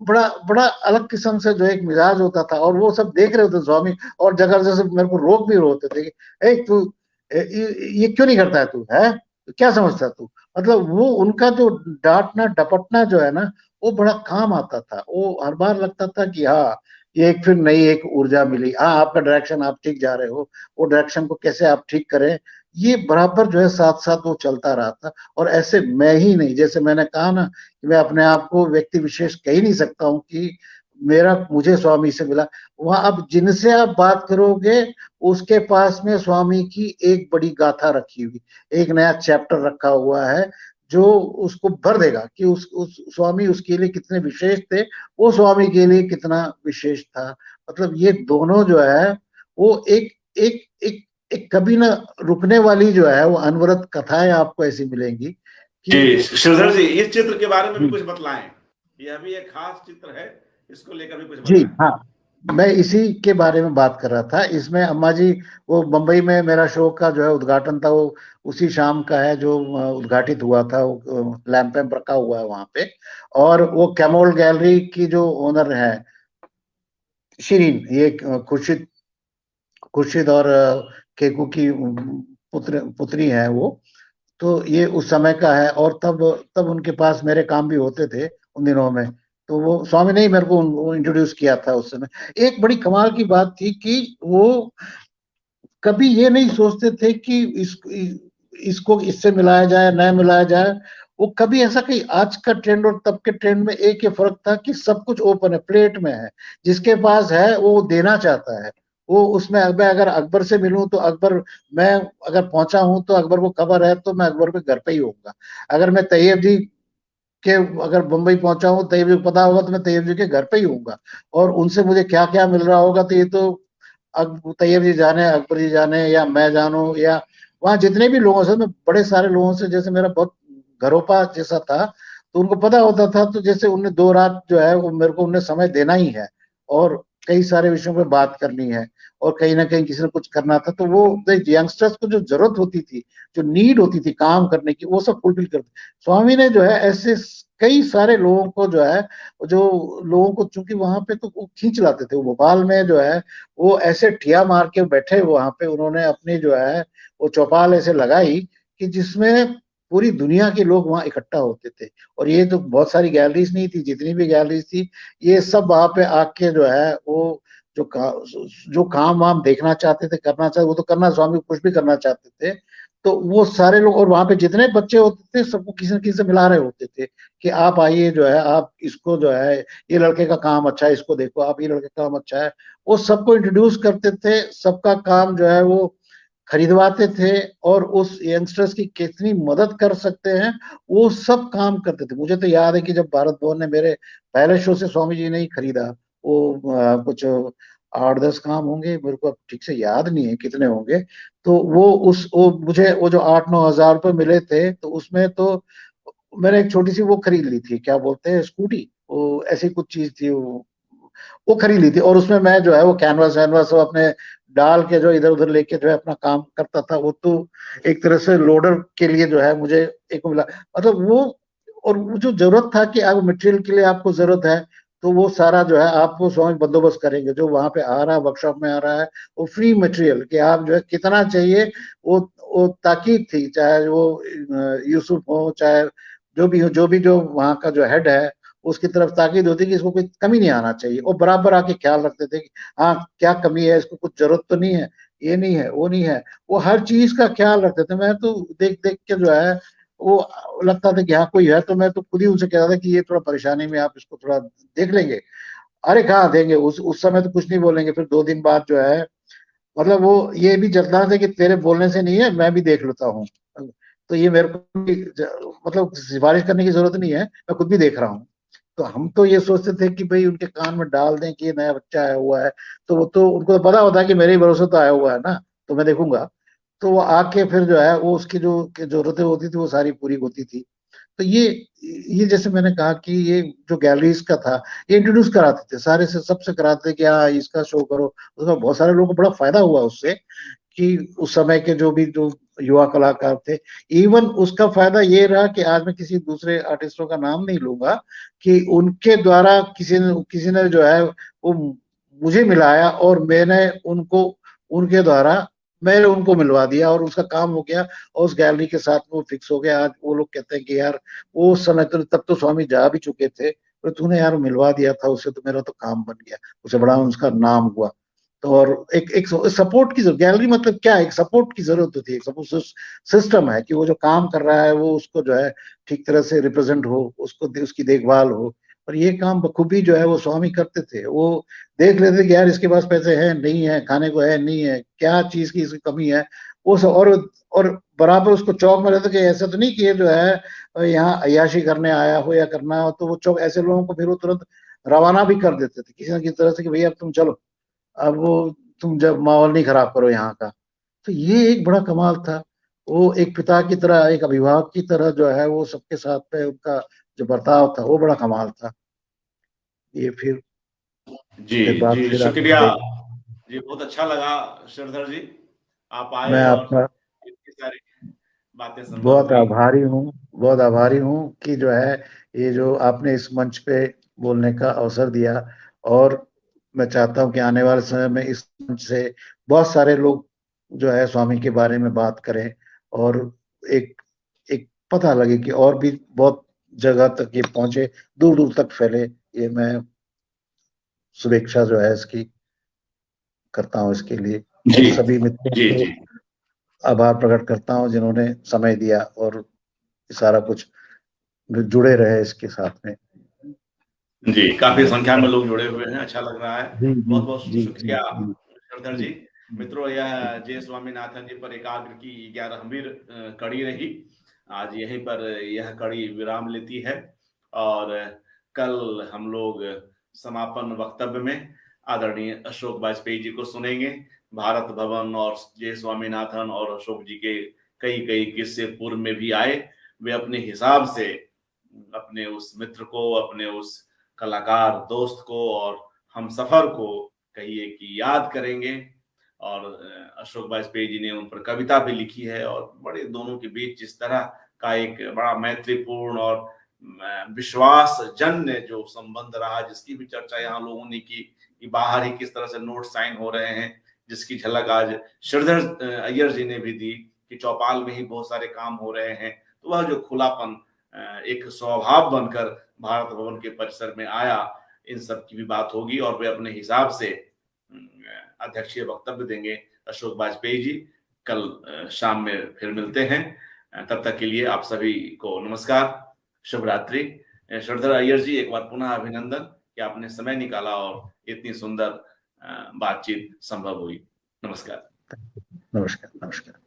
बड़ा बड़ा अलग किस्म से जो एक मिजाज होता था। और वो सब देख रहे होते स्वामी, और जगह जैसे मेरे को रोक भी होते थे कि ए तू, ये क्यों नहीं करता है तू, है क्या समझता है तू। मतलब वो उनका जो डांटना डपटना जो है ना, वो बड़ा काम आता था। वो हर बार लगता था कि हाँ, ये एक फिर नई एक ऊर्जा मिली, हाँ आपका डायरेक्शन, आप ठीक जा रहे हो, वो डायरेक्शन को कैसे आप ठीक करें, ये बराबर जो है साथ साथ वो चलता रहा था। और ऐसे मैं ही नहीं, जैसे मैंने कहा ना कि मैं अपने आप को व्यक्ति विशेष कह ही नहीं सकता हूँ कि मेरा, मुझे स्वामी से मिला। वहां अब जिनसे आप बात करोगे, उसके पास में स्वामी की एक बड़ी गाथा रखी हुई, एक नया चैप्टर रखा हुआ है, जो उसको भर देगा कि उस स्वामी उसके लिए कितने विशेष थे, वो स्वामी के लिए कितना विशेष था। मतलब ये दोनों जो है, वो एक एक एक एक कभी ना रुकने वाली जो है, वो अनवरत कथाएं आपको ऐसी मिलेंगी जी कि श्रीधर वो। जी, इस चित्र के बारे में भी हम्म, कुछ बतलाएं। यह भी एक खास चित्र है, इसको लेकर भी कुछ जी बताएं। हाँ, मैं इसी के बारे में बात कर रहा था। इसमें अम्मा जी, वो बम्बई में मेरा शो का जो है उद्घाटन था, वो उसी शाम का है जो उद्घाटित हुआ था। वो लैंप वैम्प रखा हुआ है वहां पे। और वो कैमोल गैलरी की जो ओनर है शिरीन, ये खुर्शीद, खुर्शीद और केकू की पुत्री है वो। तो ये उस समय का है। और तब तब उनके पास मेरे काम भी होते थे उन दिनों में। तो वो स्वामी ने ही मेरे को इंट्रोड्यूस किया था उस समय। एक बड़ी कमाल की बात थी कि वो कभी ये नहीं सोचते थे कि इसको इससे मिलाया जाए, न मिलाया जाए। वो कभी ऐसा, कहीं आज का ट्रेंड और तब के ट्रेंड में एक ही फर्क था कि सब कुछ ओपन है, प्लेट में है। जिसके पास है वो देना चाहता है। वो उसमें, मैं अगर अकबर से मिलूं तो अकबर, मैं अगर पहुंचा हूं तो अकबर को खबर है तो मैं अकबर के घर पे ही होऊंगा। अगर मैं तैयब जी के, अगर मुंबई पहुंचा हूं, तैयब जी को पता होगा तो मैं तैयब जी के घर पे ही होऊंगा। और उनसे मुझे क्या क्या मिल रहा होगा, तो ये तो तैयब जी जाने, अकबर जी जाने, या मैं जानू, या वहां जितने भी लोगों से, मैं बड़े सारे लोगों से, जैसे मेरा बहुत घरोपा जैसा था, तो उनको पता होता था। तो जैसे उनने 2 रात जो है वो मेरे को उन्हें समय देना ही है, और कई सारे विषयों पे बात करनी है, और कहीं ना कहीं किसी ने कुछ करना था, तो वो यंगस्टर्स को जो जरूरत होती थी, जो नीड होती थी काम करने की, वो सब फुलफिल करते। स्वामी ने जो है ऐसे कई सारे लोगों को जो है, जो लोगों को, चूंकि वहां पे तो वो खींच लाते थे। वो भोपाल में जो है, वो ऐसे ठिया मार के बैठे वहां पे, उन्होंने अपनी जो है वो चौपाल ऐसे लगाई कि जिसमें पूरी दुनिया के लोग वहां इकट्ठा होते थे। और ये तो बहुत सारी गैलरीज नहीं थी, जितनी भी गैलरीज थी, ये सब वहां पे आके जो है वो जो काम वाम देखना चाहते थे, करना चाहते, वो तो करना, स्वामी कुछ भी करना चाहते थे। तो वो सारे लोग, और वहां पे जितने बच्चे होते थे, सबको किसी न किसी से मिला रहे होते थे कि आप आइए, जो है आप इसको जो है, ये लड़के का काम अच्छा है, इसको देखो आप, ये लड़के का काम अच्छा है। वो सबको इंट्रोड्यूस करते थे, सबका काम जो है वो खरीदवाते थे। और उस यंगस्टर्स की कितनी मदद कर सकते हैं, वो सब काम करते थे। मुझे तो याद है कि जब भारत भवन ने मेरे पहले शो से स्वामी जी ने ही खरीदा, वो कुछ 8-10 काम होंगे, मेरे को अब ठीक से याद नहीं है कितने होंगे। तो वो उस वो मुझे वो जो 8-9 हजार रुपए मिले थे, तो उसमें तो मैंने एक छोटी सी वो खरीद ली थी, क्या बोलते हैं, स्कूटी, वो ऐसी कुछ चीज थी वो, वो खरीद ली थी। और उसमें मैं जो है वो कैनवास वैनवास वो अपने डाल के जो इधर उधर लेके जो है अपना काम करता था। वो तो एक तरह से लोडर के लिए जो है मुझे एक मिला, मतलब वो। और वो जो जरूरत था कि आप मटेरियल के लिए आपको जरूरत है, तो वो सारा जो है आप वो स्वयं बंदोबस्त करेंगे। जो वहां पे आ रहा है, वर्कशॉप में आ रहा है, वो फ्री मटेरियल कि आप जो है कितना चाहिए, वो ताकीद थी। चाहे वो यूसुफ हो, चाहे जो वहाँ का जो हेड है, उसकी तरफ ताकीद होती कि इसको कोई कमी नहीं आना चाहिए। और बराबर आके ख्याल रखते थे कि हाँ क्या कमी है, इसको कुछ जरूरत तो नहीं है, ये नहीं है, वो नहीं है। वो हर चीज का ख्याल रखते थे। मैं तो देख देख के जो है वो लगता था कि हाँ कोई है, तो मैं तो खुद ही उनसे कहता था कि ये थोड़ा परेशानी में आप इसको थोड़ा देख लेंगे। अरे कहाँ देंगे, उस समय तो कुछ नहीं बोलेंगे। फिर 2 दिन बाद जो है, मतलब वो ये भी जतना था कि तेरे बोलने से नहीं है, मैं भी देख लेता हूँ। तो ये मेरे को भी मतलब सिफारिश करने की जरूरत नहीं है, मैं खुद भी देख रहा हूँ। तो हम तो ये सोचते थे कि भाई उनके कान में डाल दें कि ये नया बच्चा आया हुआ है, तो वो तो उनको तो पता होता है कि मेरे ही भरोसे तो आया हुआ है ना, तो मैं देखूंगा। तो वो आके फिर जो है वो उसकी जो जरूरतें होती थी वो सारी पूरी होती थी। तो ये जैसे मैंने कहा कि ये जो गैलरीज का था, ये इंट्रोड्यूस कराते थे सारे से, सबसे कराते थे कि हाँ इसका शो करो। उसमें बहुत सारे लोगों को बड़ा फायदा हुआ उससे, कि उस समय के जो युवा कलाकार थे। इवन उसका फायदा ये रहा कि आज मैं किसी दूसरे आर्टिस्टों का नाम नहीं लूंगा, कि उनके द्वारा किसी ने जो है वो मुझे मिलाया, और मैंने उनको उनके द्वारा मैंने उनको मिलवा दिया, और उसका काम हो गया। और उस गैलरी के साथ वो फिक्स हो गया। आज वो लोग कहते हैं कि यार वो उस समय तो तब तो स्वामी जा भी चुके थे, पर तूने यार मिलवा दिया था उससे, तो मेरा तो काम बन गया। उसे बड़ा उसका नाम हुआ। तो और एक सपोर्ट की जरूरत, गैलरी मतलब क्या है, एक सपोर्ट की जरूरत होती है, एक सपोर्ट सिस्टम है कि वो जो काम कर रहा है वो उसको जो है ठीक तरह से रिप्रेजेंट हो, उसको उसकी देखभाल हो। और ये काम बखूबी जो है वो स्वामी करते थे। वो देख लेते थे कि यार इसके पास पैसे हैं नहीं है, खाने को है नहीं है, क्या चीज की इसकी कमी है, वो सब। और बराबर उसको चौक में रहते कि ऐसा तो नहीं कि ये जो है यहाँ अय्याशी करने आया हो या करना हो। तो वो चौक ऐसे लोगों को फिर वो तुरंत रवाना भी कर देते थे किसी न किसी तरह से कि भैया अब तुम चलो, अब वो तुम जब माहौल नहीं खराब करो यहाँ का। तो ये एक बड़ा कमाल था। वो एक पिता की तरह, एक अभिभावक की तरह जो है वो सबके साथ में उनका जो बर्ताव था वो बड़ा कमाल था। ये जी फिर बात जी, फिर आगे शुक्रिया बढ़ेगी। जी, बहुत अच्छा लगा श्रीधर जी, आप आए मैं और आपका इतनी सारी बातें संभव बहुत हुई। आभारी हूँ, बहुत आभारी हूँ कि जो है ये जो आपने इस मंच पे बोलने का अवसर दिया। और मैं चाहता हूँ कि आने वाले समय में इस मंच से बहुत सारे लोग जो है स्वामी के बारे में बात करें, और एक एक पता लगे कि और भी बहुत जगह तक ये पहुंचे, दूर दूर तक फैले। ये मैं शुभेच्छा जो है इसकी करता हूँ इसके लिए। जी और सभी मित्रों जी को जी आभार प्रकट करता हूँ जिन्होंने समय दिया और सारा कुछ जुड़े रहे इसके साथ में। जी, काफी संख्या में नमस्कार। लोग जुड़े हुए हैं, अच्छा लग रहा है। जी जी बहुत बहुत जी जी शुक्रिया जी श्रीधर जी जी। मित्रों, यह जे स्वामीनाथन जी पर एकाग्र की 11वीं कड़ी रही। आज यहीं पर यह कड़ी विराम लेती है, और कल हम लोग समापन वक्तव्य में आदरणीय अशोक वाजपेयी जी को सुनेंगे। भारत भवन और जे स्वामीनाथन और अशोक जी के कई कई किस्से पूर्व में भी आए। वे अपने हिसाब से अपने उस मित्र को, अपने उस कलाकार दोस्त को और हम सफर को कहिए कि याद करेंगे। और अशोक वाजपेयी जी ने उन पर कविता भी लिखी है, और बड़े दोनों के बीच जिस तरह का एक बड़ा मैत्रीपूर्ण और विश्वास जन्य जो संबंध रहा, जिसकी भी चर्चा यहाँ लोगों ने की कि बाहर ही किस तरह से नोट साइन हो रहे हैं, जिसकी झलक आज श्रीधर अय्यर जी ने भी दी कि चौपाल में ही बहुत सारे काम हो रहे हैं। तो वह जो खुलापन एक स्वभाव बनकर भारत भवन के परिसर में आया, इन सब की भी बात होगी। और वे अपने हिसाब से अध्यक्षीय वक्तव्य देंगे अशोक वाजपेयी जी। कल शाम में फिर मिलते हैं। तब तक के लिए आप सभी को नमस्कार, शुभ रात्रि। श्रीधर अय्यर जी, एक बार पुनः अभिनंदन कि आपने समय निकाला और इतनी सुंदर बातचीत संभव हुई। नमस्कार। नमस्कार नमस्कार।